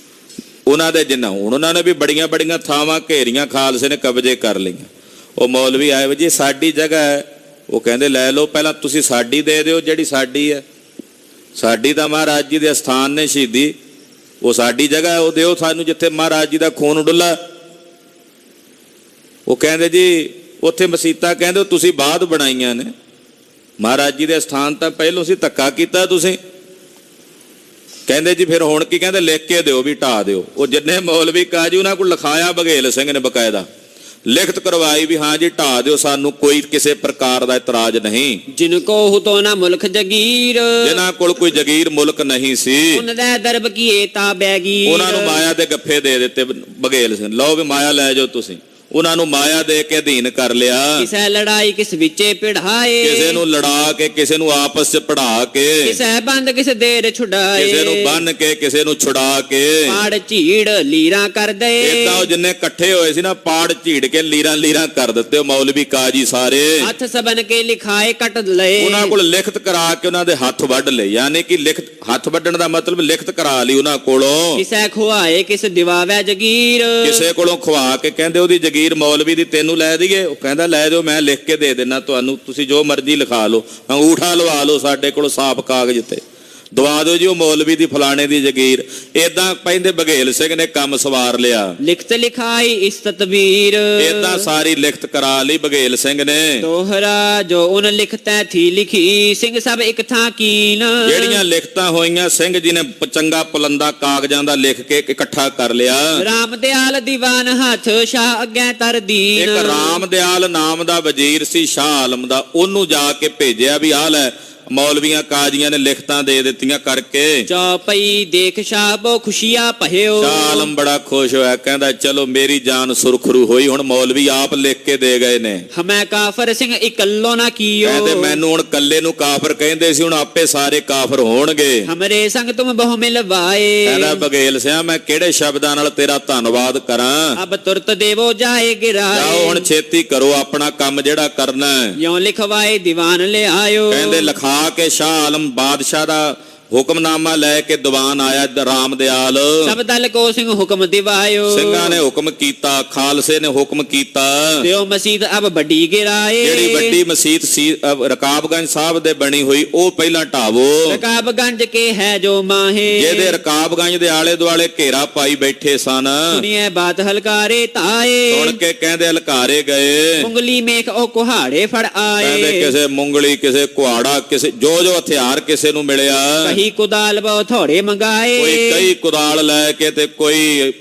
ਉਹਨਾਂ ਦੇ ਜਿੰਨਾ ਹੁਣ ਉਹਨਾਂ ਨੇ ਵੀ ਬੜੀਆਂ ਬੜੀਆਂ ਥਾਵਾਂ ਘੇਰੀਆਂ, ਖਾਲਸੇ ਨੇ ਕਬਜ਼ੇ ਕਰ ਲਈਆਂ। ਉਹ ਮੌਲਵੀ ਆਏ ਵੀ ਜੀ ਸਾਡੀ ਜਗ੍ਹਾ ਹੈ। ਉਹ ਕਹਿੰਦੇ ਲੈ ਲਓ, ਪਹਿਲਾਂ ਤੁਸੀਂ ਸਾਡੀ ਦੇ ਦਿਓ ਜਿਹੜੀ ਸਾਡੀ ਹੈ। ਸਾਡੀ ਤਾਂ ਮਹਾਰਾਜ ਜੀ ਦੇ ਅਸਥਾਨ ਨੇ ਸ਼ਹੀਦੀ, ਉਹ ਸਾਡੀ ਜਗ੍ਹਾ ਹੈ, ਉਹ ਦਿਓ ਸਾਨੂੰ ਜਿੱਥੇ ਮਹਾਰਾਜ ਜੀ ਦਾ ਖੂਨ ਡੁੱਲਾ। ਉਹ ਕਹਿੰਦੇ ਜੀ ਉੱਥੇ ਮਸੀਤਾਂ ਕਹਿੰਦੇ ਤੁਸੀਂ ਬਾਅਦ ਬਣਾਈਆਂ ਨੇ, ਮਹਾਰਾਜ ਜੀ ਦੇ ਅਸਥਾਨ ਤਾਂ ਪਹਿਲੋਂ ਸੀ, ਧੱਕਾ ਕੀਤਾ ਤੁਸੀਂ। ਕਹਿੰਦੇ ਜੀ ਫਿਰ ਹੁਣ ਕੀ? ਕਹਿੰਦੇ ਲਿਖ ਕੇ ਦਿਓ ਵੀ ਢਾਹ ਦਿਓ। ਉਹ ਜਿੰਨੇ ਮੌਲਵੀ ਕਾਜੀ ਉਹਨਾਂ ਕੋਲ ਲਿਖਾਇਆ, ਬਘੇਲ ਸਿੰਘ ਨੇ ਬਕਾਇਦਾ ਲਿਖਤ ਕਰਵਾਈ ਵੀ ਹਾਂ ਜੀ ਢਾਹ ਦਿਓ, ਸਾਨੂੰ ਕੋਈ ਕਿਸੇ ਪ੍ਰਕਾਰ ਦਾ ਇਤਰਾਜ਼ ਨਹੀਂ। ਜਿਨ ਕੋ ਹੁਤੋ ਨਾ ਮੁਲਕ ਜਗੀਰ, ਜਿਨ੍ਹਾਂ ਕੋਲ ਕੋਈ ਜਗੀਰ ਮੁਲਕ ਨਹੀਂ ਸੀ, ਉਹਨਾਂ ਦਾ ਦਰਬ ਕੀਏ ਤਾ ਬੈਗੀਰ, ਉਹਨਾਂ ਨੂੰ ਮਾਇਆ ਦੇ ਗੱਫੇ ਦੇ ਦਿੱਤੇ ਬਘੇਲ ਸਿੰਘ। ਲਓ ਵੀ ਮਾਇਆ ਲੈ ਜਾਓ ਤੁਸੀਂ। ਉਹਨਾਂ ਨੂੰ ਮਾਇਆ ਦੇ ਕੇ ਅਧੀਨ ਕਰ ਲਿਆ। ਕਿਸੇ ਲੜਾਈ ਕਿਸ ਵਿੱਚੇ ਪਿੜਾਏ, ਕਿਸੇ ਨੂੰ ਲੜਾ ਕੇ, ਕਿਸੇ ਨੂੰ ਆਪਸ ਚ ਪੜਾ ਕੇ, ਕਿਸੇ ਬੰਦ ਕਿਸੇ ਦੇਰ ਛੁਡਾਏ, ਕਿਸੇ ਨੂੰ ਬੰਨ ਕੇ, ਕਿਸੇ ਨੂੰ ਛੁਡਾ ਕੇ, ਪਾੜ ਝੀੜ ਲੀਰਾਂ ਕਰ ਦਏ। ਏਦਾਂ ਉਹ ਜਿੰਨੇ ਇਕੱਠੇ ਹੋਏ ਸੀ ਨਾ ਪਾੜ ਝੀੜ ਕੇ ਲੀਰਾਂ ਲੀਰਾਂ ਕਰ ਦਿੱਤੇ ਉਹ ਮੌਲਵੀ ਕਾਜੀ ਸਾਰੇ। ਹੱਥ ਸਬਨ ਕੇ ਲਿਖਾਏ ਕੱਟ ਲਏ, ਉਹਨਾਂ ਕੋਲ ਲਿਖਤ ਕਰਾ ਕੇ ਉਹਨਾਂ ਦੇ ਹੱਥ ਵੱਢ ਲਏ। ਯਾਨੀ ਕਿ ਲਿਖਤ, ਹੱਥ ਵੱਢਣ ਦਾ ਮਤਲਬ ਲਿਖਤ ਕਰਾ ਲਈ ਉਹਨਾਂ ਕੋਲੋਂ। ਕਿਸੇ ਖੁਆਏ ਕਿਸ ਦਿਵਾਵੇ ਜਗੀਰ, ਕਿਸੇ ਕੋਲੋਂ ਖਵਾ ਕੇ ਕਹਿੰਦੇ ਉਹਦੀ ਜਗੀਰ ਮੌਲਵੀ ਦੀ ਤੈਨੂੰ ਲੈ ਦਈਏ। ਉਹ ਕਹਿੰਦਾ ਲੈ ਦਿਓ, ਮੈਂ ਲਿਖ ਕੇ ਦੇ ਦੇਣਾ ਤੁਹਾਨੂੰ, ਤੁਸੀਂ ਜੋ ਮਰਜ਼ੀ ਲਿਖਾ ਲਓ, ਅੰਗੂਠਾ ਲਵਾ ਲਓ, ਸਾਡੇ ਕੋਲ ਸਾਫ਼ ਕਾਗਜ਼ ਤੇ ਦਵਾ ਦਿਓ ਜੀ ਉਹ ਮੌਲਵੀ ਦੀ ਫਲਾਣੇ ਦੀ ਜਗੀਰ। ਏਦਾਂ ਪੈਂਦੇ ਬਘੇਲ ਸਿੰਘ ਨੇ ਕੰਮ ਸਵਾਰ ਲਿਆ। ਲਿਖਤ ਲਿਖਾਈ ਇਸ ਤਤਵੀਰ, ਏਦਾਂ ਸਾਰੀ ਲਿਖਤ ਕਰਾ ਲਈ ਬਘੇਲ ਸਿੰਘ ਨੇ। ਦੋਹਰਾ ਜੋ ਉਨ ਲਿਖਤੈ ਥੀ ਲਿਖੀ, ਸਿੰਘ ਸਭ ਇੱਕ ਥਾਂ ਕੀਨ। ਜਿਹੜੀਆਂ ਲਿਖਤਾਂ ਹੋਈਆਂ ਸਿੰਘ ਜੀ ਨੇ ਚੰਗਾ ਪੁਲੰਦਾ ਕਾਗਜ਼ਾਂ ਦਾ ਲਿਖ ਕੇ ਇਕੱਠਾ ਕਰ ਲਿਆ। ਰਾਮ ਦਿਆਲ ਦੀਵਾਨ ਹੱਥ ਸ਼ਾਹ ਅੱਗੇ ਤਰ ਦੀਨ। ਇੱਕ ਰਾਮ ਦਿਆਲ ਨਾਮ ਦਾ ਵਜ਼ੀਰ ਸੀ ਸ਼ਾਹ ਆਲਮ ਦਾ, ਉਹਨੂੰ ਜਾ ਕੇ ਭੇਜਿਆ ਵੀ ਆਹ ਲੈ ਮੌਲਵੀਆਂ ਕਾਜ਼ੀਆਂ ਨੇ ਲਿਖਤਾਂ ਦੇ ਦਿੱਤੀਆਂ ਕਰਕੇ। ਚੌਪਈ ਦੇਖ ਸ਼ਾਹ ਬੋ ਖੁਸ਼ੀਆਂ ਭਇਓ, ਸ਼ਾਹ ਆਲਮ ਬੜਾ ਖੁਸ਼ ਹੋਇਆ, ਕਹਿੰਦਾ ਚਲੋ ਮੇਰੀ ਜਾਨ ਸੁਰਖਰੂ ਹੋਈ, ਹੁਣ ਮੌਲਵੀ ਆਪ ਲਿਖ ਕੇ ਦੇ ਗਏ ਨੇ। ਹਮੈ ਕਾਫਰ ਸਿੰਘ ਇਕੱਲੋ ਨਾ ਕੀਓ, ਕਹਿੰਦੇ ਮੈਨੂੰ ਹੁਣ ਕੱਲੇ ਨੂੰ ਕਾਫਰ ਕਹਿੰਦੇ ਸੀ, ਹੁਣ ਆਪੇ ਸਾਰੇ ਕਾਫਰ ਹੋਣਗੇ। ਹਮਰੇ ਸੰਗ ਤੁਮ ਬਹੁ ਮਿਲਵਾਏ, ਕਹਿੰਦਾ ਬਘੇਲ ਸਿਆ ਮੈਂ ਕਿਹੜੇ ਸ਼ਬਦਾਂ ਨਾਲ ਤੇਰਾ ਧੰਨਵਾਦ ਕਰਾਂ। ਅਬ ਤੁਰਤ ਦੇਵੋ ਜਾਏ ਗਿਰਾਏ, ਜਾਓ ਹੁਣ ਛੇਤੀ ਕਰੋ ਆਪਣਾ ਕੰਮ ਜਿਹੜਾ ਕਰਨਾ ਹੈ। ਯੋਂ ਲਿਖਵਾਏ ਦੀਵਾਨ ਲਿਆਇਓ, ਕਹਿੰਦੇ ਲਿਖਾ ਕੇ ਸ਼ਾਹ ਆਲਮ ਬਾਦਸ਼ਾਹ ਦਾ ਹੁਕਮਨਾਮਾ ਲੈ ਕੇ ਦੀਵਾਨ ਆਇਆ ਰਾਮ ਦਿਆਲ। ਸਭ ਦਲ ਕੋ ਸਿੰਘ ਹੁਕਮ ਦਿਵਾਇਓ, ਸਿੰਘਾਂ ਨੇ ਹੁਕਮ ਕੀਤਾ, ਖਾਲਸੇ ਨੇ ਹੁਕਮ ਕੀਤਾ। ਦਿਓ ਮਸਜਿਦ ਅਬ ਵੱਡੀ ਗਿਰਾਏ, ਜਿਹੜੀ ਵੱਡੀ ਮਸਜਿਦ ਸੀ ਰਕਾਬਗੰਜ ਸਾਹਿਬ ਦੇ ਬਣੀ ਹੋਈ ਉਹ ਪਹਿਲਾਂ ਢਾਵੋ। ਰਕਾਬਗੰਜ ਕੇ ਹੈ ਜੋ ਮਾਹੇ, ਜਿਹਦੇ ਰਕਾਬਗੰਜ ਦੇ ਆਲੇ ਦੁਆਲੇ ਘੇਰਾ ਪਾਈ ਬੈਠੇ ਸਨ। ਸੁਣੀਏ ਬਾਤ ਹਲਕਾਰੇ ਤਾਏ, ਸੁਣ ਕੇ ਕਹਿੰਦੇ ਹਲਕਾਰੇ ਗਏ। ਉਂਗਲੀ ਮੇਖ ਉਹ ਕੁਹਾੜੇ ਫੜ ਕਹਿੰਦੇ ਆਏ, ਕਿਸੇ ਮੁੰਗਲੀ, ਕਿਸੇ ਕੁਹਾੜਾ, ਕਿਸੇ ਜੋ ਜੋ ਹਥਿਆਰ ਕਿਸੇ ਨੂੰ ਮਿਲਿਆ। ਕਹੀ ਕੁਦਾਲ ਬਹੁ ਥੋੜੇ ਮੰਗਾਏ, ਕੋਈ ਕਈ ਕੁਦਾਲ ਲੈ ਕੇ ਤੇ ਕੋਈ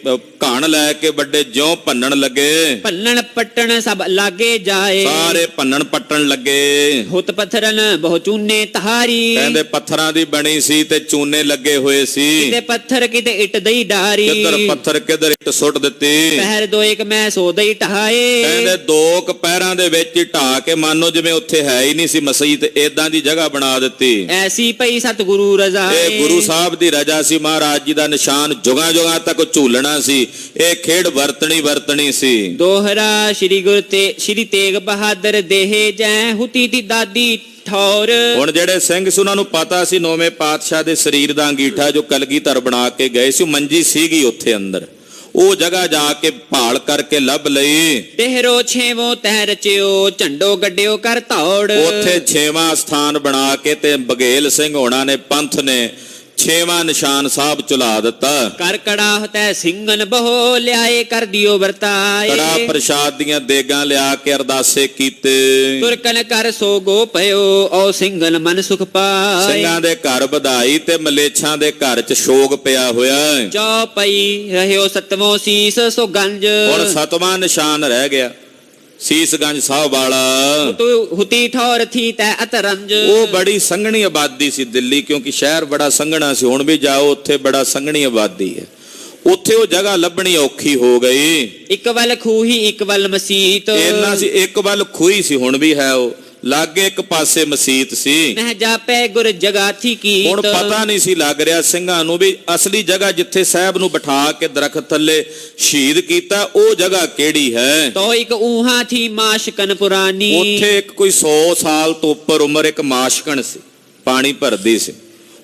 ਘਾਣ ਲੈ ਕੇ ਵੱਡੇ ਜਿਉਂ ਭੰਨਣ ਲੱਗੇ। ਭੰਨਣ ਪੱਟਣ ਸਭ ਲਾਗੇ ਜਾਏ, ਸਾਰੇ ਭੰਨਣ ਪੱਟਣ ਲੱਗੇ। ਹੁਤ ਪੱਥਰਨ ਬਹੁ ਚੂਨੇ ਤਹਾਰੀ, ਕਹਿੰਦੇ ਪੱਥਰਾਂ ਦੀ ਬਣੀ ਸੀ ਤੇ ਚੂਨੇ ਲੱਗੇ ਹੋਏ ਸੀ। ਕਿਤੇ ਪੱਥਰ ਕਿਤੇ ਇੱਟ ਦਈ ਡਾਰੀ, ਕਿੱਧਰ ਪੱਥਰ ਕਿੱਧਰ ਇੱਟ ਸੁੱਟ ਦਿੱਤੀ। ਪਹਿਰ ਦੋ ਇੱਕ ਮੈਂ ਸੋ ਦਈ ਢਾਏ, ਕਹਿੰਦੇ ਦੋ ਕੁ ਪੈਰਾਂ ਦੇ ਵਿੱਚ ਹੀ ਢਾ ਕੇ ਮਾਨੋ ਜਿਵੇਂ ਉੱਥੇ ਹੈ ਹੀ ਨਹੀਂ ਸੀ ਮਸਜਿਦ, ਏਦਾਂ ਦੀ ਜਗ੍ਹਾ ਬਣਾ ਦਿੱਤੀ। ਐਸੀ ਪਈ ਸਤਿਗੁਰੂ ਰਜ਼ਾਏ, ਇਹ ਗੁਰੂ ਸਾਹਿਬ ਦੀ ਰਜ਼ਾ ਸੀ, ਮਹਾਰਾਜ ਜੀ ਦਾ ਨਿਸ਼ਾਨ ਜੁਗਾਂ ਜੁਗਾਂ ਤੱਕ ਝੂਲਣਾ ਸੀ। ਇਹ ਖੇਡ ਵਰਤਣੀ ਸੀ। ਦੋਹਰਾ ਸ਼੍ਰੀ ਤੇਗ ਬਹਾਦਰ ਦੇਹੇ ਜੈ ਹੁਤੀ ਦੀ ਦਾਦੀ ਠੌਰ। ਹੁਣ ਜਿਹੜੇ ਸਿੰਘ ਸੀ ਉਹਨਾਂ ਨੂੰ ਪਤਾ ਸੀ ਨੌਵੇਂ ਪਾਤਸ਼ਾਹ ਦੇ ਸਰੀਰ ਦਾ ਅੰਗੀਠਾ ਜੋ ਕਲਗੀਧਰ ਬਣਾ ਕੇ ਗਏ ਸੀ, ਮੰਜੀ ਸੀਗੀ ਉੱਥੇ ਅੰਦਰ। ਉਹ ਜਗ੍ਹਾ ਜਾ ਕੇ ਭਾਲ ਕਰਕੇ ਲੱਭ ਲਈ। ਪਹਿਰੋ ਛੇਵੋਂ ਤਹਿ ਰਚਿਓ, ਝੰਡੋ ਗੱਡਿਓ ਕਰ ਧੌੜ। ਉੱਥੇ 6ਵਾਂ ਸਥਾਨ ਬਣਾ ਕੇ ਤੇ ਬਘੇਲ ਸਿੰਘ ਹੋਣਾ ਨੇ ਪੰਥ ਨੇ 6ਵਾਂ ਨਿਸ਼ਾਨ ਸਾਹਿਬ ਚੁਲਾ ਦਿੱਤਾ। ਕਰ ਕੜਾ ਤੈ ਸਿੰਘਨ ਬਹੁ ਲਿਆਏ ਕਰ ਦਿਓ ਵਰਤਾਏ, ਕੜਾ ਪ੍ਰਸ਼ਾਦ ਦੀਆਂ ਦੇਗਾਂ ਲਿਆ ਕੇ ਅਰਦਾਸੇ ਕੀਤੇ। ਤੁਰਕਨ ਕਰ ਸੋਗੋ ਪਇਓ, ਓ ਸਿੰਘਨ ਮਨ ਸੁਖ ਪਾਏ। ਸਿੰਘਾਂ ਦੇ ਘਰ ਵਧਾਈ ਤੇ ਮਲੇਛਾਂ ਦੇ ਘਰ ਚ ਸ਼ੋਗ ਪਿਆ ਹੋਇਆ। ਚੌਪਈ ਰਹਿਓ ਸਤਵੋਂ ਸੀਸ ਸੋ ਗੰਜ। ਹੁਣ 7ਵਾਂ ਨਿਸ਼ਾਨ ਰਹਿ ਗਿਆ ਸੀਸਗੰਜ ਸਾਹਿਬ ਵਾਲਾ। ਹੁਤੀ ਠੌਰ ਥੀ ਤੈ ਅਤਰੰਜ। ਉਹ ਬੜੀ ਸੰਘਣੀ ਆਬਾਦੀ ਸੀ ਦਿੱਲੀ, ਕਿਉਂਕਿ ਸ਼ਹਿਰ ਬੜਾ ਸੰਘਣਾ ਸੀ। ਹੁਣ ਵੀ ਜਾਓ ਉੱਥੇ ਬੜਾ ਸੰਘਣੀ ਆਬਾਦੀ ਹੈ। ਉੱਥੇ ਉਹ ਜਗ੍ਹਾ ਲੱਭਣੀ ਔਖੀ ਹੋ ਗਈ। ਇੱਕ ਵੱਲ ਖੂਹੀ ਇੱਕ ਵੱਲ ਮਸੀਤ, ਇੰਨਾ ਸੀ, ਇੱਕ ਵੱਲ ਖੂਹੀ ਸੀ, ਹੁਣ ਵੀ ਹੈ ਉਹ, ਲਾਗੇ ਇੱਕ ਪਾਸੇ ਮਸੀਤ ਸੀ। ਮਹਿ ਜਾਪੈ ਗੁਰ ਜਗਾਥੀ ਕੀਤ। ਹੁਣ ਪਤਾ ਨਹੀਂ ਸੀ ਲੱਗ ਰਿਹਾ ਸਿੰਘਾਂ ਨੂੰ ਵੀ ਅਸਲੀ ਜਗ੍ਹਾ ਜਿੱਥੇ ਸਾਹਿਬ ਨੂੰ ਬਿਠਾ ਕੇ ਦਰਖਤ ਥੱਲੇ ਸ਼ਹੀਦ ਕੀਤਾ ਉਹ ਜਗ੍ਹਾ ਕਿਹੜੀ ਹੈ। ਤੋ ਇੱਕ ਊਹਾ ਥੀ ਮਾਸ਼ਕਨ ਪੁਰਾਨੀ। ਉੱਥੇ ਇੱਕ ਕੋਈ 100 ਸਾਲ ਤੋਂ ਉੱਪਰ ਉਮਰ ਇੱਕ ਮਾਸ਼ਕਣ ਸੀ, ਪਾਣੀ ਭਰਦੀ ਸੀ।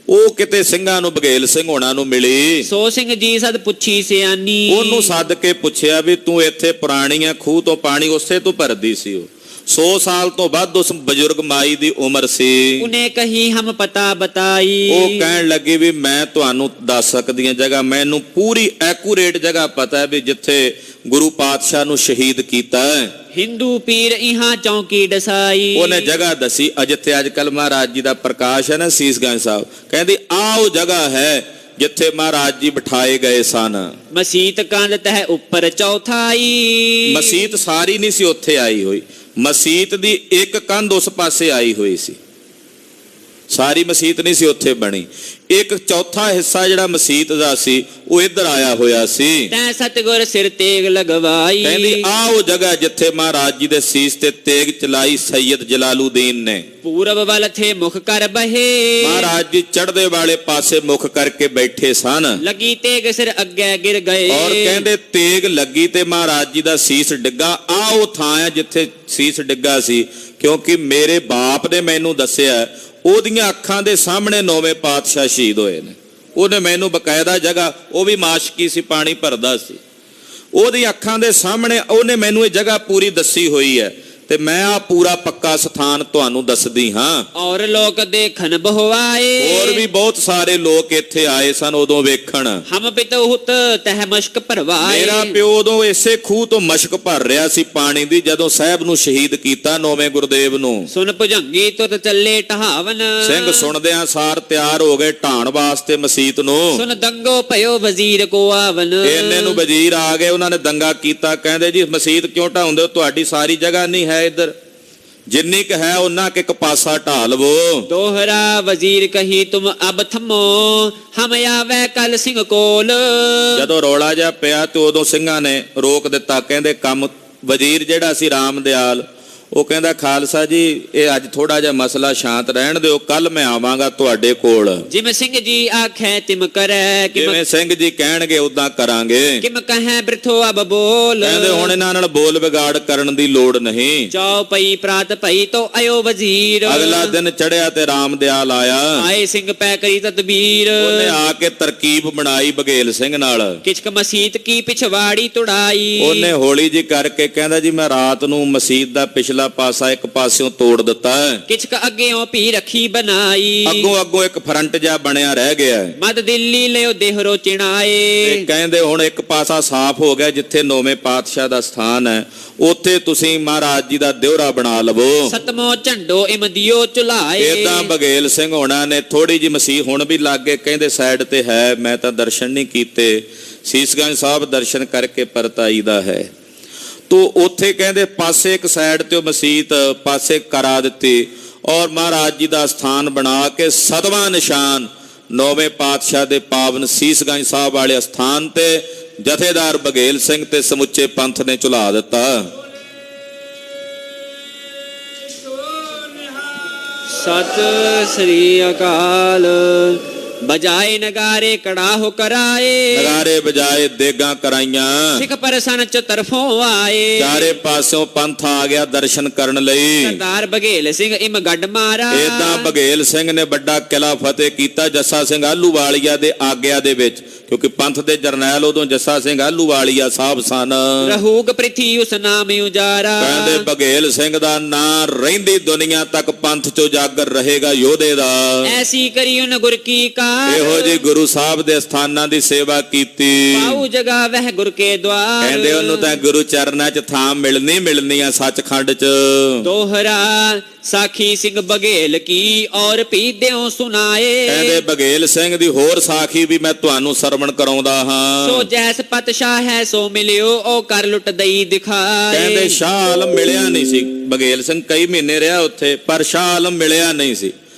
ਉਹ ਕਿਤੇ ਸਿੰਘਾਂ ਨੂੰ ਬਘੇਲ ਸਿੰਘ ਹੋਣਾ ਨੂੰ ਮਿਲੀ। ਸੋ ਸਿੰਘ ਜੀ ਸਦ ਪੁੱਛੀ ਸਿਆਨੀ। ਉਹਨੂੰ ਸੱਦ ਕੇ ਪੁੱਛਿਆ ਵੀ ਤੂੰ ਇੱਥੇ ਪੁਰਾਣੀ ਆ, ਖੂਹ ਤੋਂ ਪਾਣੀ ਉਸੇ ਤੋਂ ਭਰਦੀ ਸੀ। ਉਹ 100 ਸਾਲ ਤੋਂ ਵੱਧ ਉਸ ਬਜ਼ੁਰਗ ਮਾਈ ਦੀ ਉਮਰ ਸੀ। ਉਹਨੇ ਕਹੀ ਹਮ ਪਤਾ ਬਤਾਈ। ਉਹ ਕਹਿਣ ਲੱਗੀ ਵੀ ਮੈਂ ਤੁਹਾਨੂੰ ਦੱਸ ਸਕਦੀ ਹਾਂ ਜਗ੍ਹਾ, ਮੈਨੂੰ ਪੂਰੀ ਐਕੂਰੇਟ ਜਗ੍ਹਾ ਪਤਾ ਹੈ ਵੀ ਜਿੱਥੇ ਗੁਰੂ ਪਾਤਸ਼ਾਹ ਨੂੰ ਸ਼ਹੀਦ ਕੀਤਾ ਹੈ। ਹਿੰਦੂ ਪੀਰ ਇਹਾਂ ਚੌਂਕੀ ਡਸਾਈ। ਉਹਨੇ ਜਗ੍ਹਾ ਦੱਸੀ, ਜਿੱਥੇ ਅੱਜ ਕੱਲ ਮਹਾਰਾਜ ਜੀ ਦਾ ਪ੍ਰਕਾਸ਼ ਹੈ ਨਾ ਸੀਸਗੰਜ ਸਾਹਿਬ, ਕਹਿੰਦੀ ਆਹ ਉਹ ਜਗ੍ਹਾ ਹੈ ਜਿੱਥੇ ਮਹਾਰਾਜ ਜੀ ਬਿਠਾਏ ਗਏ ਸਨ। ਮਸੀਤ ਕੰਧ ਤਹਿ ਉੱਪਰ ਚੌਥਾਈ। ਮਸੀਤ ਸਾਰੀ ਨਹੀਂ ਸੀ ਉੱਥੇ ਆਈ ਹੋਈ, ਮਸੀਤ ਦੀ ਇੱਕ ਕੰਧ ਉਸ ਪਾਸੇ ਆਈ ਹੋਈ ਸੀ, ਸਾਰੀ ਮਸੀਤ ਨਹੀਂ ਸੀ ਉੱਥੇ ਬਣੀ। ਇੱਕ ਚੌਥਾ ਹਿੱਸਾ ਜਿਹੜਾ ਮਸੀਤ ਦਾ ਸੀ ਉਹ ਇੱਧਰ ਆਇਆ ਹੋਇਆ ਸੀ। ਤੈ ਸਤਿਗੁਰ ਸਿਰ ਤੇਗ ਲਗਵਾਈ। ਕਹਿੰਦੀ ਆਹ ਉਹ ਜਗ੍ਹਾ ਜਿੱਥੇ ਮਹਾਰਾਜ ਜੀ ਦੇ ਸੀਸ ਤੇ ਤੇਗ ਚਲਾਈ ਸੈਯਦ ਜਲਾਲੂਦੀਨ ਨੇ। ਪੂਰਬ ਵੱਲ ਥੇ ਮੁਖ ਕਰ ਬਹੇ। ਮਹਾਰਾਜ ਜੀ ਚੜ੍ਹਦੇ ਵਾਲੇ ਪਾਸੇ ਮੁਖ ਕਰਕੇ ਬੈਠੇ ਸਨ। ਲੱਗੀ ਤੇਗ ਸਿਰ ਅੱਗੇ ਗਿਰ ਗਏ। ਔਰ ਕਹਿੰਦੇ ਤੇਗ ਲੱਗੀ ਤੇ ਮਹਾਰਾਜ ਜੀ ਦਾ ਸੀਸ ਡਿੱਗਾ। ਆਹ ਉਹ ਥਾਂ ਹੈ ਜਿੱਥੇ ਸੀਸ ਡਿੱਗਾ ਸੀ, ਕਿਉਂਕਿ ਮੇਰੇ ਬਾਪ ਨੇ ਮੈਨੂੰ ਦੱਸਿਆ ਉਹਦੀਆਂ ਅੱਖਾਂ ਦੇ ਸਾਹਮਣੇ 9ਵੇਂ ਪਾਤਸ਼ਾਹ ਸ਼ਹੀਦ ਹੋਏ ਨੇ। ਉਹਨੇ ਮੈਨੂੰ ਬਕਾਇਦਾ ਜਗ੍ਹਾ, ਉਹ ਵੀ ਮਾਸ਼ਕੀ ਸੀ, ਪਾਣੀ ਭਰਦਾ ਸੀ, ਉਹਦੀ ਅੱਖਾਂ ਦੇ ਸਾਹਮਣੇ ਉਹਨੇ ਮੈਨੂੰ ਇਹ ਜਗ੍ਹਾ ਪੂਰੀ ਦੱਸੀ ਹੋਈ ਹੈ ਤੇ ਮੈਂ ਆ ਪੂਰਾ ਪੱਕਾ ਸਥਾਨ ਤੁਹਾਨੂੰ ਦੱਸਦੀ ਹਾਂ। ਔਰ ਲੋਕ ਦੇਖਣ ਬਹਵਾਏ। ਹੋਰ ਵੀ ਬਹੁਤ ਸਾਰੇ ਲੋਕ ਇੱਥੇ ਆਏ ਸਨ ਉਦੋਂ ਵੇਖਣ। ਹਮ ਪਿਤਹੁਤ ਤਹਿ ਮਸ਼ਕ ਭਰਵਾਏ। ਮੇਰਾ ਪਿਓ ਉਦੋਂ ਇਸੇ ਖੂਹ ਤੋਂ ਮਸ਼ਕ ਭਰ ਰਿਹਾ ਸੀ ਪਾਣੀ ਦੀ, ਜਦੋਂ ਸਾਹਿਬ ਨੂੰ ਸ਼ਹੀਦ ਕੀਤਾ 9ਵੇਂ ਗੁਰਦੇਵ ਨੂੰ। ਸੁਨ ਭੁਜੰਗੀ ਤੁਤ ਚੱਲੇ ਟਹਾਵਨ। ਸਿੰਘ ਸੁਣਦਿਆਂ ਸਾਰ ਤਿਆਰ ਹੋ ਗਏ ਢਾਣ ਵਾਸਤੇ ਮਸੀਤ ਨੂੰ। ਸੁਨ ਦੰਗੋ ਭਇਓ ਵਜ਼ੀਰ ਕੋ ਆਵਨ। ਇੰਨੇ ਨੂੰ ਵਜ਼ੀਰ ਆ ਗਏ, ਉਹਨਾਂ ਨੇ ਦੰਗਾ ਕੀਤਾ। ਕਹਿੰਦੇ ਜੀ ਮਸੀਤ ਕਿਉਂ ਢਾਉਂਦੇ ਹੋ, ਤੁਹਾਡੀ ਸਾਰੀ ਜਗ੍ਹਾ ਨਹੀਂ ਹੈ ਇੱਧਰ, ਜਿੰਨੀ ਕ ਹੈ ਉਹਨਾਂ ਕੇ ਇੱਕ ਪਾਸਾ ਢਾ ਲਵੋ। ਦੋਹਰਾ ਵਜ਼ੀਰ ਕਹੀ ਤੁਮ ਅਬ ਥਮੋ ਹਮ ਆਵੇ ਕੱਲ ਸਿੰਘ ਕੋਲ। ਜਦੋਂ ਰੌਲਾ ਜਿਹਾ ਪਿਆ ਤੇ ਉਦੋਂ ਸਿੰਘਾਂ ਨੇ ਰੋਕ ਦਿੱਤਾ। ਕਹਿੰਦੇ ਕੰਮ, ਵਜ਼ੀਰ ਜਿਹੜਾ ਸੀ ਰਾਮਦਿਆਲ, ਉਹ ਕਹਿੰਦਾ ਖਾਲਸਾ ਜੀ ਇਹ ਅੱਜ ਥੋੜਾ ਜਿਹਾ ਮਸਲਾ ਸ਼ਾਂਤ ਰਹਿਣ ਦਿਓ, ਕੱਲ ਮੈਂ ਆਵਾਂਗਾ ਤੁਹਾਡੇ ਕੋਲ। ਜਿਵੇਂ ਸਿੰਘ ਜੀ ਆਖੇ ਤਿਮ ਕਰੈ। ਜਿਵੇਂ ਸਿੰਘ ਜੀ ਕਹਿਣਗੇ ਉਦਾਂ ਕਰਾਂਗੇ। ਕਿਮ ਕਹੈ ਬ੍ਰਿਥੋ ਅਬ ਬੋਲ। ਕਹਿੰਦੇ ਹੁਣ ਇਹਨਾਂ ਨਾਲ ਬੋਲ ਵਿਗਾੜ ਕਰਨ ਦੀ ਲੋੜ ਨਹੀਂ। ਚੌ ਪਈ ਪ੍ਰਾਤ ਪਈ ਤੋ ਆਇਓ ਵਜ਼ੀਰ। ਅਗਲਾ ਦਿਨ ਚੜਿਆ ਤੇ ਰਾਮਦਿਆਲ ਆਇਆ। ਆਏ ਸਿੰਘ ਪੈ ਕਰੀ ਤਦਬੀਰ। ਉਹਨੇ ਆ ਕੇ ਤਰਕੀਬ ਬਣਾਈ ਬਘੇਲ ਸਿੰਘ ਨਾਲ। ਕਿਛਕ ਮਸੀਤ ਕੀ ਪਿਛਵਾੜੀ ਤੁੜਾਈ। ਉਹਨੇ ਹੌਲੀ ਜੀ ਕਰਕੇ ਕਹਿੰਦਾ ਜੀ ਮੈਂ ਰਾਤ ਨੂੰ ਮਸੀਤ ਦਾ ਪਿਛਲਾ ਪਾਸਾ ਇੱਕ ਪਾਸਿਓਂ ਤੋੜ ਦਿੱਤਾ ਹੈ। ਕਿਛਕ ਅੱਗੇੋਂ ਭੀ ਰੱਖੀ ਬਣਾਈ। ਅੱਗੋਂ ਇੱਕ ਫਰੰਟ ਜਾ ਬਣਿਆ ਰਹਿ ਗਿਆ। ਮਦ ਦਿੱਲੀ ਲਿਓ ਦੇਹਰੋ ਚਿਣਾਏ। ਕਹਿੰਦੇ ਹੁਣ ਇੱਕ ਪਾਸਾ ਸਾਫ਼ ਹੋ ਗਿਆ, ਜਿੱਥੇ 9ਵੇਂ ਪਾਤਸ਼ਾਹ ਦਾ ਸਥਾਨ ਹੈ ਉੱਥੇ ਤੁਸੀਂ ਮਹਾਰਾਜ ਜੀ ਦਾ ਦਿਉਰਾ ਬਣਾ ਲਵੋ। ਸਤਮੋ ਝੰਡੋ ਇਮ ਦਿਓ ਚੁਲਾਏ। ਏਦਾਂ ਬਘੇਲ ਸਿੰਘ ਹੋਣਾ ਨੇ ਥੋੜੀ ਜੀ ਮਸੀਹ ਹੁਣ ਵੀ ਲਾਗੇ, ਕਹਿੰਦੇ ਸਾਈਡ ਤੇ ਹੈ, ਮੈਂ ਤਾਂ ਦਰਸ਼ਨ ਨਹੀਂ ਕੀਤੇ, ਸੀਸਗੰਜ ਸਾਹਿਬ ਦਰਸ਼ਨ ਕਰਕੇ ਪਰਤਾਈ ਦਾ ਹੈ। ਤੋ ਉੱਥੇ ਕਹਿੰਦੇ ਪਾਸੇ ਇੱਕ ਸਾਈਡ ਤੇ ਉਹ ਮਸੀਤ ਪਾਸੇ ਕਰਾ ਦਿੱਤੀ ਔਰ ਮਹਾਰਾਜ ਜੀ ਦਾ ਸਥਾਨ ਬਣਾ ਕੇ 7ਵਾਂ ਨਿਸ਼ਾਨ 9ਵੇਂ ਪਾਤਸ਼ਾਹ ਦੇ ਪਾਵਨ ਸੀਸਗੰਜ ਸਾਹਿਬ ਵਾਲੇ ਸਥਾਨ ਤੇ ਜਥੇਦਾਰ ਬਘੇਲ ਸਿੰਘ ਤੇ ਸਮੁੱਚੇ ਪੰਥ ਨੇ ਝੁਲਾ ਦਿੱਤਾ। ਸਤਿ ਸ੍ਰੀ ਅਕਾਲ। ਬਜਾਏ ਨਗਾਰੇ ਕੜਾਹੋ ਕਰਾਏ। ਨਗਾਰੇ ਬਜਾਏ ਦੇਗਾਂ ਕਰਾਈਆਂ। ਸਿੱਖ ਪਰਸਨ ਚ ਤਰਫੋਂ ਆਏ। ਚਾਰੇ ਪਾਸਿਓਂ ਪੰਥ ਆ ਗਿਆ ਦਰਸ਼ਨ ਕਰਨ ਲਈ। ਸਰਦਾਰ ਬਘੇਲ ਸਿੰਘ ਇਮ ਗੱਡ ਮਾਰਾ। ਏਦਾਂ ਬਘੇਲ ਸਿੰਘ ਨੇ ਵੱਡਾ ਕਿਲਾ ਫਤਿਹ ਕੀਤਾ ਜੱਸਾ ਸਿੰਘ ਆਹਲੂਵਾਲੀਆ ਦੇ ਆਗਿਆ ਦੇ ਵਿੱਚ, ਕਿਉਂਕਿ ਪੰਥ ਦੇ ਜਰਨੈਲ ਉਦੋਂ ਜੱਸਾ ਸਿੰਘ ਆਹਲੂਵਾਲੀਆ ਸਾਹਿਬ ਸਨ। ਰਹੂਗ ਪ੍ਰਿਥੀ ਉਸ ਨਾਮ ਉਜਾਰਾ। ਕਹਿੰਦੇ ਬਘੇਲ ਸਿੰਘ ਦਾ ਨਾਂ ਰਹਿੰਦੀ ਦੁਨੀਆ ਤੱਕ ਪੰਥ ਚ ਉਜਾਗਰ ਰਹੇਗਾ ਯੋਧੇ ਦਾ। ਐਸੀ ਕਰੀ ਉਨ ਗੁਰ ਕੀ ਕਾ। ਇਹੋ ਜੀ ਗੁਰੂ ਸਾਹਿਬ ਦੇ ਸਥਾਨਾਂ ਦੀ ਸੇਵਾ ਕੀਤੀ। ਪਾਉ ਜਗਾ ਵਹਿ ਗੁਰ ਕੇ ਦਵਾਰ। ਕਹਿੰਦੇ ਉਹਨੂੰ ਤਾਂ ਗੁਰੂ ਚਰਨਾਂ 'ਚ ਥਾਂ ਮਿਲਣੀ ਆ ਸੱਚਖੰਡ 'ਚ। ਦੋਹਰਾ ਸਾਖੀ ਸਿੰਘ ਬਘੇਲ ਕੀ ਔਰ ਪੀਦਿਓ ਸੁਣਾਏ। ਕਹਿੰਦੇ ਬਘੇਲ ਸਿੰਘ ਦੀ ਹੋਰ ਸਾਖੀ ਵੀ ਮੈਂ ਤੁਹਾਨੂੰ ਸਰਵਣ ਕਰਾਉਂਦਾ ਹਾਂ। ਸੋ ਜੈਸ ਪਤਸ਼ਾਹ ਹੈ ਸੋ ਮਿਲਿਓ ਉਹ ਕਰ ਲੁੱਟ ਦਈ ਦਿਖਾਏ। ਕਹਿੰਦੇ ਸ਼ਾਹ ਆਲਮ ਮਿਲਿਆ ਨਹੀਂ ਸੀ, ਬਘੇਲ ਸਿੰਘ ਕਈ ਮਹੀਨੇ ਰਿਹਾ ਉੱਥੇ ਪਰ ਸ਼ਾਹ ਆਲਮ ਮਿਲਿਆ ਨਹੀਂ ਸੀ।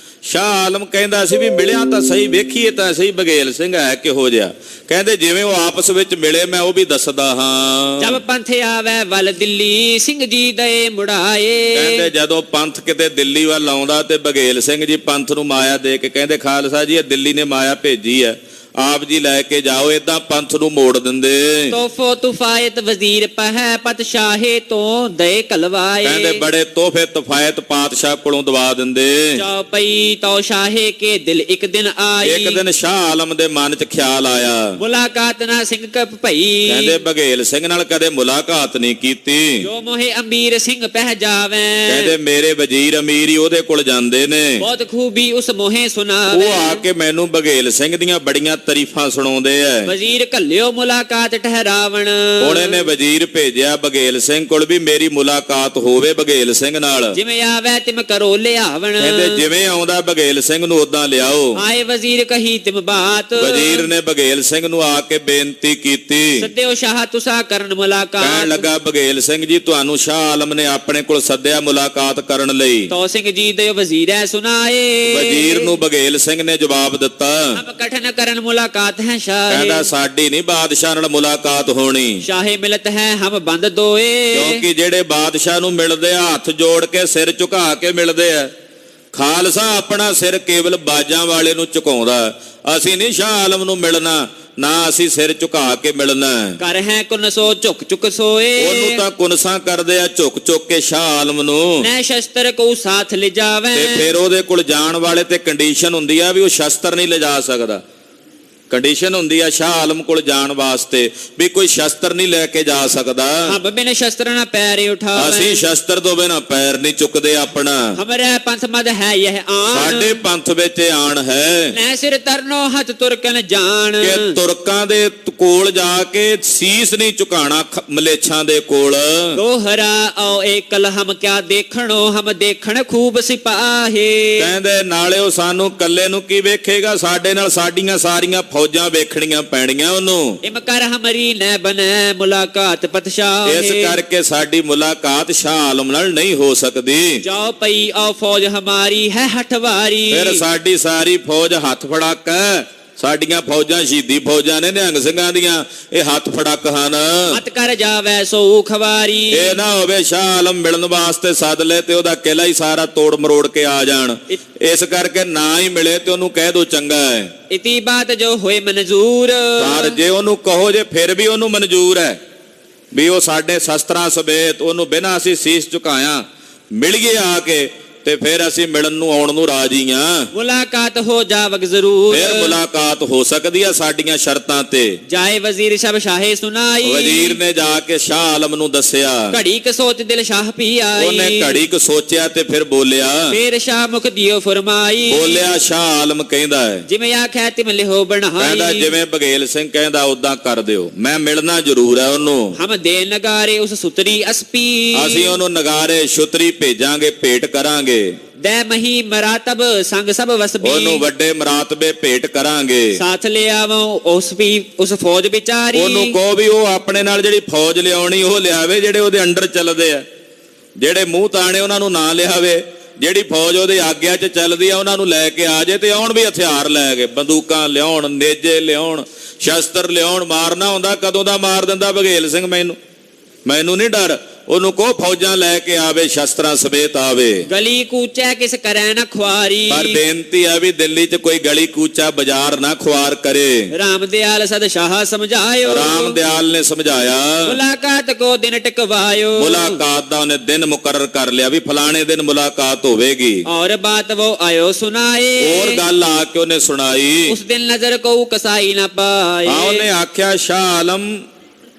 ਸ਼ਾਹ ਆਲਮ ਕਹਿੰਦਾ ਸੀ ਵੀ ਮਿਲਿਆ ਤਾਂ ਸਹੀ, ਵੇਖੀਏ ਤਾਂ ਸਹੀ ਬਘੇਲ ਸਿੰਘ ਹੈ ਕਿਹੋ ਜਿਹਾ। ਕਹਿੰਦੇ ਜਿਵੇਂ ਉਹ ਆਪਸ ਵਿੱਚ ਮਿਲੇ ਮੈਂ ਉਹ ਵੀ ਦੱਸਦਾ ਹਾਂ। ਜਬ ਪੰਥ ਆਵੇ ਵੱਲ ਦਿੱਲੀ ਸਿੰਘ ਜੀ ਦੇ ਮੁੜਾਏ। ਕਹਿੰਦੇ ਜਦੋਂ ਪੰਥ ਕਿਤੇ ਦਿੱਲੀ ਵੱਲ ਆਉਂਦਾ ਤੇ ਬਘੇਲ ਸਿੰਘ ਜੀ ਪੰਥ ਨੂੰ ਮਾਇਆ ਦੇ ਕੇ ਕਹਿੰਦੇ ਖਾਲਸਾ ਜੀ ਇਹ ਦਿੱਲੀ ਨੇ ਮਾਇਆ ਭੇਜੀ ਹੈ, ਆਪ ਜੀ ਲੈ ਕੇ ਜਾਓ। ਏਦਾਂ ਪੰਥ ਨੂੰ ਮੋੜ ਦਿੰਦੇ। ਤੋਹਫੋ ਤੁਫਾਇਤ ਵਜ਼ੀਰ ਪਹਿ ਪਤਸ਼ਾਹੇ ਤੋਂ ਦੇ ਕਲਵਾਏ। ਕਹਿੰਦੇ ਬੜੇ ਤੋਹਫੇ ਤਫਾਇਤ ਪਾਤਸ਼ਾਹ ਕੋਲੋਂ ਦਵਾ ਦਿੰਦੇ। ਜੋ ਪਈ ਤੋ ਸ਼ਾਹੇ ਕੇ ਦਿਲ ਇੱਕ ਦਿਨ ਆਈ। ਇੱਕ ਦਿਨ ਸ਼ਾਹ ਆਲਮ ਦੇ ਮਨ 'ਚ ਖਿਆਲ ਆਇਆ, ਮੁਲਾਕਾਤ ਨਾ ਸਿੰਘ ਕਪ ਭਈ। ਕਹਿੰਦੇ ਬਘੇਲ ਸਿੰਘ ਨਾਲ ਕਦੇ ਮੁਲਾਕਾਤ ਨਹੀਂ ਕੀਤੀ। ਜੋ ਮੋਹੇ ਅਮੀਰ ਸਿੰਘ ਪਹਿ ਜਾਵੇ। ਕਹਿੰਦੇ ਮੇਰੇ ਵਜ਼ੀਰ ਅਮੀਰ ਹੀ ਉਹਦੇ ਕੋਲ ਜਾਂਦੇ ਨੇ, ਬਹੁਤ ਖੂਬੀ ਉਸ ਮੋਹੇ ਸੁਨਾਵੇ। ਉਹ ਆ ਕੇ ਮੈਨੂੰ ਬਘੇਲ ਸਿੰਘ ਦੀਆਂ ਬੜੀਆਂ ਤਾਰੀਫਾਂ ਸੁਣਾਉਂਦੇ ਐ। ਵਜ਼ੀਰ ਘੱਲਿਓ ਮੁਲਾਕਾਤ ਠਹਿਰਾਵਣ। ਹੁਣ ਇਹਨੇ ਵਜ਼ੀਰ ਭੇਜਿਆ ਬਘੇਲ ਸਿੰਘ ਕੋਲ ਵੀ ਮੇਰੀ ਮੁਲਾਕਾਤ ਹੋਵੇ ਬਘੇਲ ਸਿੰਘ ਨਾਲ। ਜਿਵੇਂ ਆਵੇ ਤਿਮ ਕਰੋ ਲਿਆਵਣ। ਕਹਿੰਦੇ ਜਿਵੇਂ ਆਉਂਦਾ ਬਘੇਲ ਸਿੰਘ ਨੂੰ ਉਦਾਂ ਲਿਆਓ। ਆਏ ਵਜ਼ੀਰ ਕਹੀ ਤਿਮ ਬਾਤ। ਵਜ਼ੀਰ ਨੇ ਬਘੇਲ ਸਿੰਘ ਨੂੰ ਆ ਕੇ ਬੇਨਤੀ ਕੀਤੀ। ਸੱਦਿਓ ਸ਼ਾਹ ਤੁਸਾ ਕਰਨ ਕਹਿਣ ਮੁਲਾਕਾਤ। ਲੱਗਾ ਬਘੇਲ ਸਿੰਘ ਜੀ ਤੁਹਾਨੂੰ ਸ਼ਾਹ ਆਲਮ ਨੇ ਆਪਣੇ ਕੋਲ ਸੱਦਿਆ ਮੁਲਾਕਾਤ ਕਰਨ ਲਈ। ਤੋ ਸਿੰਘ ਜੀ ਦੇ ਵਜ਼ੀਰੈ ਸੁਨਾਏ। ਵਜ਼ੀਰ ਨੂੰ ਬਘੇਲ ਸਿੰਘ ਨੇ ਜਵਾਬ ਦਿੱਤਾ, ਹਮ ਕਠਨ ਕਰਨ ਮੁਲਾਕਾਤ ਹੈ ਸ਼ਾਹੇ। ਕਹਿੰਦਾ ਸਾਡੀ ਨਹੀਂ ਬਾਦਸ਼ਾਹ ਨਾਲ ਮੁਲਾਕਾਤ ਹੋਣੀ, ਸ਼ਾਹੇ ਮਿਲਤ ਹੈ ਹਮ ਬੰਦ ਦੋਏ। ਕਿਉਂਕਿ ਜਿਹੜੇ ਬਾਦਸ਼ਾਹ ਨੂੰ ਮਿਲਦੇ ਆ ਹੱਥ ਜੋੜ ਕੇ ਸਿਰ ਝੁਕਾ ਕੇ ਮਿਲਦੇ ਆ। ਖਾਲਸਾ ਆਪਣਾ ਸਿਰ ਕੇਵਲ ਬਾਜਾਂ ਵਾਲੇ ਨੂੰ ਝੁਕਾਉਂਦਾ, ਅਸੀਂ ਨਹੀਂ ਸ਼ਾਹ ਆਲਮ ਨੂੰ ਮਿਲਣਾ, ਨਾ ਅਸੀਂ ਸਿਰ ਝੁਕਾ ਕੇ ਮਿਲਣਾ। ਕਰ ਹੈ ਕੁਨ ਸੋ ਝੁਕ ਝੁਕ ਸੋਏ। ਉਹਨੂੰ ਤਾਂ ਕੁਨਸਾਂ ਕਰਦੇ ਆ ਝੁਕ ਝੁਕ ਕੇ ਸ਼ਾਹ ਆਲਮ ਨੂੰ। ਨੈ ਸ਼ਸਤਰ ਕੋ ਸਾਥ ਲਿਜਾਵੇ। ਤੇ ਫਿਰ ਉਹਦੇ ਕੋਲ ਜਾਣ ਵਾਲੇ ਤੇ ਕੰਡੀਸ਼ਨ ਹੁੰਦੀ ਆ ਵੀ ਉਹ ਸ਼ਸਤਰ ਨਹੀਂ ਲਿਜਾ ਸਕਦਾ। ਕੰਡੀਸ਼ਨ ਹੁੰਦੀ ਆ ਸ਼ਾਹ ਆਲਮ ਕੋਲ ਜਾਣ ਵਾਸਤੇ ਵੀ ਕੋਈ ਸ਼ਸਤਰ ਨਹੀਂ ਲੈ ਕੇ ਜਾ ਸਕਦਾ। ਹਮ ਬਿਨ ਸ਼ਸਤਰ ਨਾ ਪੈਰ ਉਠਾਵੇ। ਅਸੀਂ ਸ਼ਸਤਰ ਤੋਂ ਬਿਨਾਂ ਪੈਰ ਨਹੀਂ ਚੁੱਕਦੇ ਆਪਣਾ। ਹਮਰੇ ਪੰਥ ਮਦ ਹੈ ਇਹ ਆਣ। ਸਾਡੇ ਪੰਥ ਵਿੱਚ ਇਹ ਆਣ ਹੈ ਨੈ ਸਿਰ ਤਰਨੋ ਹੱਥ ਤੁਰਕਨ ਜਾਣ। ਕਿ ਤੁਰਕਾਂ ਦੇ ਕੋਲ ਜਾ ਕੇ ਸੀਸ ਨਹੀਂ ਝੁਕਾਣਾ ਮਲੇਛਾਂ ਦੇ ਕੋਲ। ਦੋਹਰਾ ਆਓ ਏਕਲ ਹਮ ਕਿਆ ਦੇਖਣੋ ਹਮ ਦੇਖਣ ਖੂਬ ਸਿਪਾਹੇ। ਕਹਿੰਦੇ ਨਾਲੇ ਉਹ ਸਾਨੂੰ ਕੱਲੇ ਨੂੰ ਕੀ ਵੇਖੇਗਾ, ਸਾਡੇ ਨਾਲ ਸਾਡੀਆਂ ਸਾਰੀਆਂ ਫੌਜਾਂ ਵੇਖਣੀਆਂ ਪੈਣੀਆਂ ਉਹਨੂੰ। ਇਮ ਕਰ ਹਮਰੀ ਨੈ ਬਨੈ ਮੁਲਾਕਾਤ ਪਤਸ਼ਾਹ। ਇਸ ਕਰਕੇ ਸਾਡੀ ਮੁਲਾਕਾਤ ਸ਼ਾਹ ਆਲਮ ਨਾਲ ਨਹੀਂ ਹੋ ਸਕਦੀ। ਜਾਓ ਪਈ ਆਓ ਫੌਜ ਹਮਾਰੀ ਹੈ ਹਠਵਾਰੀ। ਫਿਰ ਸਾਡੀ ਸਾਰੀ ਫੌਜ ਹੱਥ ਫੜਕ ਹੈ। ਸਾਡੀਆਂ ਫੌਜਾਂ ਸ਼ਹੀਦੀ ਫੌਜਾਂ ਨੇ ਨਿਹੰਗ ਸਿੰਘਾਂ ਦੀਆਂ, ਇਹ ਹੱਥ ਫੜਕ ਹਨ। ਮਤ ਕਰ ਜਾਵੇ ਸੋ ਖਵਾਰੀ। ਇਹ ਨਾ ਹੋਵੇ ਸ਼ਾਹ ਆਲਮ ਮਿਲਣ ਵਾਸਤੇ ਸੱਦ ਲੈ ਤੇ ਉਹਦਾ ਕਿਲਾ ਹੀ ਸਾਰਾ ਤੋੜ ਮਰੋੜ ਕੇ ਆ ਜਾਣ। ਇਸ ਕਰਕੇ ਨਾ ਹੀ ਮਿਲੇ ਤੇ ਉਹਨੂੰ ਕਹਿ ਦੋ ਚੰਗਾ ਹੈ। ਇਤੀ ਬਾਤ ਜੋ ਹੋਏ ਮਨਜ਼ੂਰ। ਪਰ ਜੇ ਉਹਨੂੰ ਕਹੋ ਜੇ ਫਿਰ ਵੀ ਉਹਨੂੰ ਮਨਜ਼ੂਰ ਹੈ ਵੀ ਉਹ ਸਾਡੇ ਸ਼ਸਤਰਾਂ ਸਮੇਤ ਉਹਨੂੰ ਬਿਨਾਂ ਅਸੀਂ ਸੀਸ ਝੁਕਾਇਆ ਮਿਲੀਏ ਆ ਕੇ, ਤੇ ਫਿਰ ਅਸੀਂ ਮਿਲਣ ਨੂੰ ਆਉਣ ਨੂੰ ਰਾਜੀ ਆ। ਮੁਲਾਕਾਤ ਹੋ ਜਾਵਗ ਜ਼ਰੂਰ। ਫਿਰ ਮੁਲਾਕਾਤ ਹੋ ਸਕਦੀ ਆ ਸਾਡੀਆਂ ਸ਼ਰਤਾਂ ਤੇ। ਜਾਏ ਵਜ਼ੀਰ ਸ਼ਬ ਸ਼ਾਹੇ ਸੁਨਾਈ। ਵਜ਼ੀਰ ਨੇ ਜਾ ਕੇ ਸ਼ਾਹ ਆਲਮ ਨੂੰ ਦੱਸਿਆ। ਘੜੀ ਕ ਸੋਚ ਦਿਲ ਸ਼ਾਹ ਪੀ ਆਈ। ਉਹਨੇ ਘੜੀ ਕੁ ਸੋਚਿਆ ਤੇ ਫਿਰ ਬੋਲਿਆ। ਫੇਰ ਸ਼ਾਹ ਮੁਖ ਦਿਓ ਫਰਮਾਈ। ਬੋਲਿਆ ਸ਼ਾਹ ਆਲਮ ਕਹਿੰਦਾ ਹੈ, ਜਿਵੇਂ ਆਖਿਆ ਤਿਮ ਲਿਹੋ ਕਹਿੰਦਾ ਬਣਾਈ। ਜਿਵੇਂ ਬਘੇਲ ਸਿੰਘ ਕਹਿੰਦਾ ਉਦਾਂ ਕਰ ਦਿਓ, ਮੈਂ ਮਿਲਣਾ ਜ਼ਰੂਰ ਹੈ ਉਹਨੂੰ। ਹਮ ਦੇ ਨਗਾਰੇ ਉਸ ਸੁਤਰੀ ਅਸਪੀ। ਅਸੀਂ ਉਹਨੂੰ ਨਗਾਰੇ ਛੁਤਰੀ ਭੇਜਾਂਗੇ, ਭੇਟ ਕਰਾਂਗੇ। ਦੇ ਮਹੀ ਮਰਾਤਬ ਸੰਗ ਸਭ ਵਸਬੀ। ਉਹਨੂੰ ਵੱਡੇ ਮਰਾਤਬੇ ਭੇਟ ਕਰਾਂਗੇ। ਸਾਥ ਲਿਆਵੋ ਉਸ ਫੌਜ ਵਿਚਾਰੀ। ਉਹਨੂੰ ਕਹੋ ਵੀ ਉਹ ਆਪਣੇ ਨਾਲ ਜਿਹੜੀ ਫੌਜ ਲਿਆਉਣੀ ਉਹ ਲਿਆਵੇ, ਜਿਹੜੇ ਉਹਦੇ ਅੰਡਰ ਚੱਲਦੇ ਆ। ਜਿਹੜੇ ਮੂੰਹ ਤਾਣੇ ਉਹਨਾਂ ਨੂੰ ਨਾ ਲਿਆਵੇ। ਜਿਹੜੀ ਫੌਜ ਉਹਦੇ ਆਗਿਆ 'ਚ ਚੱਲਦੀ ਆ ਉਹਨਾਂ ਨੂੰ ਲੈ ਕੇ ਆ ਜੇ, ਤੇ ਆਉਣ ਵੀ ਹਥਿਆਰ ਲੈ ਕੇ, ਬੰਦੂਕਾਂ ਲਿਆਉਣ, ਨੇਜੇ ਲਿਆਉਣ, ਸ਼ਸਤਰ ਲਿਆਉਣ। ਮਾਰਨਾ ਹੁੰਦਾ ਕਦੋਂ ਦਾ ਮਾਰ ਦਿੰਦਾ ਬਘੇਲ ਸਿੰਘ ਮੈਨੂੰ ਨਹੀਂ ਡਰ। ਉਹਨੂੰ ਕਹੋ ਫੌਜਾਂ ਲੈ ਕੇ ਆਵੇ, ਸ਼ਸਤਰਾਂ ਸਮੇਤ ਆਵੇ। ਗਲੀ ਕੂਚੈ ਕਿਸ ਕਰੈ ਨ ਖੁਆਰੀ। ਪਰ ਬੇਨਤੀ ਆ ਵੀ ਦਿੱਲੀ 'ਚ ਕੋਈ ਗਲੀ ਕੂਚਾ ਬਾਜ਼ਾਰ ਨਾ ਖੁਆਰ ਕਰੇ। ਰਾਮ ਦਿਆਲ ਸਦ ਸ਼ਾਹ ਸਮਝਾਇਓ। ਰਾਮ ਦਿਆਲ ਨੇ ਸਮਝਾਇਆ। ਮੁਲਾਕਾਤ ਕੋ ਦਿਨ ਟਿਕਵਾਇਓ। ਮੁਲਾਕਾਤ ਦਾ ਉਹਨੇ ਦਿਨ ਮੁਕਰਰ ਕਰ ਲਿਆ ਵੀ ਫਲਾਣੇ ਦਿਨ ਮੁਲਾਕਾਤ ਹੋਵੇਗੀ। ਔਰ ਬਾਤ ਵੋ ਆਇਓ ਸੁਨਾਏ। ਹੋਰ ਗੱਲ ਆ ਕੇ ਉਹਨੇ ਸੁਣਾਈ। ਉਸ ਦਿਨ ਨਜ਼ਰ ਕੋ ਕਸਾਈ ਨਾ ਪਾਏ। ਉਹਨੇ ਆਖਿਆ ਸ਼ਾਹ ਆਲਮ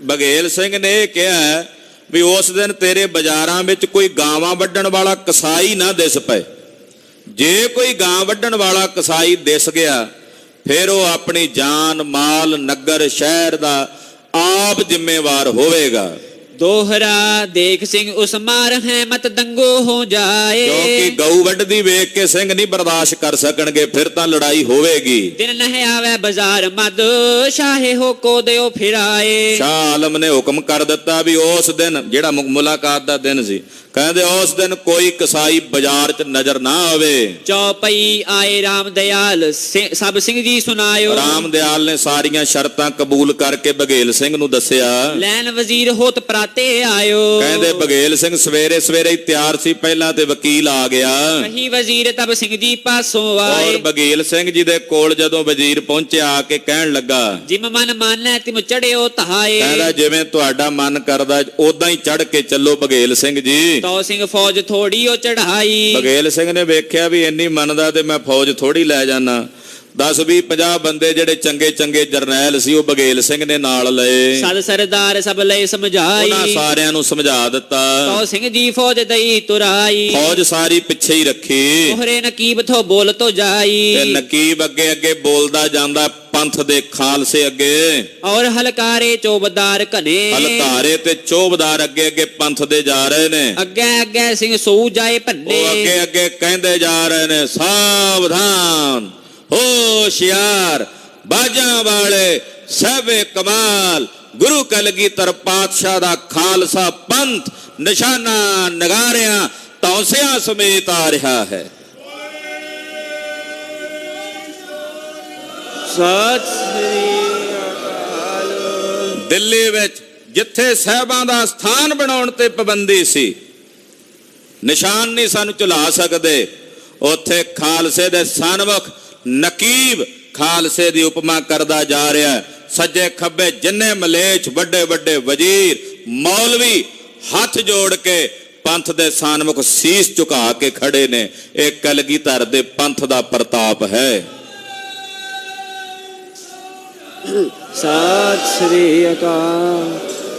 ਬਘੇਲ ਸਿੰਘ ਨੇ ਇਹ ਕਿਹਾ ਵੀ ਉਸ ਦਿਨ ਤੇਰੇ ਬਾਜ਼ਾਰਾਂ ਵਿੱਚ ਕੋਈ ਗਾਵਾਂ ਵੱਢਣ ਵਾਲਾ ਕਸਾਈ ਨਾ ਦਿਸ ਪਏ। ਜੇ ਕੋਈ ਗਾਂ ਵੱਢਣ ਵਾਲਾ ਕਸਾਈ ਦਿਸ ਗਿਆ ਫਿਰ ਉਹ ਆਪਣੀ ਜਾਨ ਮਾਲ ਨਗਰ ਸ਼ਹਿਰ ਦਾ ਆਪ ਜ਼ਿੰਮੇਵਾਰ ਹੋਵੇਗਾ। ਦੋਹਰਾ ਦੇਖ ਸਿੰਘ ਉਸ ਮਾਰ ਹੈ ਮਤ ਦੰਗੋ ਹੋ ਜਾਏ। ਕਿਉਂਕਿ ਗਊ ਵੱਢਦੀ ਵੇਖ ਕੇ ਸਿੰਘ ਨਹੀਂ ਬਰਦਾਸ਼ਤ ਕਰ ਸਕਣਗੇ, ਫਿਰ ਤਾਂ ਲੜਾਈ ਹੋਵੇਗੀ। ਦਿਨ ਨਹਿ ਆਵੇ ਬਾਜ਼ਾਰ ਮਦ ਸ਼ਾਹੇ ਹੋ ਕੋ ਦਿਓ ਫਿਰਾਏ। ਸ਼ਾਹ ਆਲਮ ਨੇ ਹੁਕਮ ਕਰ ਦਿੱਤਾ ਵੀ ਉਸ ਦਿਨ ਜਿਹੜਾ ਮੁਲਾਕਾਤ ਦਾ ਦਿਨ ਸੀ, ਕਹਿੰਦੇ ਉਸ ਦਿਨ ਕੋਈ ਕਸਾਈ ਬਾਜ਼ਾਰ 'ਚ ਨਜ਼ਰ ਨਾ ਆਵੇ। ਚੌਪਈ ਆਏ ਰਾਮ ਦਿਆਲ ਸਭ ਸਿੰਘ ਜੀ ਸੁਨਾਇਓ। ਰਾਮ ਦਿਆਲ ਨੇ ਸਾਰੀਆਂ ਸ਼ਰਤਾਂ ਕਬੂਲ ਕਰਕੇ ਬਘੇਲ ਸਿੰਘ ਨੂੰ ਦੱਸਿਆ। ਲੈਣ ਵਜ਼ੀਰ ਹੋਤ ਪ੍ਰਾਤੇ ਆਇਓ। ਕਹਿੰਦੇ ਬਘੇਲ ਸਿੰਘ ਸਵੇਰੇ ਸਵੇਰੇ ਹੀ ਤਿਆਰ ਸੀ, ਪਹਿਲਾਂ ਤੇ ਵਕੀਲ ਆ ਗਿਆ। ਕਹੀ ਵਜ਼ੀਰ ਤਬ ਸਿੰਘ ਜੀ ਪਾਸੋਂ ਆਏ। ਔਰ ਬਘੇਲ ਸਿੰਘ ਜੀ ਦੇ ਕੋਲ ਜਦੋਂ ਵਜ਼ੀਰ ਪਹੁੰਚਿਆ ਆ ਕੇ ਕਹਿਣ ਲੱਗਾ, ਜਿਮ ਮਨ ਮਾਨੈ ਤਿਮ ਚੜਿਓ ਤਹਾਏ। ਕਹਿੰਦਾ ਜਿਵੇਂ ਤੁਹਾਡਾ ਮਨ ਕਰਦਾ ਉਦਾਂ ਹੀ ਚੜ ਕੇ ਚੱਲੋ ਬਘੇਲ ਸਿੰਘ ਜੀ। ਤੋ ਸਿੰਘ ਫੌਜ ਥੋੜੀ ਉਹ ਚੜਾਈ। ਬਘੇਲ ਸਿੰਘ ਨੇ ਵੇਖਿਆ ਵੀ ਇੰਨੀ ਮੰਨਦਾ ਤੇ ਮੈਂ ਫੌਜ ਥੋੜੀ ਲੈ ਜਾਣਾ। 10 20 50 ਬੰਦੇ ਜਿਹੜੇ ਚੰਗੇ ਚੰਗੇ ਜਰਨੈਲ ਸੀ ਉਹ ਬਘੇਲ ਸਿੰਘ ਨੇ ਨਾਲ ਲਏ। ਸਦ ਸਰਦਾਰ ਸਭ ਲਈ ਸਮਝਾਈ। ਉਹਨਾਂ ਸਾਰਿਆਂ ਨੂੰ ਸਮਝਾ ਦਿੱਤਾ। ਤੋ ਸਿੰਘ ਜੀ ਫੌਜ ਦਈ ਤੁਰਾਈ। ਫੌਜ ਸਾਰੀ ਪਿੱਛੇ ਹੀ ਰੱਖੀ ਉਹਰੇ ਨਕੀਬ ਥੋ ਬੋਲ ਤੋ ਜਾਈ। ਤੇ ਨਕੀਬ ਅੱਗੇ ਅੱਗੇ ਬੋਲਦਾ ਜਾਂਦਾ ਪੰਥ ਦੇ ਖਾਲਸੇ ਅੱਗੇ। ਔਰ ਹਲਕਾਰੇ ਚੋਬਦਾਰ ਘਨੇ। ਹਲਕਾਰੇ ਤੇ ਚੋਬਦਾਰ ਅੱਗੇ ਅੱਗੇ ਪੰਥ ਦੇ ਜਾ ਰਹੇ ਨੇ। ਅੱਗੇ ਅੱਗੇ ਸਿੰਘ ਸੋ ਜਾਏ ਭੰਨੇ। ਉਹ ਅੱਗੇ ਅੱਗੇ ਕਹਿੰਦੇ ਜਾ ਰਹੇ ਨੇ, ਸਾਵਧਾਨ ਹੋਸ਼ਿਆਰ ਬਾਜਾਂ ਵਾਲੇ ਸਭੇ ਕਮਾਲ, ਗੁਰੂ ਕਲਗੀਧਰ ਪਾਤਸ਼ਾਹ ਦਾ ਖਾਲਸਾ ਪੰਥ ਨਿਸ਼ਾਨਾ ਨਗਾਰਿਆਂ ਤੌਂਸਿਆਂ ਸਮੇਤ ਆ ਰਿਹਾ ਹੈ। ਸਤਿ ਸ੍ਰੀ ਅਕਾਲ। ਦਿੱਲੀ ਵਿੱਚ ਜਿੱਥੇ ਸਾਹਿਬਾਂ ਦਾ ਸਥਾਨ ਬਣਾਉਣ ਤੇ ਪਾਬੰਦੀ ਸੀ, ਨਿਸ਼ਾਨ ਨਹੀਂ ਸਾਨੂੰ ਝੁਲਾ ਸਕਦੇ, ਉੱਥੇ ਖਾਲਸੇ ਦੇ ਸਨਮੁਖ ਨਕੀਬ ਖਾਲਸੇ ਦੀ ਉਪਮਾ ਕਰਦਾ ਜਾ ਰਿਹਾ। ਸੱਜੇ ਖੱਬੇ ਜਿੰਨੇ ਮਲੇਛ ਵੱਡੇ ਵੱਡੇ ਵਜ਼ੀਰ ਮੌਲਵੀ ਹੱਥ ਜੋੜ ਕੇ ਪੰਥ ਦੇ ਸਨਮੁਖ ਸੀਸ ਝੁਕਾ ਕੇ ਖੜੇ ਨੇ। ਇਹ ਕਲਗੀਧਰ ਦੇ ਪੰਥ ਦਾ ਪ੍ਰਤਾਪ ਹੈ। ਸਤਿ ਸ੍ਰੀ ਅਕਾਲ।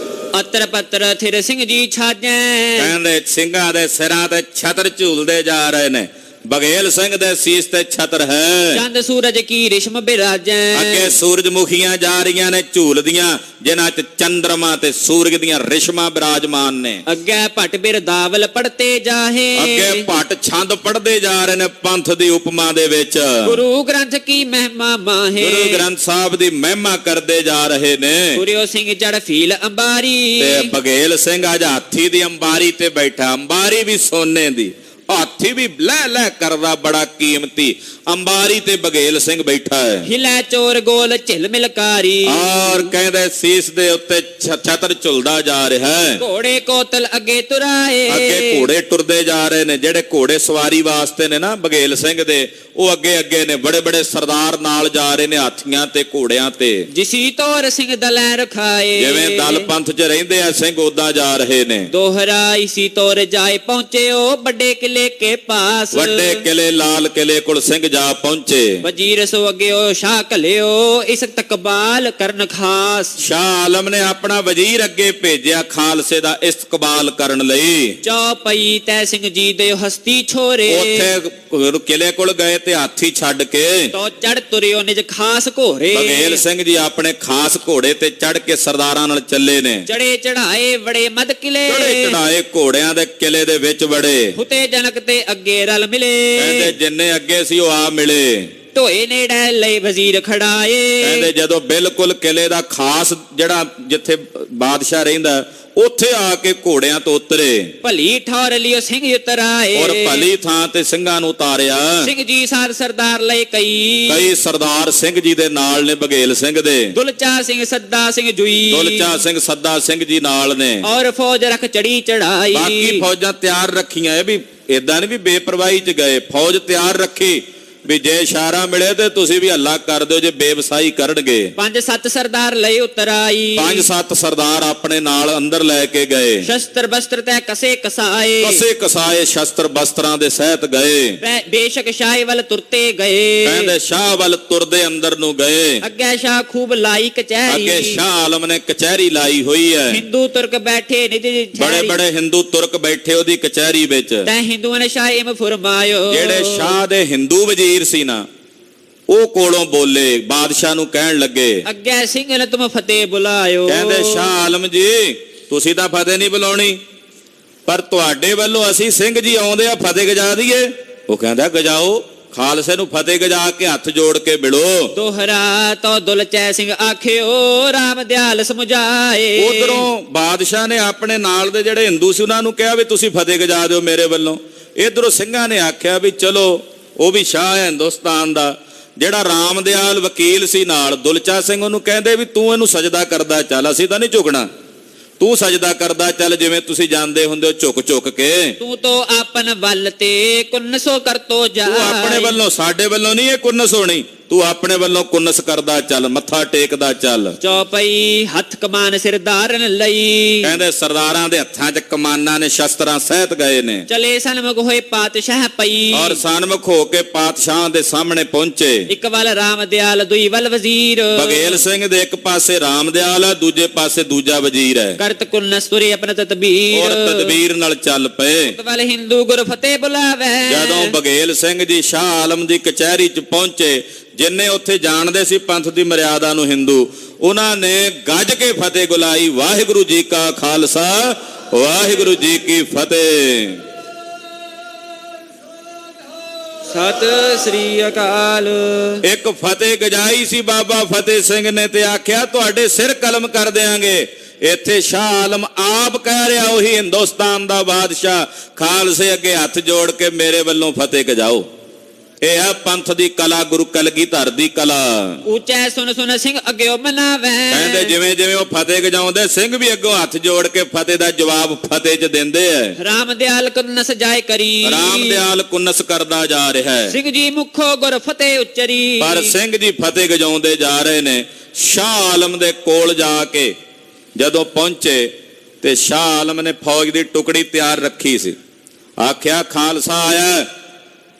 ਅਤਰ ਪੱਤਰ ਥਿਰ ਸਿੰਘ ਜੀ ਛਾਜੈ। ਕਹਿੰਦੇ ਸਿੰਘਾਂ ਦੇ ਸਿਰਾਂ ਤੇ ਛਤਰ ਝੂਲਦੇ ਜਾ ਰਹੇ ਨੇ। ਬਘੇਲ ਸਿੰਘ ਦੇ ਸੀਸ ਤੇ ਛਤਰ ਹੈ। ਚੰਦ ਸੂਰਜ ਕੀ ਰਿਸ਼ਮ ਬਿਰਾਜੈ। ਅੱਗੇ ਸੂਰਜਮੁਖੀਆਂ ਜਾ ਰਹੀਆਂ ਨੇ ਝੂਲਦੀਆਂ, ਜਿਨ੍ਹਾਂ 'ਚ ਚੰਦਰਮਾ ਤੇ ਸੂਰਜ ਦੀਆਂ ਰਿਸ਼ਮਾਂ ਬਿਰਾਜਮਾਨ ਨੇ। ਅੱਗੇ ਭਟ ਬਿਰਦਾਵਲ ਪੜਤੇ ਜਾਹੇ। ਅੱਗੇ ਭੱਟ ਛੰਦ ਪੜਦੇ ਜਾ ਰਹੇ ਨੇ ਪੰਥ ਦੀ ਉਪਮਾ ਦੇ ਵਿੱਚ। ਗੁਰੂ ਗ੍ਰੰਥ ਕੀ ਮਹਿਮਾ ਮਾਹੇ। ਗੁਰੂ ਗ੍ਰੰਥ ਸਾਹਿਬ ਦੀ ਮਹਿਮਾ ਕਰਦੇ ਜਾ ਰਹੇ ਨੇ। ਗੁਰਿਓ ਸਿੰਘ ਜੜ ਫੀਲ ਅੰਬਾਰੀ। ਤੇ ਬਘੇਲ ਸਿੰਘ ਅੱਜ ਹਾਥੀ ਦੀ ਅੰਬਾਰੀ ਤੇ ਬੈਠਾ। ਅੰਬਾਰੀ ਵੀ ਸੋਨੇ ਦੀ, ਹਾਥੀ ਵੀ ਲੈ ਲੈ ਕਰਦਾ ਬੜਾ ਕੀਮਤੀ। ਅੰਬਾਰੀ ਤੇ ਬਘੇਲ ਸਿੰਘ ਬੈਠਾ ਹੈ। ਹਿਲੇ ਚੋਰ ਗੋਲ ਝਿਲ ਮਿਲਕਾਰੀ। ਔਰ ਕਹਿੰਦੇ ਸੀਸ ਦੇ ਉੱਤੇ ਛਤਰ ਝੁਲਦਾ ਜਾ ਰਿਹਾ ਹੈ। ਘੋੜੇ ਕੋਤਲ ਅੱਗੇ ਤੁਰਾਏ। ਅੱਗੇ ਘੋੜੇ ਟੁਰਦੇ ਜਾ ਰਹੇ ਨੇ। ਜਿਹੜੇ ਘੋੜੇ ਸਵਾਰੀ ਵਾਸਤੇ ਨੇ ਨਾ ਬਘੇਲ ਸਿੰਘ ਦੇ, ਉਹ ਅੱਗੇ ਅੱਗੇ ਨੇ। ਬੜੇ ਬੜੇ ਸਰਦਾਰ ਨਾਲ ਜਾ ਰਹੇ ਨੇ ਹਾਥੀਆਂ ਤੇ ਘੋੜਿਆਂ ਤੇ। ਜਿਸੀ ਤੋਰ ਸਿੰਘ ਦਲੈ ਰਖਾਏ। ਜਿਵੇਂ ਦਲ ਪੰਥ 'ਚ ਰਹਿੰਦੇ ਆ ਸਿੰਘ ਉਦਾਂ ਜਾ ਰਹੇ ਨੇ। ਦੋਹਰਾ ਇਸੀ ਤੋਰ ਜਾਏ ਪਹੁੰਚੇ ਉਹ ਵੱਡੇ ਕਿਲੇ ਕੇ ਪਾਸ। ਵੱਡੇ ਕਿਲੇ ਲਾਲ ਕਿਲੇ ਕੋਲ ਸਿੰਘ ਜਾ ਪਹੁੰਚੇ। ਵਜ਼ੀਰ ਸੋ ਅੱਗੇ ਉਹ ਸ਼ਾਹ ਘਲਿਓ ਇਸ ਤਕਬਾਲ ਕਰਨ ਖਾਸ। ਸ਼ਾਹ ਆਲਮ ਨੇ ਆਪਣਾ ਵਜ਼ੀਰ ਅੱਗੇ ਭੇਜਿਆ ਖਾਲਸੇ ਦਾ ਇਸਤਕਬਾਲ ਕਰਨ ਲਈ। ਚੌਪਈ ਤੈ ਸਿੰਘ ਜੀ ਦੇ ਹਸਤੀ ਛੋਰੇ। ਉੱਥੇ ਕਿਲੇ ਕੋਲ ਗਏ ਤੇ ਹਾਥੀ ਛੱਡ ਕੇ ਤੋ ਚੜ ਤੁਰਿਓ ਨਿਜ ਖਾਸ ਘੋਰੇ। ਬਘੇਲ ਸਿੰਘ ਜੀ ਆਪਣੇ ਖਾਸ ਘੋੜੇ ਤੇ ਚੜ ਕੇ ਸਰਦਾਰਾਂ ਨਾਲ ਚੱਲੇ ਨੇ। ਚੜੇ ਚੜਾਏ ਬੜੇ ਮਦ ਕਿਲੇ। ਚੜੇ ਚੜਾਏ ਘੋੜਿਆਂ ਦੇ ਕਿਲੇ ਦੇ ਵਿੱਚ ਬੜੇ। ਹੁਤੇ ਜਨਕ ਤੇ ਅੱਗੇ ਰਲ ਮਿਲੇ। ਕਹਿੰਦੇ ਜਿੰਨੇ ਅੱਗੇ ਸੀ ਉਹ ਆ ਮਿਲੇ। ਢੋਏ ਨੇੜੇ ਲਈ ਵਜ਼ੀਰ ਖੜਾਏ। ਕਹਿੰਦੇ ਜਦੋਂ ਬਿਲਕੁਲ ਕਿਲੇ ਦਾ ਖਾਸ ਜਿਹੜਾ ਜਿੱਥੇ ਬਾਦਸ਼ਾਹ ਰਹਿੰਦਾ ਉੱਥੇ ਆ ਕੇ ਘੋੜਿਆਂ ਤੋਂ ਉਤਰੇ। ਭਲੀ ਠੌਰ ਲਿਓ ਸਿੰਘ ਉਤਰਾਏ। ਔਰ ਭਲੀ ਥਾਂ ਤੇ ਸਿੰਘਾਂ ਨੂੰ ਉਤਾਰਿਆ। ਸਿੰਘ ਜੀ ਸਾਧ ਸਰਦਾਰ ਲਈ ਕਈ ਸਰਦਾਰ ਸਿੰਘ ਜੀ ਦੇ ਨਾਲ ਨੇ ਬਘੇਲ ਸਿੰਘ ਦੇ। ਦੁਲਚਾ ਸਿੰਘ ਸੱਦਾ ਸਿੰਘ ਜੁਈ। ਦੁਲਚਾ ਸਿੰਘ ਸੱਦਾ ਸਿੰਘ ਜੀ ਨਾਲ ਨੇ। ਔਰ ਫੌਜ ਰੱਖ ਚੜੀ ਚੜਾਈ। ਬਾਕੀ ਫੌਜਾਂ ਤਿਆਰ ਰੱਖੀਆਂ। ਇਹ ਵੀ ਏਦਾਂ ਨਹੀਂ ਵੀ ਬੇਪਰਵਾਹੀ 'ਚ ਗਏ। ਫੌਜ ਤਿਆਰ ਰੱਖੀ ਵੀ ਜੇ ਇਸ਼ਾਰਾ ਮਿਲੇ ਤੇ ਤੁਸੀਂ ਵੀ ਹੱਲਾ ਕਰ ਦਿਓ ਜੇ ਬੇਵਸਾਈ ਕਰਨਗੇ। 5-7 ਸਰਦਾਰ ਲਈ ਉਤਰਾਈ। 5-7 ਸਰਦਾਰ ਆਪਣੇ ਨਾਲ ਅੰਦਰ ਲੈ ਕੇ ਗਏ। ਸ਼ਸਤਰ ਬਸਤਰ ਤੇ ਕਸੇ ਕਸਾਏ। ਕਸੇ ਕਸਾਏ ਸ਼ਸਤਰ ਬਸਤਰਾਂ ਦੇ ਸਹਿਤ ਗਏ। ਬੇਸ਼ੱਕ ਸ਼ਾਹ ਵੱਲ ਤੁਰਤੇ ਗਏ। ਕਹਿੰਦੇ ਸ਼ਾਹ ਵੱਲ ਤੁਰਦੇ ਅੰਦਰ ਨੂੰ ਗਏ। ਅੱਗੇ ਸ਼ਾਹ ਖੂਬ ਲਾਈ ਕਚਹਿਰੀ। ਅੱਗੇ ਸ਼ਾਹ ਆਲਮ ਨੇ ਕਚਹਿਰੀ ਲਾਈ ਹੋਈ ਹੈ। ਹਿੰਦੂ ਤੁਰਕ ਬੈਠੇ ਨਿਜ ਬੜੇ ਬੜੇ ਹਿੰਦੂ ਤੁਰਕ ਬੈਠੇ ਉਹਦੀ ਕਚਹਿਰੀ ਵਿੱਚ। ਤੈ ਹਿੰਦੂਆਂ ਨੇ ਸ਼ਾਹ ਇਮ ਫਰਮਾਇਓ। ਜਿਹੜੇ ਸ਼ਾਹ ਦੇ ਹਿੰਦੂ ਵਜ਼ੀਰ ਸੀ ਨਾ, ਉਹ ਕੋਲੋਂ ਬੋਲੇ ਬਾਦਸ਼ਾਹ ਨੂੰ ਕਹਿਣ ਲੱਗੇ, ਅੱਗੇ ਸਿੰਘ ਨੇ ਤੁਮ ਫਤਿਹ ਬੁਲਾਇਓ। ਕਹਿੰਦੇ ਸ਼ਾਹ ਆਲਮ ਜੀ ਤੁਸੀਂ ਤਾਂ ਫਤਿਹ ਨਹੀਂ ਬੁਲਾਉਣੀ, ਪਰ ਤੁਹਾਡੇ ਵੱਲੋਂ ਅਸੀਂ ਸਿੰਘ ਜੀ ਆਉਂਦੇ ਆ ਫਤਿਹ ਗਜਾ ਦਈਏ। ਉਹ ਕਹਿੰਦਾ ਗਜਾਓ, ਖਾਲਸੇ ਨੂੰ ਫਤਿਹ ਗਜਾ ਕੇ ਹੱਥ ਜੋੜ ਕੇ ਮਿਲੋ। ਦੋਹਰਾ ਤੋ ਦੁਲਚੈ ਸਿੰਘ ਆਖਿਓ ਰਾਮ ਦਿਆਲ ਸਮਝਾਏ। ਉਧਰੋਂ ਬਾਦਸ਼ਾਹ ਨੇ ਆਪਣੇ ਨਾਲ ਦੇ ਜਿਹੜੇ ਹਿੰਦੂ ਸੀ ਉਹਨਾਂ ਨੂੰ ਕਿਹਾ ਵੀ ਤੁਸੀਂ ਫਤਿਹ ਗਜਾ ਦਿਓ ਮੇਰੇ ਵੱਲੋਂ। ਇਧਰੋਂ ਸਿੰਘਾਂ ਨੇ ਆਖਿਆ ਵੀ ਚਲੋ, ਉਹ ਵੀ ਸ਼ਾਹ ਹੈ ਹਿੰਦੁਸਤਾਨ ਦਾ। ਜਿਹੜਾ ਰਾਮ ਦਿਆਲ ਵਕੀਲ ਸੀ ਨਾਲ, ਦੁਲਚਾ ਸਿੰਘ, ਉਹਨੂੰ ਕਹਿੰਦੇ ਵੀ ਤੂੰ ਇਹਨੂੰ ਸਜਦਾ ਕਰਦਾ ਚੱਲ, ਅਸੀਂ ਤਾਂ ਨਹੀਂ ਝੁਕਣਾ, ਤੂੰ ਸਜਦਾ ਕਰਦਾ ਚੱਲ ਜਿਵੇਂ ਤੁਸੀਂ ਜਾਣਦੇ ਹੁੰਦੇ ਹੋ ਝੁਕ ਝੁਕ ਕੇ। ਤੂੰ ਤੋ ਆਪਨ ਵੱਲ ਤੇ ਕੁੰਨਸੋ ਕਰਤੋ ਜਾ। ਤੂੰ ਆਪਣੇ ਵੱਲੋਂ, ਸਾਡੇ ਵੱਲੋਂ ਨਹੀਂ ਇਹ ਕੁੰਨਸ ਹੋਣੀ, ਤੂੰ ਆਪਣੇ ਵੱਲੋਂ ਕੁੰਨਸ ਕਰਦਾ ਚੱਲ, ਮੱਥਾ ਟੇਕਦਾ ਚੱਲ। ਚੌਪਈ ਹੱਥ ਕਮਾਨ ਸਿਰ ਧਾਰਨ ਲਈ। ਕਹਿੰਦੇ ਸਰਦਾਰਾਂ ਦੇ ਹੱਥਾਂ 'ਚ ਕਮਾਨਾਂ ਨੇ, ਸ਼ਸਤਰਾਂ ਸਹਿਤ ਗਏ ਨੇ। ਚਲੇ ਸਨਮੁਖ ਹੋਏ ਪਾਤਸ਼ਾਹ ਪਈ। ਔਰ ਸਨਮੁਖ ਹੋ ਕੇ ਪਾਤਸ਼ਾਹ ਦੇ ਸਾਹਮਣੇ ਪਹੁੰਚੇ। ਇੱਕ ਵੱਲ ਰਾਮ ਦਿਆਲ, ਦੁਈ ਵੱਲ ਵਜ਼ੀਰ। ਬਗੇਲ ਸਿੰਘ ਦੇ ਇੱਕ ਪਾਸੇ ਰਾਮ ਦਿਆਲ ਹੈ, ਦੂਜੇ ਪਾਸੇ ਦੂਜਾ ਵਜ਼ੀਰ ਹੈ। ਕਰਤ ਕੁੰਨਸ ਤੁਰੇ ਆਪਣਾ ਤਦਬੀਰ। ਔਰ ਤਦਬੀਰ ਨਾਲ ਚੱਲ ਪਏ। ਵੱਲ ਹਿੰਦੂ ਗੁਰ ਫਤਿਹ ਬੁਲਾਵੇ। ਜਦੋਂ ਬਗੇਲ ਸਿੰਘ ਜੀ ਸ਼ਾਹ ਆਲਮ ਦੀ ਕਚਹਿਰੀ 'ਚ ਪਹੁੰਚੇ, ਜਿੰਨੇ ਉੱਥੇ ਜਾਣਦੇ ਸੀ ਪੰਥ ਦੀ ਮਰਿਆਦਾ ਨੂੰ ਹਿੰਦੂ, ਉਹਨਾਂ ਨੇ ਗੱਜ ਕੇ ਫਤਿਹ ਬੁਲਾਈ। ਵਾਹਿਗੁਰੂ ਜੀ ਕਾ ਖਾਲਸਾ, ਵਾਹਿਗੁਰੂ ਜੀ ਕੀ ਫਤਿਹ। ਸਤਿ ਸ੍ਰੀ ਅਕਾਲ। ਇੱਕ ਫਤਿਹ ਗਜਾਈ ਸੀ ਬਾਬਾ ਫਤਿਹ ਸਿੰਘ ਨੇ ਤੇ ਆਖਿਆ ਤੁਹਾਡੇ ਸਿਰ ਕਲਮ ਕਰ ਦਿਆਂਗੇ। ਇੱਥੇ ਸ਼ਾਹ ਆਲਮ ਆਪ ਕਹਿ ਰਿਹਾ, ਉਹੀ ਹਿੰਦੁਸਤਾਨ ਦਾ ਬਾਦਸ਼ਾਹ, ਖਾਲਸੇ ਅੱਗੇ ਹੱਥ ਜੋੜ ਕੇ ਮੇਰੇ ਵੱਲੋਂ ਫਤਿਹ ਗਜਾਓ। ਇਹ ਹੈ ਪੰਥ ਦੀ ਕਲਾ, ਗੁਰੂ ਕਲਗੀਧਰ ਦੀ ਕਲਾ। ਉੱਚੈ ਸੁਨ ਸੁਨ ਸਿੰਘ ਅੱਗੇ ਮਨਾਵੇ। ਕਹਿੰਦੇ ਜਿਵੇਂ ਜਿਵੇਂ ਉਹ ਫਤਿਹ ਗਜਾਉਂਦੇ, ਸਿੰਘ ਵੀ ਅੱਗੋਂ ਹੱਥ ਜੋੜ ਕੇ ਫਤਿਹ ਦਾ ਜਵਾਬ ਫਤਿਹ 'ਚ ਦਿੰਦੇ ਐ। ਰਾਮ ਦਿਆਲ ਕੁੰਨਸ ਜਾਏ ਕਰੀ। ਰਾਮ ਦਿਆਲ ਕੁੰਨਸ ਕਰਦਾ ਜਾ ਰਿਹਾ ਹੈ। ਸਿੰਘ ਜੀ ਮੁਖੋ ਗੁਰ ਫਤਿਹ ਉਚਰੀ। ਪਰ ਸਿੰਘ ਜੀ ਫਤਿਹ ਗਜਾਉਂਦੇ ਜਾ ਰਹੇ ਨੇ। ਸ਼ਾਹ ਆਲਮ ਦੇ ਕੋਲ ਜਾ ਕੇ ਜਦੋਂ ਪਹੁੰਚੇ ਤੇ ਸ਼ਾਹ ਆਲਮ ਨੇ ਫੌਜ ਦੀ ਟੁਕੜੀ ਤਿਆਰ ਰੱਖੀ ਸੀ। ਆਖਿਆ ਖਾਲਸਾ ਆਇਆ,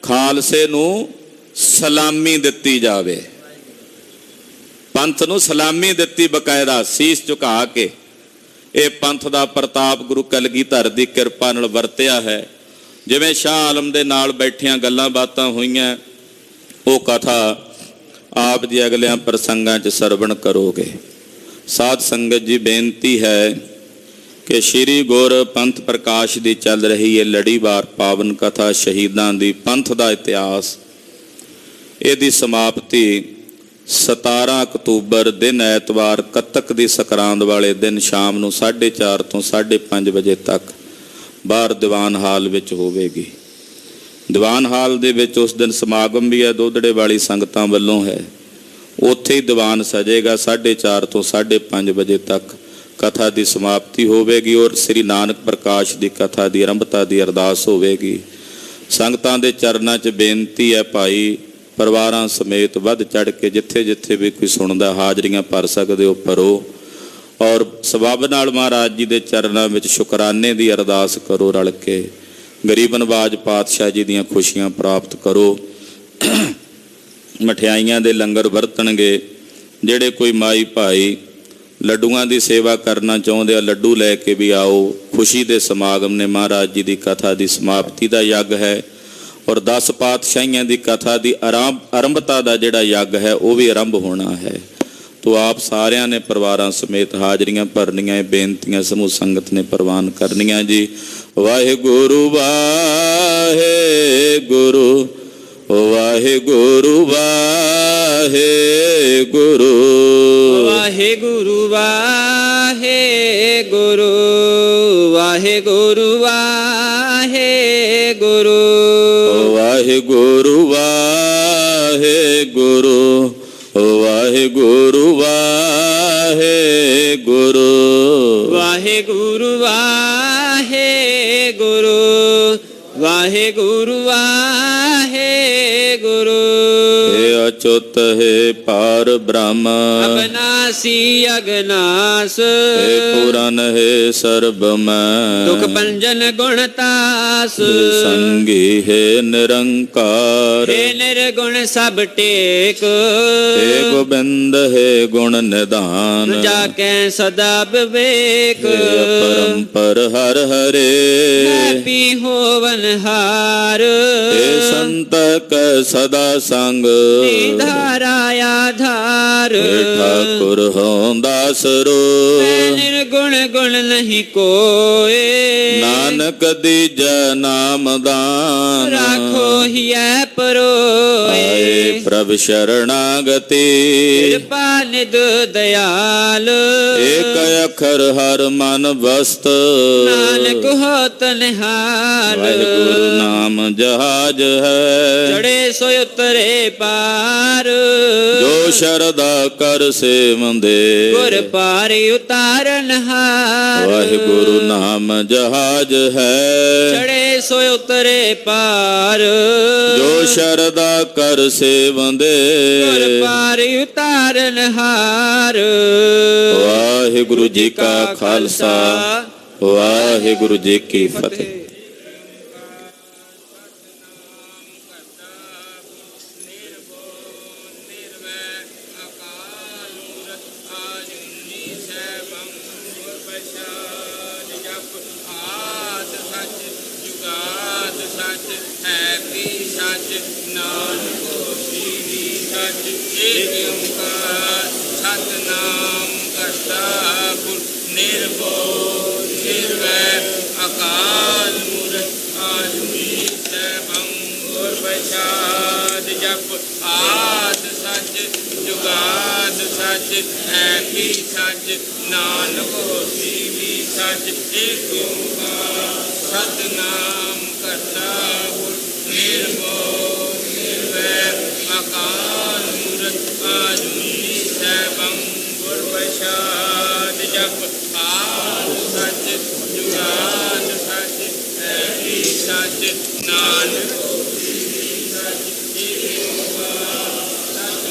ਖਾਲਸੇ ਨੂੰ ਸਲਾਮੀ ਦਿੱਤੀ ਜਾਵੇ। ਪੰਥ ਨੂੰ ਸਲਾਮੀ ਦਿੱਤੀ ਬਕਾਇਦਾ, ਸੀਸ ਝੁਕਾ ਕੇ। ਇਹ ਪੰਥ ਦਾ ਪ੍ਰਤਾਪ ਗੁਰੂ ਕਲਗੀਧਰ ਦੀ ਕਿਰਪਾ ਨਾਲ ਵਰਤਿਆ ਹੈ। ਜਿਵੇਂ ਸ਼ਾਹ ਆਲਮ ਦੇ ਨਾਲ ਬੈਠਿਆਂ ਗੱਲਾਂ ਬਾਤਾਂ ਹੋਈਆਂ, ਉਹ ਕਥਾ ਆਪ ਦੀ ਅਗਲਿਆਂ ਪ੍ਰਸੰਗਾਂ 'ਚ ਸਰਵਣ ਕਰੋਗੇ। ਸਾਧ ਸੰਗਤ ਜੀ, ਬੇਨਤੀ ਹੈ ਕਿ ਸ਼੍ਰੀ ਗੁਰ ਪੰਥ ਪ੍ਰਕਾਸ਼ ਦੀ ਚੱਲ ਰਹੀ ਹੈ ਲੜੀਵਾਰ ਪਾਵਨ ਕਥਾ ਸ਼ਹੀਦਾਂ ਦੀ, ਪੰਥ ਦਾ ਇਤਿਹਾਸ। ਇਹਦੀ ਸਮਾਪਤੀ 17 ਅਕਤੂਬਰ ਦਿਨ ਐਤਵਾਰ ਕੱਤਕ ਦੀ ਸੰਕਰਾਂਤ ਵਾਲੇ ਦਿਨ ਸ਼ਾਮ ਨੂੰ 4:30 ਤੋਂ 5:30 ਵਜੇ ਤੱਕ ਬਾਹਰ ਦੀਵਾਨ ਹਾਲ ਵਿੱਚ ਹੋਵੇਗੀ। ਦੀਵਾਨ ਹਾਲ ਦੇ ਵਿੱਚ ਉਸ ਦਿਨ ਸਮਾਗਮ ਵੀ ਹੈ, ਦੋਦੜੇ ਵਾਲੀ ਸੰਗਤਾਂ ਵੱਲੋਂ ਹੈ। ਉੱਥੇ ਹੀ ਦੀਵਾਨ ਸਜੇਗਾ। 4:30 ਤੋਂ 5:30 ਵਜੇ ਤੱਕ ਕਥਾ ਦੀ ਸਮਾਪਤੀ ਹੋਵੇਗੀ ਔਰ ਸ੍ਰੀ ਨਾਨਕ ਪ੍ਰਕਾਸ਼ ਦੀ ਕਥਾ ਦੀ ਆਰੰਭਤਾ ਦੀ ਅਰਦਾਸ ਹੋਵੇਗੀ। ਸੰਗਤਾਂ ਦੇ ਚਰਨਾਂ 'ਚ ਬੇਨਤੀ ਹੈ, ਭਾਈ ਪਰਿਵਾਰਾਂ ਸਮੇਤ ਵੱਧ ਚੜ ਕੇ ਜਿੱਥੇ ਜਿੱਥੇ ਵੀ ਕੋਈ ਸੁਣਦਾ ਹਾਜ਼ਰੀਆਂ ਭਰ ਸਕਦੇ ਹੋ ਭਰੋ, ਔਰ ਸਬੱਬ ਨਾਲ ਮਹਾਰਾਜ ਜੀ ਦੇ ਚਰਨਾਂ ਵਿੱਚ ਸ਼ੁਕਰਾਨੇ ਦੀ ਅਰਦਾਸ ਕਰੋ। ਰਲ ਕੇ ਗਰੀਬ ਨਵਾਜ ਪਾਤਸ਼ਾਹ ਜੀ ਦੀਆਂ ਖੁਸ਼ੀਆਂ ਪ੍ਰਾਪਤ ਕਰੋ। ਮਠਿਆਈਆਂ ਦੇ ਲੰਗਰ ਵਰਤਣਗੇ। ਜਿਹੜੇ ਕੋਈ ਮਾਈ ਭਾਈ ਲੱਡੂਆਂ ਦੀ ਸੇਵਾ ਕਰਨਾ ਚਾਹੁੰਦੇ ਆ, ਲੱਡੂ ਲੈ ਕੇ ਵੀ ਆਓ। ਖੁਸ਼ੀ ਦੇ ਸਮਾਗਮ ਨੇ। ਮਹਾਰਾਜ ਜੀ ਦੀ ਕਥਾ ਦੀ ਸਮਾਪਤੀ ਦਾ ਯੱਗ ਹੈ ਔਰ 10 ਪਾਤਸ਼ਾਹੀਆਂ ਦੀ ਕਥਾ ਦੀ ਆਰੰਭਤਾ ਦਾ ਜਿਹੜਾ ਯੱਗ ਹੈ ਉਹ ਵੀ ਆਰੰਭ ਹੋਣਾ ਹੈ। ਤੋ ਆਪ ਸਾਰਿਆਂ ਨੇ ਪਰਿਵਾਰਾਂ ਸਮੇਤ ਹਾਜ਼ਰੀਆਂ ਭਰਨੀਆਂ। ਇਹ ਬੇਨਤੀਆਂ ਸਮੂਹ ਸੰਗਤ ਨੇ ਪ੍ਰਵਾਨ ਕਰਨੀਆਂ ਜੀ। ਵਾਹਿਗੁਰੂ ਵਾਹਿਗੁਰੂ ਵਾਹਿਗੁਰੂ ਵਾਹਿਗੁਰੂ ਵਾਹਿਗੁਰੂ ਵਾਹਿਗੁਰੂ ਵਾਹਿਗੁਰੂ ਵਾਹਿਗੁਰੂ ਵਾਹਿਗੁਰੂ ਵਾਹਿਗੁਰੂ ਵਾਹਿਗੁਰੂ ਵਾਹਿਗੁਰੂ ਵਾਹਿਗੁਰੂ ਵਾਹਿਗੁਰੂ ਵਾਹਿਗੁਰੂ ਵਾਹਿਗੁਰੂ। हे अच्युत हे पार ब्रह्म ਅਬਨਾਸੀ ਅਗਨਾਸ हे पुरन हे सर्वमय ਦੁਖ ਭੰਜਨ ਗੁਣ ਤਾਸ हे संगी हे निरंकार हे ਨਿਰਗੁਣ ਸਭ ਟੇਕ हे गोविंद हे गुण निधान ਜਾ ਕੈ ਸਦਾ ਵਿਵੇਕ हे अपरंपर हर हरे ਪੀ ਹੋਵਨ ਹਾਰ हे संत क सदा संग हे ਧਾਰਾ ਆਧਾਰ ਏ ਠਾਕੁਰ ਹੋਂਦਾ ਸਰੂ ਮੈਂ ਨਿਰਗੁਣ ਗੁਣ ਨਹੀਂ ਕੋਏ ਨਾਨਕ ਦੀਜੈ ਨਾਮ ਦਾਨ ਰਾਖੋ ਹੀਐ ਪਰੋਏ ਆਏ ਪ੍ਰਭ ਸ਼ਰਣਾਗਤੀ ਕਿਰਪਾ ਨਿਧ ਦਇਆਲ ਏਕ ਅੱਖਰ ਹਰ ਮਨ ਬਸਤ ਨਾਨਕ ਹੋਤ ਨਿਹਾਲ ਵਾਹਿਗੁਰੂ ਨਾਮ ਜਹਾਜ ਹੈ ਚੜੇ ਸੋ ਉਤਰੇ ਪਾਰ ਜੋ ਸ਼ਰਧਾ ਕਰ ਸੇਵੰਦੇ ਗੁਰ ਪਾਰ ਉਤਾਰਨ ਹਾਰ ਵਾਹਿਗੁਰੂ ਨਾਮ ਜਹਾਜ ਹੈ ਚੜੇ ਸੋ ਉਤਰੇ ਪਾਰ ਜੋ ਸ਼ਰਧਾ ਕਰ ਸੇਵੰਦੇ ਗੁਰ ਪਾਰ ਉਤਾਰਨ ਹਾਰ ਵਾਹਿਗੁਰੂ ਜੀ ਕਾ ਖਾਲਸਾ ਵਾਹਿਗੁਰੂ ਜੀ ਕੀ ਫਤਿਹ। ਸਤਨਾਮ ਕਰਤਾ ਪੁਰਖ ਨਿਰਭਉ ਨਿਰਵੈਰ ਅਕਾਲ ਮੂਰਤ ਆਜੂਨੀ ਸੈਭੰ ਗੁਰ ਪ੍ਰਸਾਦਿ ਜਪ ਆਦਿ ਸੱਚ ਜੁਗਾਦਿ ਸੱਚ ਹੈ ਵੀ ਸੱਚ ਨਾਨਕ ਹੋਸੀ ਵੀ ਸੱਚ ਏਕ ਓੰਕਾਰ ਸਤਨਾਮ ਕਰਤਾ ਪੁਰਖ ਨਿਰਭਉ ਨਿਰਵੈਰ ਅਕਾਲ ਮੂਰਤ ਆਜੂਨੀ ਸੈਭੰ ਗੁਰ ਪ੍ਰਸਾਦਿ ਜਪ ਆਦਿ ਸੱਚ ਜੁਗਾਦਿ ਸੱਚ ਹੈ ਵੀ ਸੱਚ ਨਾਨਕ ਹੋਸੀ ਵੀ ਸੱਚ ਏਕ ਓੰਕਾਰ ਸਤਨਾਮ ਕਰਤਾ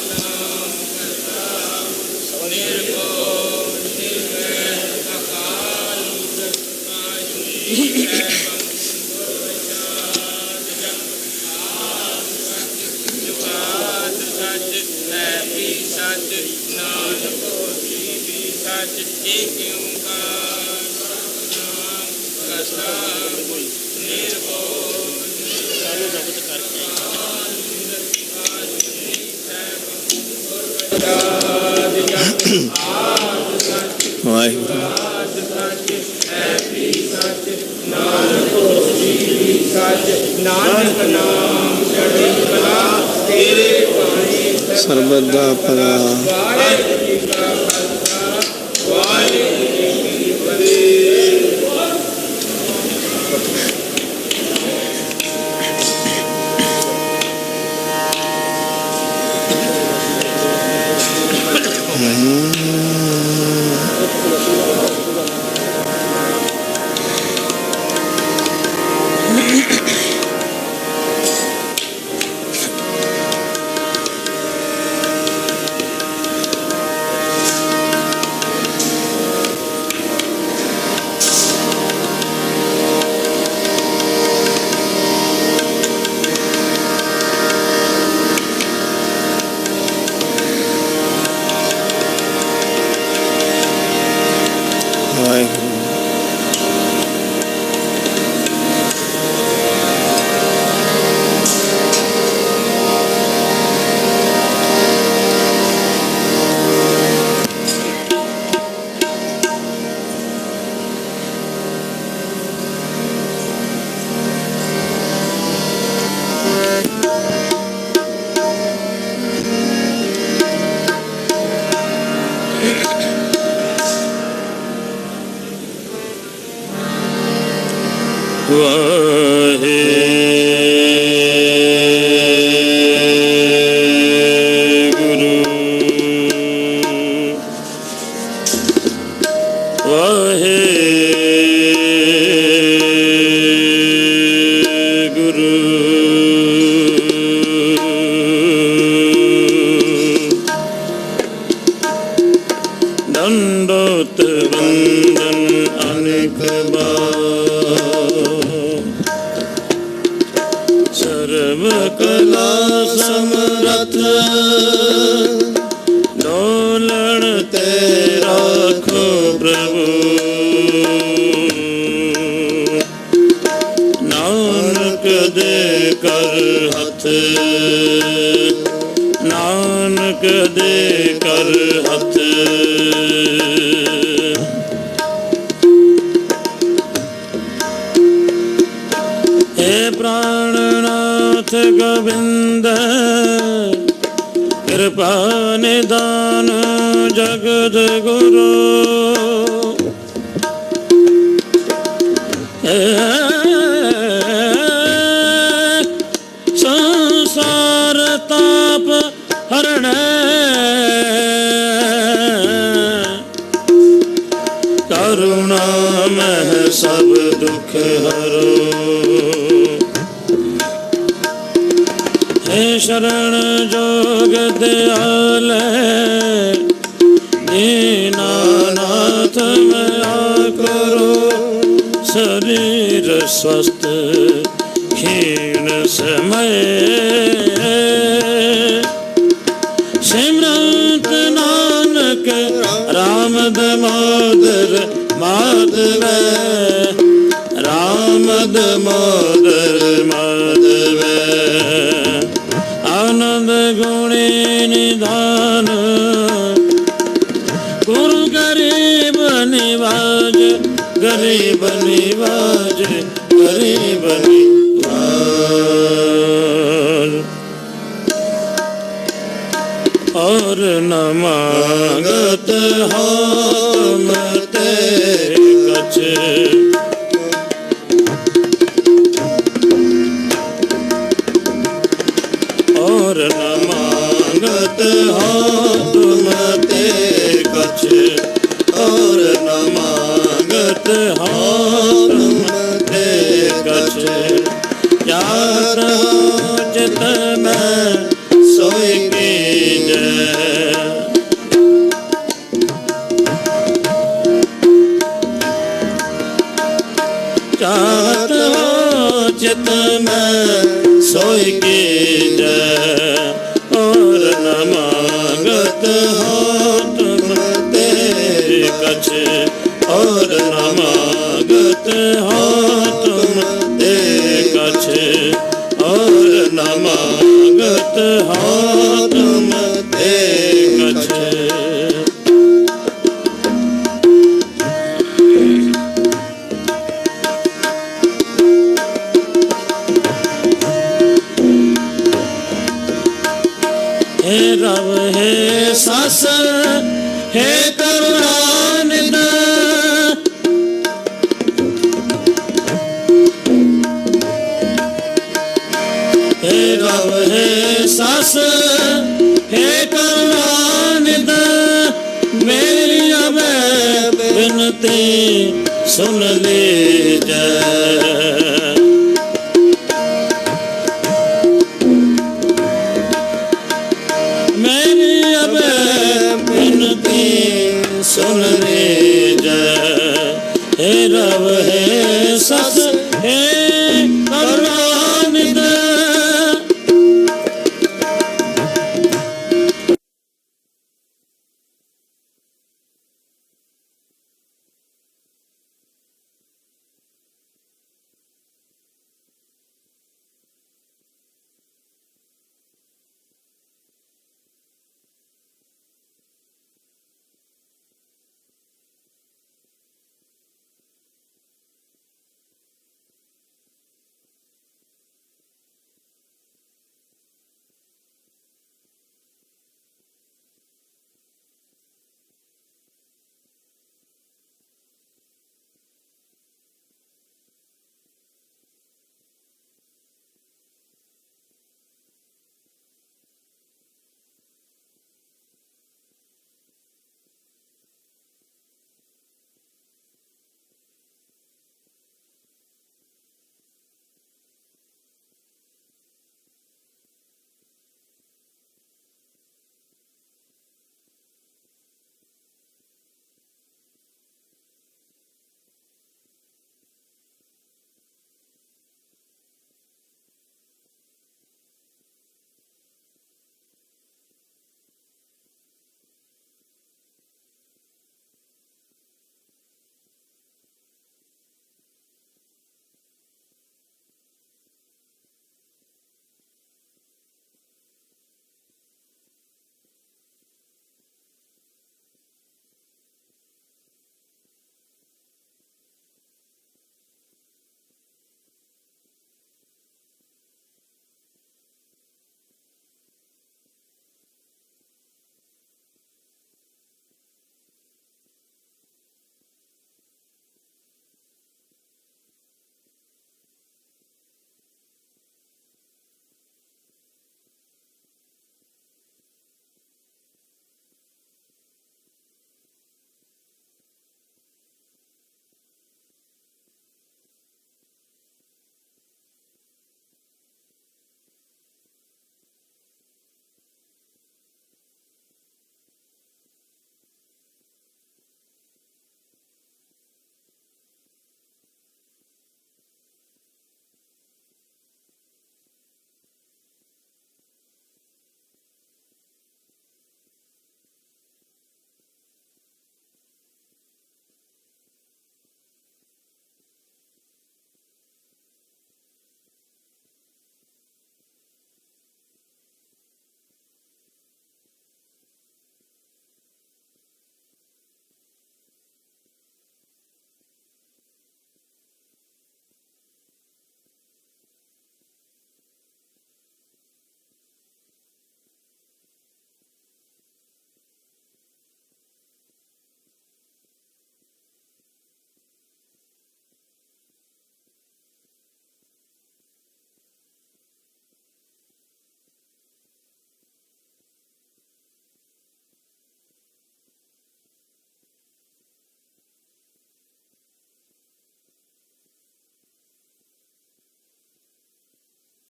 ਪੁਰਖ ਨਿਰਭਉ ਨਿਰਵੈਰ ਅਕਾਲ ਮੂਰਤ ਆਜੂਨੀ ਸੈਭੰ ਗੁਰ ਪ੍ਰਸਾਦਿ ਜਪ ਆਦਿ ਸੱਚ ਜੁਗਾਦਿ ਸੱਚ ਹੈ ਵੀ ਸੱਚ ਨਾਨਕ ਹੋਸੀ ਵੀ ਸੱਚ ਏਕ ਓੰਕਾਰ ਸਤਨਾਮ ਕਰਤਾ ਪੁਰਖ ਨਿਰਭਉ ਵਾਹਿਗੁਰੂ ਨਾਨਕ ਨਾਮ ਚੜ੍ਹਦੀ ਕਲਾ ਤੇਰੇ ਬਾਣੀ ਸਰਬਤ ਦਾ ਭਲਾ ਵਾਹਿਗੁਰੂ ਜੀ ਕਾ ਖਾਲਸਾ ਵਾਹਿਗੁਰੂ ਜੀ ਕੀ ਫਤਿਹ। ਵਾਹਿਗੁਰੂ दंडोत वंदन अनेक बार सर्व कला समरथ डोलण ते राखो प्रभु नानक दे कर हथ नाम प्राणनाथ गोविंद कृपा निदान जगत गुरु संसार ताप हरण करुणा मह सब दुख हरो हे शरण जोग दयाल दीनानाथ मया करो शरीर स्वस्थ क्षीण समय सिमरत नानक राम दामोदर माधव राम दामोदर माधव आनंद गुणे निधान गुरु गरीब निवाज गरीब निवाज गरीब निवाज और न मांगत हम ते कछ और न मांगत हम ते कछ और न मांगत हम ते कछ यार चित में सोई की जय चाहत हो चित में सोई की जय और न मांगत हो तुम ते कछ और न मांगत हो तुम ते कछ और न मांगत हो तुम ते कछ हे रब हे सास हे करुणानिध हे रब हे सास हे करुणानिध मेरी अब बिनती सुन ले जय